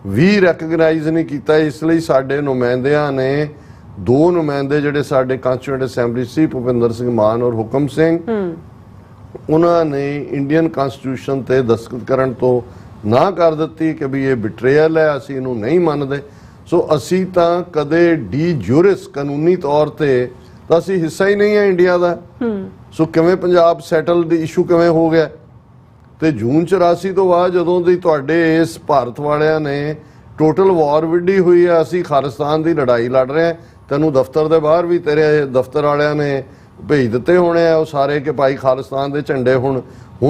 ਵੀ ਰੈਕਗਨਾਈਜ਼ ਨਹੀਂ ਕੀਤਾ, ਇਸ ਲਈ ਸਾਡੇ ਨੁਮਾਇੰਦਿਆਂ ਨੇ 2 ਨੁਮਾਇੰਦੇ ਜਿਹੜੇ ਸਾਡੇ ਕਾਂਸਟੀਟਿਊਐਂਟ ਅਸੈਂਬਲੀ ਸੀ, ਭੁਪਿੰਦਰ ਸਿੰਘ ਮਾਨ ਔਰ ਹੁਕਮ ਸਿੰਘ, ਉਹਨਾਂ ਨੇ ਇੰਡੀਅਨ ਕਨਸਟੀਟਿਊਸ਼ਨ ਤੇ ਦਸਤਖਤ ਕਰਨ ਤੋਂ ਨਾ ਕਰ ਦਿੱਤੀ ਕਿ ਵੀ ਇਹ ਬਿਟਰੇਅਲ ਹੈ, ਅਸੀਂ ਇਹਨੂੰ ਨਹੀਂ ਮੰਨਦੇ। ਸੋ ਅਸੀਂ ਤਾਂ ਕਦੇ ਡੀ ਜੂਰਿਸ ਕਾਨੂੰਨੀ ਤੌਰ ਤੇ ਤਾਂ ਅਸੀਂ ਹਿੱਸਾ ਹੀ ਨਹੀਂ ਹੈ ਇੰਡੀਆ ਦਾ। ਸੋ ਕਿਵੇਂ ਪੰਜਾਬ ਸੈਟਲਡ ਇਸ਼ੂ ਕਿਵੇਂ ਹੋ ਗਿਆ? ਤੇ ਜੂਨ 84 ਤੋਂ ਬਾਅਦ ਜਦੋਂ ਦੀ ਤੁਹਾਡੇ ਇਸ ਭਾਰਤ ਵਾਲਿਆਂ ਨੇ ਟੋਟਲ ਵਾਰ ਵਿੱਢੀ ਹੋਈ ਹੈ, ਅਸੀਂ ਖਾਲਿਸਤਾਨ ਦੀ ਲੜਾਈ ਲੜ ਰਹੇ ਹਾਂ। ਤੈਨੂੰ ਦਫ਼ਤਰ ਦੇ ਬਾਹਰ ਵੀ ਤੇਰੇ ਦਫ਼ਤਰ ਵਾਲਿਆਂ ਨੇ ਭੇਜ ਦਿੱਤੇ ਹੋਣੇ ਆ ਉਹ ਸਾਰੇ ਕਿ ਭਾਈ ਖਾਲਿਸਤਾਨ ਦੇ ਝੰਡੇ ਹੁਣ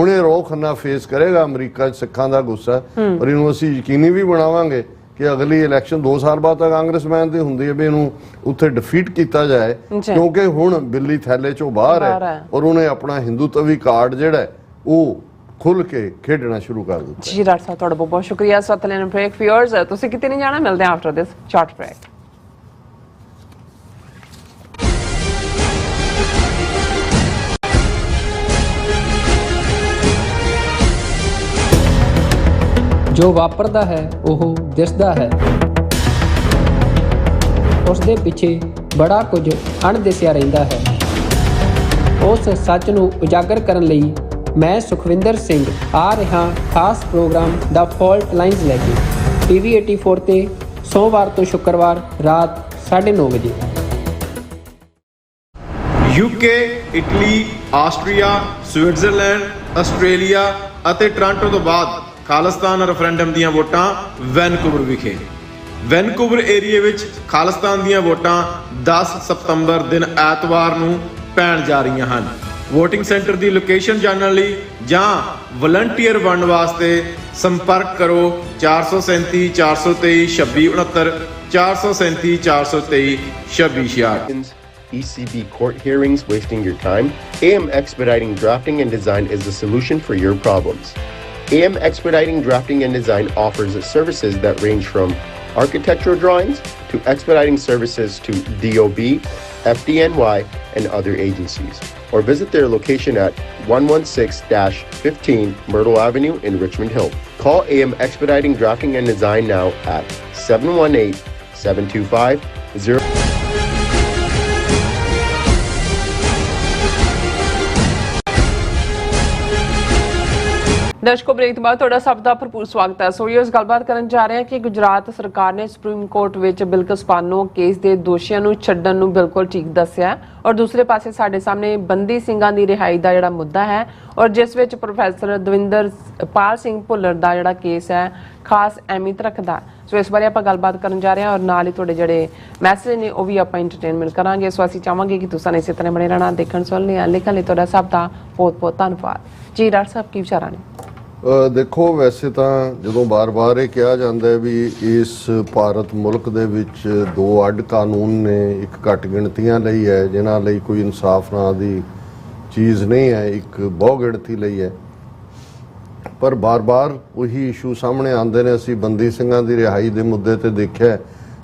ਇਹ ਰੋਹ ਖੰਨਾ ਫੇਸ ਕਰੇਗਾ ਅਮਰੀਕਾ 'ਚ ਸਿੱਖਾਂ ਦਾ ਗੁੱਸਾ। ਪਰ ਇਹਨੂੰ ਅਸੀਂ ਯਕੀਨੀ ਵੀ ਬਣਾਵਾਂਗੇ ਕਿ ਅਗਲੀ ਇਲੈਕਸ਼ਨ 2 ਸਾਲ ਬਾਅਦ ਤੱਕ ਕਾਂਗਰਸਮੈਨ ਦੀ ਹੁੰਦੀ ਹੈ ਵੀ ਇਹਨੂੰ ਉੱਥੇ ਡਿਫੀਟ ਕੀਤਾ ਜਾਏ, ਕਿਉਂਕਿ ਹੁਣ ਬਿੱਲੀ ਥੈਲੇ 'ਚੋਂ ਬਾਹਰ ਹੈ ਔਰ ਉਹਨੇ ਆਪਣਾ ਹਿੰਦੂਤਵੀ ਕਾਰਡ ਜਿਹੜਾ ਉਹ ਖੁੱਲ ਕੇ ਖੇਡਣਾ ਸ਼ੁਰੂ ਕਰ ਦਿੱਤਾ। ਜੀ ਡਾਕਟਰ ਸਾਹਿਬ ਤੁਹਾਡਾ ਬਹੁਤ ਬਹੁਤ ਸ਼ੁਕਰੀਆ। ਸਤਲੈਨ ਬ੍ਰੇਕ ਵਿਊਅਰਸ, ਤੁਸੀਂ ਕਿਤੇ ਨਹੀਂ ਜਾਣਾ, ਮਿਲਦੇ ਹਾਂ ਆਫਟਰ ਦਿਸ ਸ਼ਾਰਟ ਬ੍ਰੇਕ। ਜੋ ਵਾਪਰਦਾ ਹੈ ਉਹ ਦਿਸਦਾ ਹੈ, ਉਸ ਦੇ ਪਿੱਛੇ ਬੜਾ ਕੁਝ ਅਣਦਿਸਿਆ ਰਹਿੰਦਾ ਹੈ। ਉਸ ਸੱਚ ਨੂੰ ਉਜਾਗਰ ਕਰਨ ਲਈ ਮੈਂ ਸੁਖਵਿੰਦਰ ਸਿੰਘ ਆ ਰਿਹਾ ਖਾਸ ਪ੍ਰੋਗਰਾਮ ਦਾ ਫਾਲਟ ਲਾਈਨਸ ਲੈ ਕੇ TV 84 ਤੇ ਸੋਮਵਾਰ ਤੋਂ ਸ਼ੁੱਕਰਵਾਰ ਰਾਤ 9:30 ਵਜੇ। UK, Italy, Austria, Switzerland, Australia ਅਤੇ ਟੋਰਾਂਟੋ ਤੋਂ ਬਾਅਦ ਖਾਲਿਸਤਾਨ ਰੈਫਰੈਂਡਮ ਦੀਆਂ ਵੋਟਾਂ ਵੈਨਕੂਵਰ ਵਿਖੇ। ਵੈਨਕੂਵਰ ਏਰੀਏ ਵਿੱਚ ਖਾਲਿਸਤਾਨ ਦੀਆਂ ਵੋਟਾਂ 10 ਸਤੰਬਰ ਦਿਨ ਐਤਵਾਰ ਨੂੰ ਪੈਣ ਜਾ ਰਹੀਆਂ ਹਨ। ਵੋਟਿੰਗ ਸੈਂਟਰ ਦੀ ਲੋਕੇਸ਼ਨ ਜਾਣਨ ਲਈ ਜਾਂ ਵਲੰਟੀਅਰ ਬਣਨ ਵਾਸਤੇ ਸੰਪਰਕ ਕਰੋ 437 423 2669 437 423 2666। ECB court hearings wasting your time? AM Expediting Drafting and Design is the solution for your problems. AM Expediting Drafting and Design offers services that range from architectural drawings to expediting services to DOB, FDNY, and other agencies. Or visit their location at 116-15 Myrtle Avenue in Richmond Hill. Call AM Expediting Drafting and Design now at 718-725-0. ਦਰਸ਼ਕੋ, break ਤੋਂ ਬਾਅਦ ਤੁਹਾਡਾ ਸਭ ਦਾ ਭਰਪੂਰ ਸਵਾਗਤ ਹੈ। ਸੋ ਇਸ ਗੱਲਬਾਤ ਕਰਨ ਜਾ ਰਹੇ ਹਾਂ ਕਿ ਗੁਜਰਾਤ ਸਰਕਾਰ ਨੇ ਸੁਪਰੀਮ ਕੋਰਟ ਵਿੱਚ ਬਿਲਕਿਸ ਬਾਨੋ ਕੇਸ ਦੇ ਦੋਸ਼ੀਆਂ ਨੂੰ ਛੱਡਣ ਨੂੰ ਬਿਲਕੁਲ ਠੀਕ ਦੱਸਿਆ ਔਰ ਦੂਸਰੇ ਪਾਸੇ ਸਾਡੇ ਸਾਹਮਣੇ ਬੰਦੀ ਸਿੰਘਾਂ ਦੀ ਰਿਹਾਈ ਦਾ ਜਿਹੜਾ ਮੁੱਦਾ ਹੈ ਔਰ ਜਿਸ ਵਿੱਚ ਪ੍ਰੋਫੈਸਰ ਦਵਿੰਦਰ ਪਾਲ ਸਿੰਘ ਭੁੱਲਰ ਦਾ ਜਿਹੜਾ ਕੇਸ ਹੈ ਖਾਸ ਅਹਿਮੀਅਤ ਰੱਖਦਾ। ਸੋ ਇਸ ਬਾਰੇ ਆਪਾਂ ਗੱਲਬਾਤ ਕਰਨ ਜਾ ਰਹੇ ਹਾਂ ਔਰ ਨਾਲ ਹੀ ਤੁਹਾਡੇ ਜਿਹੜੇ ਮੈਸੇਜ ਨੇ ਉਹ ਵੀ ਆਪਾਂ ਐਂਟਰਟੇਨਮੈਂਟ ਕਰਾਂਗੇ। ਸੋ ਅਸੀਂ ਚਾਹਾਂਗੇ ਕਿ ਤੁਸੀਂ ਇਸੇ ਤਰ੍ਹਾਂ ਬਣੇ ਰਹਿਣਾ, ਦੇਖਣ ਸੁਣਨ ਲਈ, ਲਿਖਣ ਲਈ ਤੁਹਾਡਾ ਸਭ ਦਾ ਬਹੁਤ ਬਹੁਤ ਧੰਨਵਾਦ। ਜੀ ਡਾਕਟਰ ਸਾਹਿਬ, ਕੀ ਵਿਚਾਰਾਂ ਨੇ? ਦੇਖੋ, ਵੈਸੇ ਤਾਂ ਜਦੋਂ ਬਾਰ-ਬਾਰ ਇਹ ਕਿਹਾ ਜਾਂਦਾ ਹੈ ਵੀ ਇਸ ਭਾਰਤ ਮੁਲਕ ਦੇ ਵਿੱਚ 2 ਅੱਡ ਕਾਨੂੰਨ ਨੇ, ਇੱਕ ਘੱਟ ਗਿਣਤੀਆਂ ਲਈ ਹੈ ਜਿਨ੍ਹਾਂ ਲਈ ਕੋਈ ਇਨਸਾਫ ਨਾਂ ਦੀ ਚੀਜ਼ ਨਹੀਂ ਹੈ, ਇੱਕ ਬਹੁ ਗਿਣਤੀ ਲਈ ਹੈ। ਪਰ ਬਾਰ-ਬਾਰ ਉਹੀ ਇਸ਼ੂ ਸਾਹਮਣੇ ਆਉਂਦੇ ਨੇ। ਅਸੀਂ ਬੰਦੀ ਸਿੰਘਾਂ ਦੀ ਰਿਹਾਈ ਦੇ ਮੁੱਦੇ ਤੇ ਦੇਖਿਆ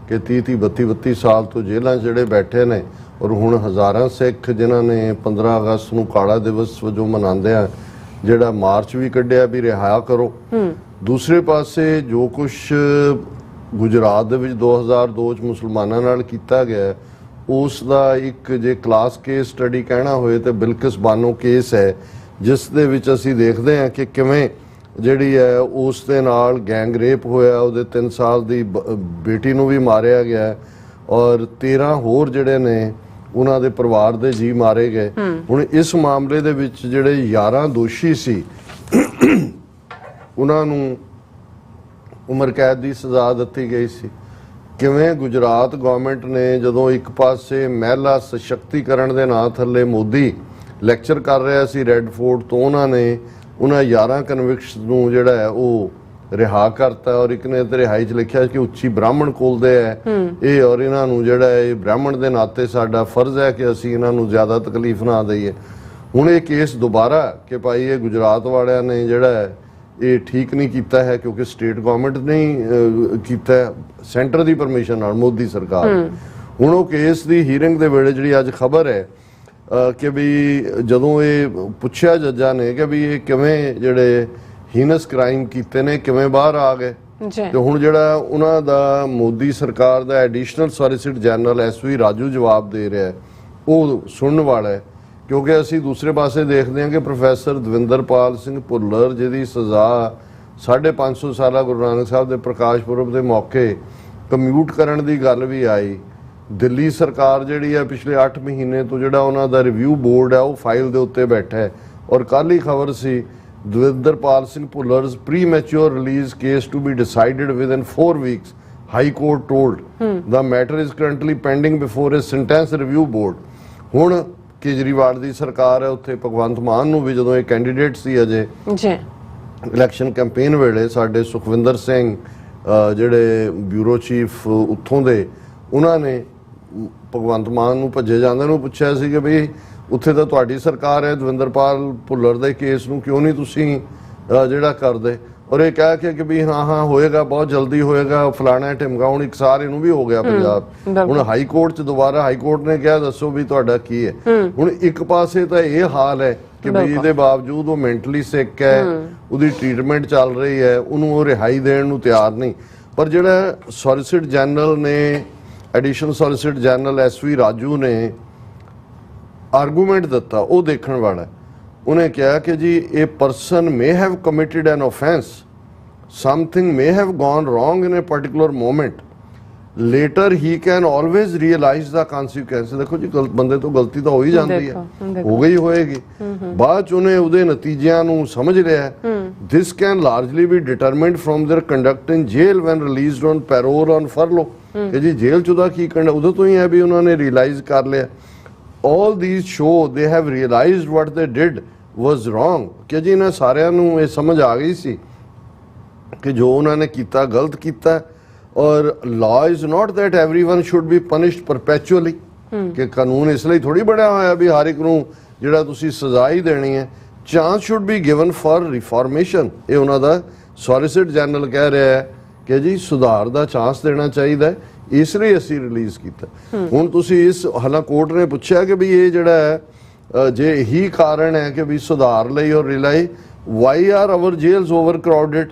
ਕਿ 30-30 32-32 ਸਾਲ ਤੋਂ ਜੇਲ੍ਹਾਂ 'ਚ ਜਿਹੜੇ ਬੈਠੇ ਨੇ ਔਰ ਹੁਣ ਹਜ਼ਾਰਾਂ ਸਿੱਖ ਜਿਨ੍ਹਾਂ ਨੇ 15 ਅਗਸਤ ਨੂੰ ਕਾਲਾ ਦਿਵਸ ਵਜੋਂ ਮਨਾਉਂਦੇ ਆ ਜਿਹੜਾ ਮਾਰਚ ਵੀ ਕੱਢਿਆ ਵੀ ਰਿਹਾ ਕਰੋ। ਦੂਸਰੇ ਪਾਸੇ ਜੋ ਕੁਝ ਗੁਜਰਾਤ ਦੇ ਵਿੱਚ 2002 ਚ ਮੁਸਲਮਾਨਾਂ ਨਾਲ ਕੀਤਾ ਗਿਆ ਉਸ ਦਾ ਇੱਕ ਜੇ ਕਲਾਸ ਕੇਸ ਸਟੱਡੀ ਕਹਿਣਾ ਹੋਏ ਤੇ ਬਿਲਕਿਸ ਬਾਨੋ ਕੇਸ ਹੈ, ਜਿਸ ਦੇ ਵਿੱਚ ਅਸੀਂ ਦੇਖਦੇ ਹਾਂ ਕਿ ਕਿਵੇਂ ਜਿਹੜੀ ਹੈ ਉਸ ਦੇ ਨਾਲ ਗੈਂਗ ਰੇਪ ਹੋਇਆ, ਉਹਦੇ 3 ਸਾਲ ਦੀ ਬੇਟੀ ਨੂੰ ਵੀ ਮਾਰਿਆ ਗਿਆ ਔਰ 13 ਹੋਰ ਜਿਹੜੇ ਨੇ ਉਹਨਾਂ ਦੇ ਪਰਿਵਾਰ ਦੇ ਜੀ ਮਾਰੇ ਗਏ। ਹੁਣ ਇਸ ਮਾਮਲੇ ਦੇ ਵਿੱਚ ਜਿਹੜੇ 11 ਦੋਸ਼ੀ ਸੀ ਉਹਨਾਂ ਨੂੰ ਉਮਰ ਕੈਦ ਦੀ ਸਜ਼ਾ ਦਿੱਤੀ ਗਈ ਸੀ। ਕਿਵੇਂ ਗੁਜਰਾਤ ਗਵਰਨਮੈਂਟ ਨੇ ਜਦੋਂ ਇੱਕ ਪਾਸੇ ਮਹਿਲਾ ਸਸ਼ਕਤੀਕਰਨ ਦੇ ਨਾਂ ਥੱਲੇ ਮੋਦੀ ਲੈਕਚਰ ਕਰ ਰਿਹਾ ਸੀ ਰੈੱਡ ਫੋਰਟ ਤੋਂ, ਉਹਨਾਂ ਨੇ ਉਹਨਾਂ 11 ਕਨਵਿਕਟਸ ਨੂੰ ਜਿਹੜਾ ਹੈ ਉਹ ਰਿਹਾ ਕਰਤਾ ਔਰ ਇੱਕ ਨੇ ਤੇ ਰਿਹਾਈ 'ਚ ਲਿਖਿਆ ਕਿ ਉੱਚੀ ਬ੍ਰਾਹਮਣ ਕੋਲਦੇ ਹੈ ਇਹ ਔਰ ਇਹਨਾਂ ਨੂੰ ਜਿਹੜਾ ਇਹ ਬ੍ਰਾਹਮਣ ਦੇ ਨਾਤੇ ਸਾਡਾ ਫਰਜ਼ ਹੈ ਕਿ ਅਸੀਂ ਇਹਨਾਂ ਨੂੰ ਜ਼ਿਆਦਾ ਤਕਲੀਫ ਨਾ ਦਈਏ। ਹੁਣ ਇਹ ਕੇਸ ਦੁਬਾਰਾ ਕਿ ਭਾਈ ਇਹ ਗੁਜਰਾਤ ਵਾਲਿਆਂ ਨੇ ਜਿਹੜਾ ਹੈ ਇਹ ਠੀਕ ਨਹੀਂ ਕੀਤਾ ਹੈ ਕਿਉਂਕਿ ਸਟੇਟ ਗਵਰਨਮੈਂਟ ਨੇ ਕੀਤਾ, ਸੈਂਟਰ ਦੀ ਪਰਮਿਸ਼ਨ ਨਾਲ ਮੋਦੀ ਸਰਕਾਰ। ਹੁਣ ਉਹ ਕੇਸ ਦੀ ਹੀਅਰਿੰਗ ਦੇ ਵੇਲੇ ਜਿਹੜੀ ਅੱਜ ਖਬਰ ਹੈ ਕਿ ਵੀ ਜਦੋਂ ਇਹ ਪੁੱਛਿਆ ਜੱਜਾਂ ਨੇ ਕਿ ਵੀ ਇਹ ਕਿਵੇਂ ਜਿਹੜੇ ਹੀਨਸ ਕ੍ਰਾਈਮ ਕੀਤੇ ਨੇ ਕਿਵੇਂ ਬਾਹਰ ਆ ਗਏ, ਤੇ ਹੁਣ ਜਿਹੜਾ ਉਹਨਾਂ ਦਾ ਮੋਦੀ ਸਰਕਾਰ ਦਾ additional solicitor general SV Raju ਜਵਾਬ ਦੇ ਰਿਹਾ ਉਹ ਸੁਣਨ ਵਾਲਾ ਹੈ। ਕਿਉਂਕਿ ਅਸੀਂ ਦੂਸਰੇ ਪਾਸੇ ਦੇਖਦੇ ਹਾਂ ਕਿ ਪ੍ਰੋਫੈਸਰ ਦਵਿੰਦਰਪਾਲ ਸਿੰਘ ਭੁੱਲਰ ਜਿਹਦੀ ਸਜ਼ਾ 550 ਸਾਲਾ ਗੁਰੂ ਨਾਨਕ ਸਾਹਿਬ ਦੇ ਪ੍ਰਕਾਸ਼ ਪੁਰਬ ਦੇ ਮੌਕੇ ਕਮਿਊਟ ਕਰਨ ਦੀ ਗੱਲ ਵੀ ਆਈ। ਦਿੱਲੀ ਸਰਕਾਰ ਜਿਹੜੀ ਹੈ ਪਿਛਲੇ 8 ਮਹੀਨੇ ਤੋਂ ਜਿਹੜਾ ਉਹਨਾਂ ਦਾ ਰਿਵਿਊ ਬੋਰਡ ਹੈ ਉਹ ਫਾਈਲ ਦੇ ਉੱਤੇ ਬੈਠਾ ਹੈ। ਔਰ ਕੱਲ੍ਹ ਹੀ ਖਬਰ ਸੀ Davinderpal Singh ਭੁੱਲਰ's premature release case to be decided within 4 weeks. High Court told the matter is currently pending before a sentence review board. ਹੁਣ ਕੇਜਰੀਵਾਲ ਦੀ ਸਰਕਾਰ ਹੈ ਉੱਥੇ, ਭਗਵੰਤ ਮਾਨ ਨੂੰ ਵੀ ਜਦੋਂ ਇਹ ਕੈਂਡੀਡੇਟ ਸੀ ਅਜੇ ਜੀ ਇਲੈਕਸ਼ਨ ਕੈਂਪੇਨ ਵੇਲੇ ਸਾਡੇ ਸੁਖਵਿੰਦਰ ਸਿੰਘ ਜਿਹੜੇ ਬਿਊਰੋ ਚੀਫ ਉੱਥੋਂ ਦੇ, ਉਹਨਾਂ ਨੇ ਭਗਵੰਤ ਮਾਨ ਨੂੰ ਭੱਜੇ ਜਾਂਦੇ ਨੂੰ ਪੁੱਛਿਆ ਸੀ ਕਿ ਬਈ ਉੱਥੇ ਤਾਂ ਤੁਹਾਡੀ ਸਰਕਾਰ ਹੈ, ਦਵਿੰਦਰਪਾਲ ਭੁੱਲਰ ਦੇ ਕੇਸ ਨੂੰ ਕਿਉਂ ਨਹੀਂ ਤੁਸੀਂ ਜਿਹੜਾ ਕਰਦੇ। ਔਰ ਇਹ ਕਹਿ ਕੇ ਕਿ ਵੀ ਹਾਂ ਹੋਏਗਾ, ਬਹੁਤ ਜਲਦੀ ਹੋਏਗਾ, ਫਲਾਣਾ ਢਿਮਕਾ। ਹੁਣ ਇੱਕ ਸਾਰ ਇਹਨੂੰ ਵੀ ਹੋ ਗਿਆ ਪੰਜਾਬ। ਹੁਣ ਹਾਈ ਕੋਰਟ 'ਚ ਦੁਬਾਰਾ ਹਾਈ ਕੋਰਟ ਨੇ ਕਿਹਾ ਦੱਸੋ ਵੀ ਤੁਹਾਡਾ ਕੀ ਹੈ। ਹੁਣ ਇੱਕ ਪਾਸੇ ਤਾਂ ਇਹ ਹਾਲ ਹੈ ਕਿ ਵੀ ਇਹਦੇ ਬਾਵਜੂਦ ਉਹ ਮੈਂਟਲੀ ਸਿੱਕ ਹੈ, ਉਹਦੀ ਟ੍ਰੀਟਮੈਂਟ ਚੱਲ ਰਹੀ ਹੈ, ਉਹਨੂੰ ਉਹ ਰਿਹਾਈ ਦੇਣ ਨੂੰ ਤਿਆਰ ਨਹੀਂ। ਪਰ ਜਿਹੜਾ ਸੋਲਿਸਿਟਰ ਜਨਰਲ ਨੇ, additional solicitor general SV Raju ਨੇ ਆਰਗੂਮੈਂਟ ਦਿੱਤਾ, ਉਹ ਦੇਖਣ ਵਾਲਾ। ਉਹਨੇ ਕਿਹਾ ਕਿ ਜੀ ਇਹ person may have committed an offense, something may have gone wrong in a particular moment, later he can always realize the consequences। ਦੇਖੋ ਜੀ ਬੰਦੇ ਤੋਂ ਗਲਤੀ ਤਾਂ ਹੋ ਹੀ ਜਾਂਦੀ ਹੈ, ਹੋ ਗਈ ਹੋਏਗੀ, ਬਾਅਦ ਚ ਉਹਨੇ ਉਹਦੇ ਨਤੀਜਿਆਂ ਨੂੰ ਸਮਝ ਲਿਆ। this can largely be determined from their conduct in jail when released on parole on furlough। ਕਿ ਜੀ ਜੇਲ੍ਹ ਚ ਉਹਦਾ ਕੀ ਕਰਨਾ, ਉਦੋਂ ਤੋਂ ਹੀ ਹੈ ਵੀ ਉਹਨਾਂ ਨੇ ਰਿਅਲਾਈਜ਼ ਕਰ ਲਿਆ। all these show they have realized what they did was wrong। ਕਿ ਜੀ ਇਹਨਾਂ ਸਾਰਿਆਂ ਨੂੰ ਇਹ ਸਮਝ ਆ ਗਈ ਸੀ ਕਿ ਜੋ ਉਹਨਾਂ ਨੇ ਕੀਤਾ ਗਲਤ ਕੀਤਾ। ਔਰ law is not that everyone should be punished perpetually। ਕਿ ਕਾਨੂੰਨ ਇਸ ਲਈ ਥੋੜੀ ਬਣਿਆ ਹੋਇਆ ਵੀ ਹਰ ਇੱਕ ਨੂੰ ਜਿਹੜਾ ਤੁਸੀਂ ਸਜ਼ਾ ਹੀ ਦੇਣੀ ਹੈ। chance should be given for reformation। ਇਹ ਉਹਨਾਂ ਦਾ ਸੋਲਿਸਿਟਰ ਜਨਰਲ ਕਹਿ ਰਿਹਾ ਹੈ ਕਿ ਜੀ ਸੁਧਾਰ ਦਾ ਚਾਂਸ ਦੇਣਾ ਚਾਹੀਦਾ ਹੈ, ਇਸ ਲਈ ਅਸੀਂ ਰਿਲੀਜ਼ ਕੀਤਾ। ਹੁਣ ਤੁਸੀਂ ਇਸ ਹਾਲਾਂ ਕੋਰਟ ਨੇ ਪੁੱਛਿਆ ਕਿ ਵੀ ਇਹ ਜਿਹੜਾ ਹੈ ਜੇ ਇਹੀ ਕਾਰਨ ਹੈ ਕਿ ਵੀ ਸੁਧਾਰ ਲਈ ਔਰ ਰਿਲਾਈ, why are our jails overcrowded,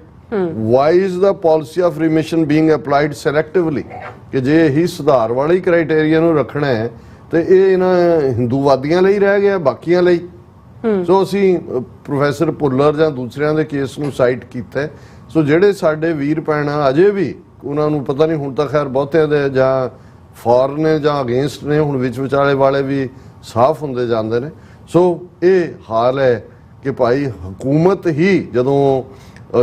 why is the policy of remission being applied selectively. ਕਿ ਜੇ ਇਹੀ ਸੁਧਾਰ ਵਾਲੇ ਕ੍ਰਾਈਟੇਰੀਆ ਨੂੰ ਰੱਖਣਾ ਹੈ ਤੇ ਇਹ ਇਹਨਾਂ ਹਿੰਦੂਵਾਦੀਆਂ ਲਈ ਰਹਿ ਗਿਆ, ਬਾਕੀਆਂ ਲਈ। ਸੋ ਅਸੀਂ ਪ੍ਰੋਫੈਸਰ ਭੁੱਲਰ ਜਾਂ ਦੂਸਰਿਆਂ ਦੇ ਕੇਸ ਨੂੰ ਸਾਈਟ ਕੀਤਾ। ਸੋ ਜਿਹੜੇ ਸਾਡੇ ਵੀਰ ਭੈਣਾਂ ਅਜੇ ਵੀ, ਉਹਨਾਂ ਨੂੰ ਪਤਾ ਨਹੀਂ ਹੁਣ ਤਾਂ ਖੈਰ ਬਹੁਤਿਆਂ ਦੇ ਜਾਂ ਫੋਰ ਨੇ ਜਾਂ ਅਗੇਂਸਟ ਨੇ, ਹੁਣ ਵਿੱਚ ਵਿਚਾਲੇ ਵਾਲੇ ਵੀ ਸਾਫ਼ ਹੁੰਦੇ ਜਾਂਦੇ ਨੇ। ਸੋ ਇਹ ਹਾਲ ਹੈ ਕਿ ਭਾਈ ਹਕੂਮਤ ਹੀ ਜਦੋਂ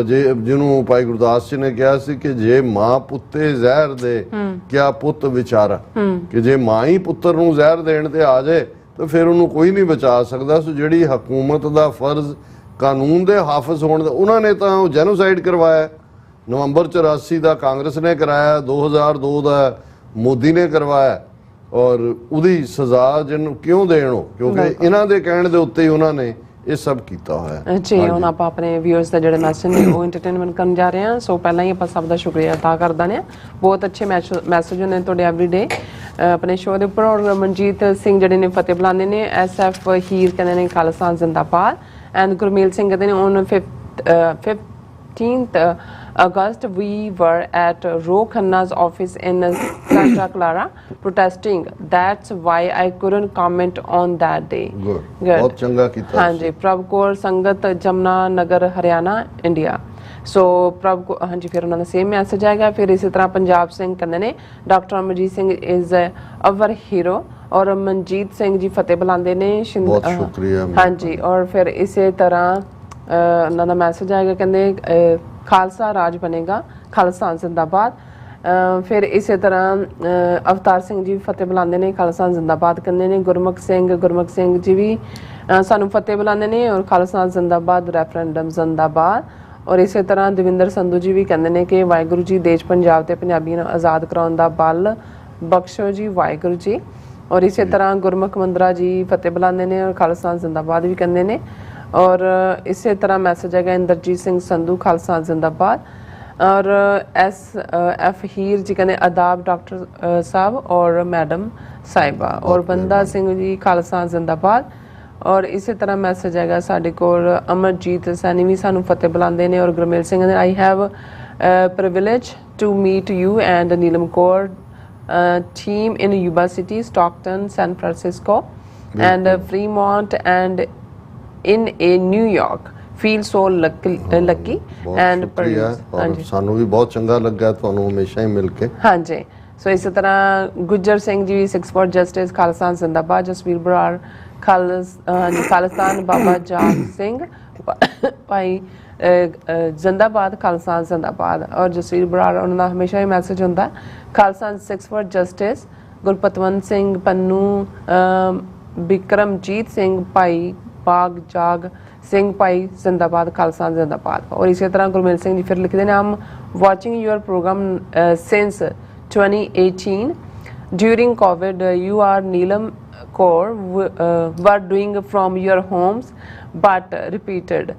ਜਿਹਨੂੰ ਭਾਈ ਗੁਰਦਾਸ ਜੀ ਨੇ ਕਿਹਾ ਸੀ ਕਿ ਜੇ ਮਾਂ ਪੁੱਤੇ ਜ਼ਹਿਰ ਦੇ ਕਿਆ ਪੁੱਤ ਵਿਚਾਰਾ, ਕਿ ਜੇ ਮਾਂ ਹੀ ਪੁੱਤਰ ਨੂੰ ਜ਼ਹਿਰ ਦੇਣ ਤੇ ਆ ਜਾਏ ਤਾਂ ਫਿਰ ਉਹਨੂੰ ਕੋਈ ਨਹੀਂ ਬਚਾ ਸਕਦਾ। ਸੋ ਜਿਹੜੀ ਹਕੂਮਤ ਦਾ ਫਰਜ਼ ਕਾਨੂੰਨ ਦੇ ਹਾਫਿਜ਼ ਹੋਣ ਦਾ, ਉਹਨਾਂ ਨੇ ਤਾਂ ਉਹ ਜੈਨੋਸਾਈਡ ਕਰਵਾਇਆ। ਨਵੰਬਰ 84 ਦਾ ਕਾਂਗਰਸ ਨੇ ਕਰਾਇਆ, 2002 ਦਾ ਮੋਦੀ ਨੇ ਕਰਵਾਇਆ। ਔਰ ਉਹਦੀ ਸਜ਼ਾ ਜਿਹਨੂੰ ਕਿਉਂ ਦੇਣ ਉਹ, ਕਿਉਂਕਿ ਇਹਨਾਂ ਦੇ ਕਹਿਣ ਦੇ ਉੱਤੇ ਹੀ ਉਹਨਾਂ ਨੇ ਇਹ ਸਭ ਕੀਤਾ ਹੋਇਆ ਜੀ। ਹੁਣ ਆਪਾਂ ਆਪਣੇ ਵਿਊਅਰਸ ਦਾ ਜਿਹੜੇ ਮੈਸੇਜ ਨੇ ਉਹ ਐਂਟਰਟੇਨਮੈਂਟ ਕਰਨ ਜਾ ਰਹੇ ਹਾਂ। ਸੋ ਪਹਿਲਾਂ ਹੀ ਆਪਾਂ ਸਭ ਦਾ ਸ਼ੁਕਰੀਆ ਅਦਾ ਕਰਦਾ ਨੇ, ਬਹੁਤ ਅੱਛੇ ਮੈਸੇਜ ਨੇ ਤੁਹਾਡੇ ਐਵਰੀਡੇ ਆਪਣੇ ਸ਼ੋਅ ਦੇ ਉੱਪਰ। ਔਰ ਮਨਜੀਤ ਸਿੰਘ ਜਿਹੜੇ ਨੇ ਫਤਿਹ ਬੁਲਾਉਂਦੇ ਨੇ, SF ਹੀਰ ਕਹਿੰਦੇ ਨੇ ਖਾਲਸਾ ਜ਼ਿੰਦਾਬਾਦ। ਐਂਡ ਗੁਰਮੇਲ ਸਿੰਘ ਕਹਿੰਦੇ ਨੇ on 15th August we were at Ro Khanna's office in Santa Clara protesting, that's why I couldn't comment on that day। Good, ਬਹੁਤ ਚੰਗਾ ਕੀਤਾ। ਹਾਂਜੀ, ਪ੍ਰਭ ਕੌਰ ਸੰਗਤ ਜਮਨਾ ਨਗਰ ਹਰਿਆਣਾ ਇੰਡੀਆ। ਸੋ ਪ੍ਰਭ ਕੋ ਹਾਂਜੀ, ਫਿਰ ਉਹਨਾਂ ਦਾ ਸੇਮ ਮੈਸੇਜ ਆਏਗਾ। ਫਿਰ ਇਸੇ ਤਰ੍ਹਾਂ ਪੰਜਾਬ ਸਿੰਘ ਕਹਿੰਦੇ ਨੇ doctor Amarjit Singh is our hero. ਔਰ ਮਨਜੀਤ ਸਿੰਘ ਜੀ ਫਤਿਹ ਬੁਲਾਉਂਦੇ ਨੇ, ਬਹੁਤ ਸ਼ੁਕਰੀਆ। ਹਾਂਜੀ, ਔਰ ਫਿਰ ਇਸੇ ਤਰ੍ਹਾਂ ਉਹਨਾਂ ਦਾ ਮੈਸੇਜ ਆਏਗਾ, ਕਹਿੰਦੇ ਖਾਲਸਾ ਰਾਜ ਬਣੇਗਾ, ਖਾਲਸਾ ਜ਼ਿੰਦਾਬਾਦ। ਫਿਰ ਇਸੇ ਤਰ੍ਹਾਂ ਅਵਤਾਰ ਸਿੰਘ ਜੀ ਫਤਿਹ ਬੁਲਾਉਂਦੇ ਨੇ, ਖਾਲਸਾ ਜ਼ਿੰਦਾਬਾਦ ਕਹਿੰਦੇ ਨੇ। ਗੁਰਮੁਖ ਸਿੰਘ ਜੀ ਵੀ ਸਾਨੂੰ ਫਤਿਹ ਬੁਲਾਉਂਦੇ ਨੇ ਔਰ ਖਾਲਸਾ ਜ਼ਿੰਦਾਬਾਦ, ਰੈਫਰੈਂਡਮ ਜ਼ਿੰਦਾਬਾਦ। ਔਰ ਇਸੇ ਤਰ੍ਹਾਂ ਦਵਿੰਦਰ ਸੰਧੂ ਜੀ ਵੀ ਕਹਿੰਦੇ ਨੇ ਕਿ ਵਾਹਿਗੁਰੂ ਜੀ ਦੇਸ਼ ਪੰਜਾਬ ਤੇ ਪੰਜਾਬੀਆਂ ਨੂੰ ਆਜ਼ਾਦ ਕਰਾਉਣ ਦਾ ਬਲ ਬਖਸ਼ੋ ਜੀ, ਵਾਹਿਗੁਰੂ ਜੀ। ਔਰ ਇਸੇ ਤਰ੍ਹਾਂ ਗੁਰਮੁਖ ਮੰਦਰਾ ਜੀ ਫਤਿਹ ਬੁਲਾਉਂਦੇ ਨੇ ਔਰ ਖਾਲਸਾ ਜ਼ਿੰਦਾਬਾਦ ਵੀ ਕਹਿੰਦੇ ਨੇ। ਔਰ ਇਸੇ ਤਰ੍ਹਾਂ ਮੈਸੇਜ ਹੈਗਾ ਇੰਦਰਜੀਤ ਸਿੰਘ ਸੰਧੂ, ਖਾਲਸਾ ਜ਼ਿੰਦਾਬਾਦ। ਔਰ SF ਹੀਰ ਜੀ ਕਹਿੰਦੇ ਆਦਾਬ ਡਾਕਟਰ ਸਾਹਿਬ ਔਰ ਮੈਡਮ ਸਾਹਿਬਾ। ਔਰ ਬੰਦਾ ਸਿੰਘ ਜੀ ਖਾਲਸਾ ਜ਼ਿੰਦਾਬਾਦ। ਔਰ ਇਸੇ ਤਰ੍ਹਾਂ ਮੈਸੇਜ ਹੈਗਾ ਸਾਡੇ ਕੋਲ ਅਮਰਜੀਤ ਸੈਣੀ ਵੀ ਸਾਨੂੰ ਫਤਿਹ ਬੁਲਾਉਂਦੇ ਨੇ। ਔਰ ਗੁਰਮੇਲ ਸਿੰਘ ਨੇ I have privilege to meet you and Neelam Kaur team in Yuba City, Stockton, San Francisco and Fremont and in New York feel so Lucky and ਔਰ ਸਾਨੂੰ ਵੀ ਬਹੁਤ ਚੰਗਾ ਲੱਗਾ ਤੁਹਾਨੂੰ ਹਮੇਸ਼ਾ ਹੀ ਮਿਲ ਕੇ। ਹਾਂਜੀ, ਸੋ ਇਸੇ ਤਰ੍ਹਾਂ ਗੁੱਜਰ ਸਿੰਘ ਜੀ 6 ਫॉर ਜਸਟਿਸ, ਖਾਲਿਸਤਾਨ ਜ਼ਿੰਦਾਬਾਦ, ਜਸਵੀਰ ਬਰਾੜ ਖਾਲਿਸਤਾਨ, ਬਾਬਾ ਜਾਗ ਸਿੰਘ ਭਾਈ ਜ਼ਿੰਦਾਬਾਦ, ਖਾਲਿਸਤਾਨ ਜ਼ਿੰਦਾਬਾਦ। ਔਰ ਜਸਵੀਰ ਬਰਾੜ ਉਹਨਾਂ ਦਾ ਹਮੇਸ਼ਾ ਹੀ ਮੈਸੇਜ ਹੁੰਦਾ ਖਾਲਿਸਤਾਨ 6 ਫॉर ਜਸਟਿਸ, ਗੁਰਪਤਵੰਤ ਸਿੰਘ ਪੰਨੂ, ਬਿਕਰਮਜੀਤ ਸਿੰਘ ਭਾਈ ਬਾਗ ਜਾਗ ਸਿੰਘ ਭਾਈ ਜ਼ਿੰਦਾਬਾਦ, ਖਾਲਿਸਤਾਨ ਜ਼ਿੰਦਾਬਾਦ। ਔਰ ਇਸੇ ਤਰ੍ਹਾਂ ਗੁਰਮੇਲ ਸਿੰਘ ਜੀ ਫਿਰ ਲਿਖਦੇ ਨੇ am watching your programme since 2018 during COVID. You are Neelam Kaur were doing from your homes but repeated.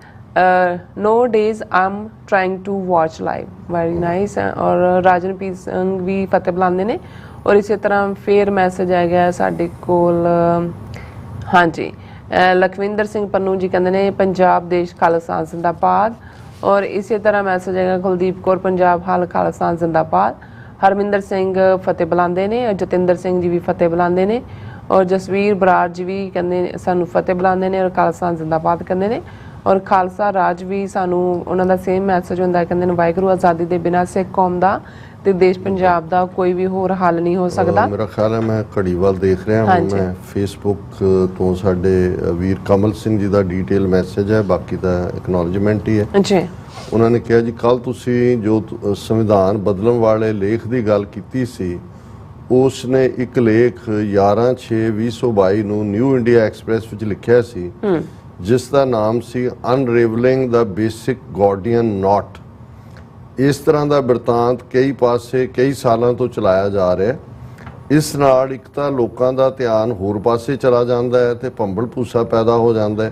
Nowadays I'm trying to watch live. Very nice. और राजनप्रीत ਸਿੰਘ ਵੀ ਫਤਿਹ ਬੁਲਾਉਂਦੇ ਨੇ। ਔਰ ਇਸੇ ਤਰ੍ਹਾਂ ਫਿਰ ਮੈਸੇਜ ਆ ਗਿਆ ਸਾਡੇ ਕੋਲ, ਹਾਂਜੀ ਲਖਵਿੰਦਰ ਸਿੰਘ ਪੰਨੂ ਜੀ ਕਹਿੰਦੇ ਨੇ ਪੰਜਾਬ ਦੇਸ਼ ਖਾਲਿਸਤਾਨ ਜ਼ਿੰਦਾਬਾਦ। ਔਰ ਇਸੇ ਤਰ੍ਹਾਂ ਮੈਸੇਜ ਆਏਗਾ ਕੁਲਦੀਪ ਕੌਰ ਪੰਜਾਬ ਹਾਲ ਖਾਲਿਸਤਾਨ ਜ਼ਿੰਦਾਬਾਦ। ਹਰਮਿੰਦਰ ਸਿੰਘ ਫਤਿਹ ਬੁਲਾਉਂਦੇ ਨੇ, ਜਤਿੰਦਰ ਸਿੰਘ ਜੀ ਵੀ ਫਤਿਹ ਬੁਲਾਉਂਦੇ ਨੇ। ਔਰ ਜਸਵੀਰ ਬਰਾੜ ਜੀ ਵੀ ਕਹਿੰਦੇ ਨੇ ਸਾਨੂੰ ਫਤਿਹ ਬੁਲਾਉਂਦੇ ਨੇ ਔਰ ਖਾਲਿਸਤਾਨ ਜ਼ਿੰਦਾਬਾਦ ਕਹਿੰਦੇ ਨੇ। ਔਰ ਖਾਲਸਾ ਰਾਜ ਵੀ ਸਾਨੂੰ ਉਹਨਾਂ ਦਾ ਸੇਮ ਮੈਸੇਜ ਹੁੰਦਾ, ਕਹਿੰਦੇ ਨੇ ਵਾਹਿਗੁਰੂ ਆਜ਼ਾਦੀ ਦੇ ਬਿਨਾਂ ਸਿੱਖ ਕੌਮ ਦਾ ਤੇ ਦੇਸ਼ ਪੰਜਾਬ ਦਾ ਕੋਈ ਵੀ ਹੋਰ ਹੱਲ ਨਹੀਂ ਹੋ ਸਕਦਾ। ਮੇਰਾ ਖਿਆਲ ਹੈ ਮੈਂ ਘੜੀਵਾਲ ਦੇਖ ਰਿਹਾ ਹਾਂ, ਮੈਂ ਫੇਸਬੁੱਕ ਤੋਂ ਸਾਡੇ ਵੀਰ ਕਮਲ ਸਿੰਘ ਜੀ ਦਾ ਡਿਟੇਲ ਮੈਸੇਜ ਹੈ, ਬਾਕੀ ਤਾਂ ਐਕਨੋਲਜਮੈਂਟ ਹੀ ਹੈ ਜੀ। ਉਹਨਾਂ ਨੇ ਕਿਹਾ ਜੀ ਕੱਲ ਤੁਸੀਂ ਜੋ ਸੰਵਿਧਾਨ ਬਦਲਣ ਵਾਲੇ ਲੇਖ ਦੀ ਗੱਲ ਕੀਤੀ ਸੀ, ਉਸ ਨੇ ਇੱਕ ਲੇਖ 11/6/2022 ਨੂੰ ਨਿਊ ਇੰਡੀਆ ਐਕਸਪ੍ਰੈਸ ਵਿੱਚ ਲਿਖਿਆ ਸੀ ਜਿਸ ਦਾ ਨਾਮ ਸੀ ਅਨਰੇਵਲਿੰਗ ਦਾ ਬੇਸਿਕ ਗਾਰਡੀਅਨ ਨੋਟ। ਇਸ ਤਰ੍ਹਾਂ ਦਾ ਬਿਰਤਾਂਤ ਕਈ ਪਾਸੇ ਕਈ ਸਾਲਾਂ ਤੋਂ ਚਲਾਇਆ ਜਾ ਰਿਹਾ। ਇਸ ਨਾਲ ਇੱਕ ਤਾਂ ਲੋਕਾਂ ਦਾ ਧਿਆਨ ਹੋਰ ਪਾਸੇ ਚਲਾ ਜਾਂਦਾ ਹੈ ਤੇ ਭੰਬਲ ਭੂਸਾ ਪੈਦਾ ਹੋ ਜਾਂਦਾ ਹੈ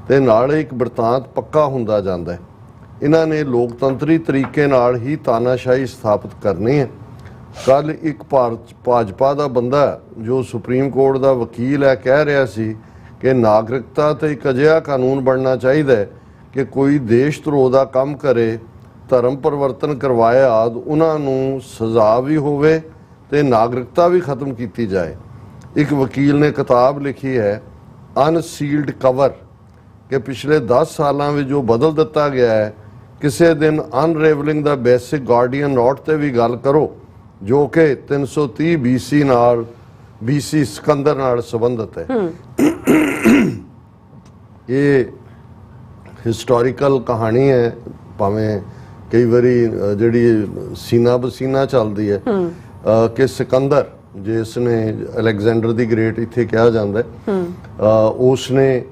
ਤੇ ਨਾਲ ਇੱਕ ਬਿਰਤਾਂਤ ਪੱਕਾ ਹੁੰਦਾ ਜਾਂਦਾ ਹੈ। ਇਹਨਾਂ ਨੇ ਲੋਕਤੰਤਰੀ ਤਰੀਕੇ ਨਾਲ ਹੀ ਤਾਨਾਸ਼ਾਹੀ ਸਥਾਪਿਤ ਕਰਨੀ ਹੈ। ਕੱਲ ਇੱਕ ਭਾਜਪਾ ਦਾ ਬੰਦਾ ਜੋ ਸੁਪਰੀਮ ਕੋਰਟ ਦਾ ਵਕੀਲ ਹੈ ਕਹਿ ਰਿਹਾ ਸੀ ਕਿ ਨਾਗਰਿਕਤਾ ਤੇ ਇੱਕ ਅਜਿਹਾ ਕਾਨੂੰਨ ਬਣਨਾ ਚਾਹੀਦਾ ਹੈ ਕਿ ਕੋਈ ਦੇਸ਼ ਧਰੋਹ ਦਾ ਕੰਮ ਕਰੇ, ਧਰਮ ਪਰਿਵਰਤਨ ਕਰਵਾਏ ਆਦਿ ਉਹਨਾਂ ਨੂੰ ਸਜ਼ਾ ਵੀ ਹੋਵੇ ਤੇ ਨਾਗਰਿਕਤਾ ਵੀ ਖਤਮ ਕੀਤੀ ਜਾਏ। ਇੱਕ ਵਕੀਲ ਨੇ ਕਿਤਾਬ ਲਿਖੀ ਹੈ ਅਨਸੀਲਡ ਕਵਰ ਕਿ ਪਿਛਲੇ 10 ਸਾਲਾਂ ਵਿੱਚ ਜੋ ਬਦਲ ਦਿੱਤਾ ਗਿਆ ਹੈ, ਕਿਸੇ ਦਿਨ ਅਨਰੇਵਲਿੰਗ ਦਾ ਬੇਸਿਕ ਗਾਰਡੀਅਨ ਨੋਟ ਤੇ ਵੀ ਗੱਲ ਕਰੋ ਜੋ ਕਿ 330 BC ਸਿਕੰਦਰ ਨਾਲ ਸੰਬੰਧਿਤ ਹੈ। ਇਹ ਹਿਸਟੋਰੀਕਲ ਕਹਾਣੀ ਹੈ, ਭਾਵੇਂ ਕਈ ਵਾਰੀ ਜਿਹੜੀ ਸੀਨਾ ਬਸੀਨਾ ਚੱਲਦੀ ਹੈ ਕਿ ਸਿਕੰਦਰ ਜਿਸ ਨੇ ਅਲੈਗਜ਼ੈਂਡਰ ਦੀ ਗ੍ਰੇਟ ਇੱਥੇ ਕਿਹਾ ਜਾਂਦਾ ਹੈ, ਉਸ ਨੇ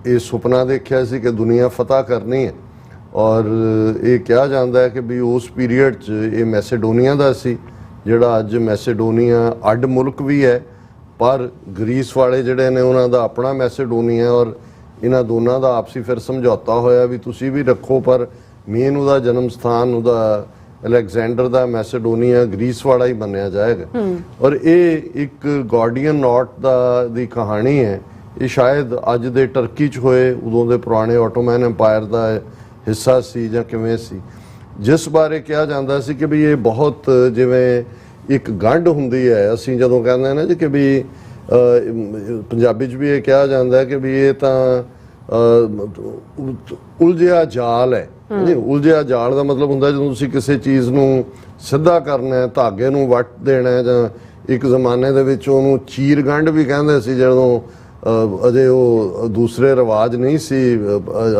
ਇਹ ਸੁਪਨਾ ਦੇਖਿਆ ਸੀ ਕਿ ਦੁਨੀਆ ਫਤਹ ਕਰਨੀ ਹੈ। ਔਰ ਇਹ ਕਿਹਾ ਜਾਂਦਾ ਹੈ ਕਿ ਵੀ ਉਸ ਪੀਰੀਅਡ 'ਚ ਇਹ ਮੈਸੇਡੋਨੀਆ ਦਾ ਸੀ, ਜਿਹੜਾ ਅੱਜ ਮੈਸੇਡੋਨੀਆ ਅੱਡ ਮੁਲਕ ਵੀ ਹੈ, ਪਰ ਗ੍ਰੀਸ ਵਾਲੇ ਜਿਹੜੇ ਨੇ ਉਹਨਾਂ ਦਾ ਆਪਣਾ ਮੈਸੇਡੋਨੀਆ। ਔਰ ਇਹਨਾਂ ਦੋਨਾਂ ਦਾ ਆਪਸੀ ਫਿਰ ਸਮਝੌਤਾ ਹੋਇਆ ਵੀ ਤੁਸੀਂ ਵੀ ਰੱਖੋ, ਪਰ ਮੇਨ ਉਹਦਾ ਜਨਮ ਸਥਾਨ ਉਹਦਾ ਅਲੈਗਜ਼ੈਂਡਰ ਦਾ ਮੈਸੇਡੋਨੀਆ ਗ੍ਰੀਸ ਵਾਲਾ ਹੀ ਮੰਨਿਆ ਜਾਏਗਾ। ਔਰ ਇਹ ਇੱਕ ਗਾਰਡੀਅਨ ਨੋਟ ਦੀ ਕਹਾਣੀ ਹੈ। ਇਹ ਸ਼ਾਇਦ ਅੱਜ ਦੇ ਟਰਕੀ 'ਚ ਹੋਏ, ਉਦੋਂ ਦੇ ਪੁਰਾਣੇ ਆਟੋਮੈਨ ਐਮਪਾਇਰ ਦਾ ਹਿੱਸਾ ਸੀ ਜਾਂ ਕਿਵੇਂ ਸੀ, ਜਿਸ ਬਾਰੇ ਕਿਹਾ ਜਾਂਦਾ ਸੀ ਕਿ ਵੀ ਇਹ ਬਹੁਤ ਜਿਵੇਂ ਇੱਕ ਗੰਢ ਹੁੰਦੀ ਹੈ। ਅਸੀਂ ਜਦੋਂ ਕਹਿੰਦੇ ਹਾਂ ਨਾ ਜੀ ਕਿ ਵੀ ਪੰਜਾਬੀ 'ਚ ਵੀ ਇਹ ਕਿਹਾ ਜਾਂਦਾ ਹੈ ਕਿ ਵੀ ਇਹ ਤਾਂ ਉਲਝਿਆ ਜਾਲ ਹੈ। ਉਲਝਿਆ ਜਾਲ ਦਾ ਮਤਲਬ ਹੁੰਦਾ ਜਦੋਂ ਤੁਸੀਂ ਕਿਸੇ ਚੀਜ਼ ਨੂੰ ਸਿੱਧਾ ਕਰਨਾ ਹੈ, ਧਾਗੇ ਨੂੰ ਵੱਟ ਦੇਣਾ ਹੈ, ਜਾਂ ਇੱਕ ਜ਼ਮਾਨੇ ਦੇ ਵਿੱਚ ਉਹਨੂੰ ਚੀਰ ਗੰਢ ਵੀ ਕਹਿੰਦੇ ਸੀ ਜਦੋਂ ਅਜੇ ਉਹ ਦੂਸਰੇ ਰਿਵਾਜ ਨਹੀਂ ਸੀ,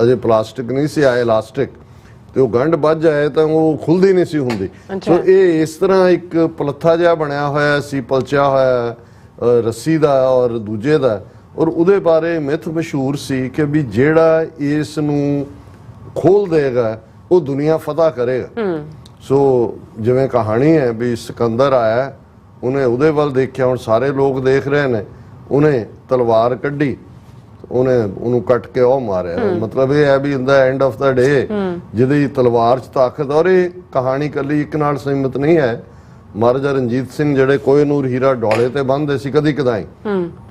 ਅਜੇ ਪਲਾਸਟਿਕ ਨਹੀਂ ਸੀ ਆਇਆ ਇਲਾਸਟਿਕ, ਤੇ ਉਹ ਗੰਢ ਵੱਜ ਜਾਏ ਤਾਂ ਉਹ ਖੁੱਲਦੀ ਨਹੀਂ ਸੀ ਹੁੰਦੀ। ਸੋ ਇਹ ਇਸ ਤਰ੍ਹਾਂ ਇੱਕ ਪਲੱਥਾ ਜਿਹਾ ਬਣਿਆ ਹੋਇਆ ਸੀ, ਪਲਚਿਆ ਹੋਇਆ ਰੱਸੀ ਦਾ ਔਰ ਦੂਜੇ ਦਾ। ਔਰ ਉਹਦੇ ਬਾਰੇ ਮਿਥ ਮਸ਼ਹੂਰ ਸੀ ਕਿ ਵੀ ਜਿਹੜਾ ਇਸ ਨੂੰ ਖੋਲ ਦੇਗਾ ਉਹ ਦੁਨੀਆ ਫਤਹ ਕਰੇਗਾ। ਸੋ ਜਿਵੇਂ ਕਹਾਣੀ ਹੈ ਵੀ ਸਿਕੰਦਰ ਆਇਆ, ਉਹਨੇ ਉਹਦੇ ਵੱਲ ਦੇਖਿਆ, ਹੁਣ ਸਾਰੇ ਲੋਕ ਦੇਖ ਰਹੇ ਨੇ, ਉਹਨੇ ਤਲਵਾਰ ਕੱਢੀ, ਉਹਨੂੰ ਕੱਟ ਕੇ ਉਹ ਮਾਰਿਆ। ਮਤਲਬ ਇਹ ਹੈ ਵੀ ਇਨ ਦਾ ਐਂਡ ਆਫ ਦਾ ਡੇ ਜਿਹਦੀ ਤਲਵਾਰ 'ਚ ਤਾਕਤ। ਔਰ ਇਹ ਕਹਾਣੀ ਇਕੱਲੀ ਇੱਕ ਨਾਲ ਸੀਮਿਤ ਨਹੀਂ ਹੈ। ਮਹਾਰਾਜਾ ਰਣਜੀਤ ਸਿੰਘ ਜਿਹੜੇ ਕੋਹਿਨੂਰ ਹੀਰਾ ਡੋਲੇ ਤੇ ਬੰਨ੍ਹਦੇ ਸੀ ਕਦੀ ਕਦਾਈ,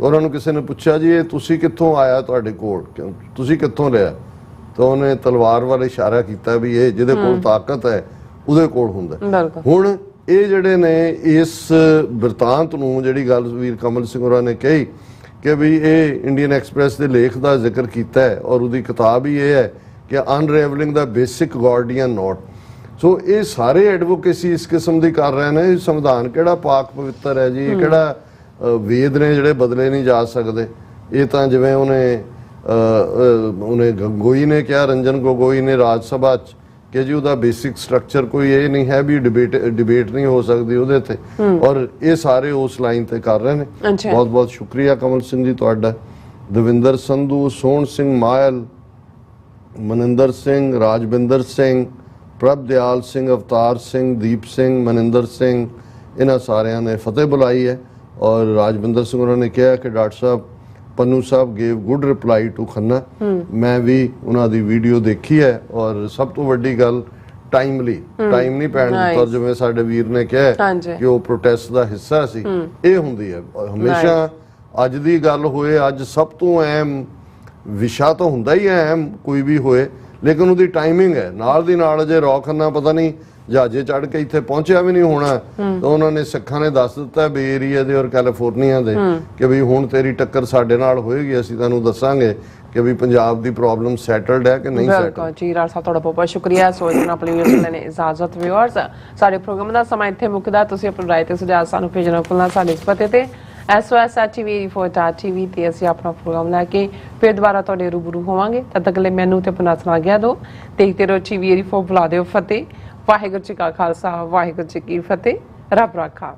ਉਹਨਾਂ ਨੂੰ ਕਿਸੇ ਨੇ ਪੁੱਛਿਆ ਜੀ ਇਹ ਤੁਸੀਂ ਕਿੱਥੋਂ ਆਇਆ, ਤੁਹਾਡੇ ਕੋਲ ਤੁਸੀਂ ਕਿੱਥੋਂ ਲਿਆ, ਤਾਂ ਉਹਨੇ ਤਲਵਾਰ ਵੱਲ ਇਸ਼ਾਰਾ ਕੀਤਾ ਵੀ ਇਹ ਜਿਹਦੇ ਕੋਲ ਤਾਕਤ ਹੈ ਉਹਦੇ ਕੋਲ ਹੁੰਦਾ। ਹੁਣ ਇਹ ਜਿਹੜੇ ਨੇ ਇਸ ਬਿਰਤਾਂਤ ਨੂੰ, ਜਿਹੜੀ ਗੱਲ ਵੀਰ ਕਮਲ ਸਿੰਘ ਹੋਰਾਂ ਨੇ ਕਹੀ ਕਿ ਵੀ ਇਹ ਇੰਡੀਅਨ ਐਕਸਪ੍ਰੈਸ ਦੇ ਲੇਖ ਦਾ ਜ਼ਿਕਰ ਕੀਤਾ ਹੈ ਔਰ ਉਹਦੀ ਕਿਤਾਬ ਹੀ ਇਹ ਹੈ ਕਿ ਅਨਰੇਵਲਿੰਗ ਦਾ ਬੇਸਿਕ ਗਾਰਡੀਅਨ ਨੋਟ। ਸੋ ਇਹ ਸਾਰੇ ਐਡਵੋਕੇਸੀ ਇਸ ਕਿਸਮ ਦੀ ਕਰ ਰਹੇ ਨੇ। ਸੰਵਿਧਾਨ ਕਿਹੜਾ ਪਾਕ ਪਵਿੱਤਰ ਹੈ ਜੀ, ਇਹ ਕਿਹੜਾ ਵੇਦ ਨੇ ਜਿਹੜੇ ਬਦਲੇ ਨਹੀਂ ਜਾ ਸਕਦੇ। ਇਹ ਤਾਂ ਜਿਵੇਂ ਉਹਨੇ ਗੋਗੋਈ ਨੇ ਕਿਹਾ, ਰੰਜਨ ਗੋਗੋਈ ਨੇ ਰਾਜ ਸਭਾ 'ਚ ਕਿ ਜੀ ਉਹਦਾ ਬੇਸਿਕ ਸਟਰਕਚਰ ਕੋਈ ਇਹ ਨਹੀਂ ਹੈ ਵੀ ਡਿਬੇਟ ਨਹੀਂ ਹੋ ਸਕਦੀ ਉਹਦੇ ਤੇ, ਔਰ ਇਹ ਸਾਰੇ ਉਸ ਲਾਈਨ ਤੇ ਕਰ ਰਹੇ ਨੇ। ਬਹੁਤ ਬਹੁਤ ਸ਼ੁਕਰੀਆ ਕਮਲ ਸਿੰਘ ਜੀ ਤੁਹਾਡਾ। ਦਵਿੰਦਰ ਸੰਧੂ, ਸੋਹਣ ਸਿੰਘ ਮਾਇਲ, ਮਨਿੰਦਰ ਸਿੰਘ, ਰਾਜਵਿੰਦਰ ਸਿੰਘ, ਪ੍ਰਭ ਦਿਆਲ ਸਿੰਘ, ਅਵਤਾਰ ਸਿੰਘ, ਦੀਪ ਸਿੰਘ, ਮਨਿੰਦਰ ਸਿੰਘ, ਇਹਨਾਂ ਸਾਰਿਆਂ ਨੇ ਫਤਿਹ ਬੁਲਾਈ ਹੈ। ਔਰ ਰਾਜਵਿੰਦਰ ਸਿੰਘ ਉਹਨਾਂ ਨੇ ਕਿਹਾ ਕਿ ਡਾਕਟਰ ਸਾਹਿਬ ਪੰਨੂ ਸਾਹਿਬ gave good reply to Khanna. ਮੈਂ ਵੀ ਉਹਨਾਂ ਦੀ ਵੀਡੀਓ ਦੇਖੀ ਹੈ ਔਰ ਸਭ ਤੋਂ ਵੱਡੀ ਗੱਲ ਟਾਈਮ ਨਹੀਂ ਪੈਣ ਦਿੱਤਾ। ਜਿਵੇਂ ਸਾਡੇ ਵੀਰ ਨੇ ਕਿਹਾ ਕਿ ਉਹ ਪ੍ਰੋਟੈਸਟ ਦਾ ਹਿੱਸਾ ਸੀ, ਇਹ ਹੁੰਦੀ ਹੈ ਹਮੇਸ਼ਾ। ਅੱਜ ਦੀ ਗੱਲ ਹੋਏ, ਅੱਜ ਸਭ ਤੋਂ ਅਹਿਮ ਵਿਸ਼ਾ ਤਾਂ ਹੁੰਦਾ ਹੀ ਹੈ ਅਹਿਮ ਕੋਈ ਵੀ ਹੋਏ, ਲੇਕਿਨ ਉਹਦੀ ਟਾਈਮਿੰਗ ਹੈ। ਨਾਲ ਦੀ ਨਾਲ ਜੇ ਰੌ ਖੰਨਾ ਪਤਾ ਨਹੀਂ ਜਹਾਜ਼ੇ ਚੜ੍ਹ ਕੇ ਇੱਥੇ ਪਹੁੰਚਿਆ ਵੀ ਨਹੀਂ ਹੋਣਾ ਤਾਂ ਉਹਨਾਂ ਨੇ ਸਿੱਖਾਂ ਨੇ ਦੱਸ ਦਿੱਤਾ ਬੇ ਏਰੀਆ ਦੇ ਔਰ ਕੈਲੀਫੋਰਨੀਆ ਦੇ ਕਿ ਵੀ ਹੁਣ ਤੇਰੀ ਟੱਕਰ ਸਾਡੇ ਨਾਲ ਹੋਏਗੀ, ਅਸੀਂ ਤੁਹਾਨੂੰ ਦੱਸਾਂਗੇ ਕਿ ਵੀ ਪੰਜਾਬ ਦੀ ਪ੍ਰੋਬਲਮ ਸੈਟਲਡ ਹੈ ਕਿ ਨਹੀਂ ਸੈਟਲਡ। ਬਿਲਕੁਲ ਜੀ ਰਾਜ ਸਾਹਿਬ, ਤੁਹਾਡਾ ਬਹੁਤ ਬਹੁਤ ਸ਼ੁਕਰੀਆ। ਸੋ ਇਸ ਨਾਲ ਆਪਣੀ ਵੀਡੀਓ ਲੈਣੇ ਇਜਾਜ਼ਤ। ਵਿਊਅਰਸ, ਸਾਡੇ ਪ੍ਰੋਗਰਾਮ ਦਾ ਸਮਾਂ ਇੱਥੇ ਮੁੱਕਦਾ। ਤੁਸੀਂ ਆਪਣੀ ਰਾਏ ਤੇ ਸੁਝਾਅ ਸਾਨੂੰ ਭੇਜਣਾ ਭੁੱਲਣਾ ਸਾਡੇ ਇਸ ਪਤੇ ਤੇ SOS@TV84.tv ਤੇ ਅਸੀਂ ਆਪਣਾ ਪ੍ਰੋਗਰਾਮ ਲੈ ਕੇ ਫਿਰ ਦੁਬਾਰਾ ਤੁਹਾਡੇ ਰੂਬਰੂ ਹੋਵਾਂਗੇ। ਤਦ ਤੱਕ ਲਈ ਮੈਨੂੰ ਤੇ ਪਨਾਸ ਨਾ ਗਿਆ ਦੋ। ਦੇਖਦੇ ਰਹੋ TV84। ਬੁਲਾ ਦਿਓ ਫਤਿਹ। ਵਾਹਿਗੁਰੂ ਜੀ ਕਾ ਖਾਲਸਾ, ਵਾਹਿਗੁਰੂ ਜੀ ਕੀ ਫਤਿਹ। ਰੱਬ ਰਾਖਾ।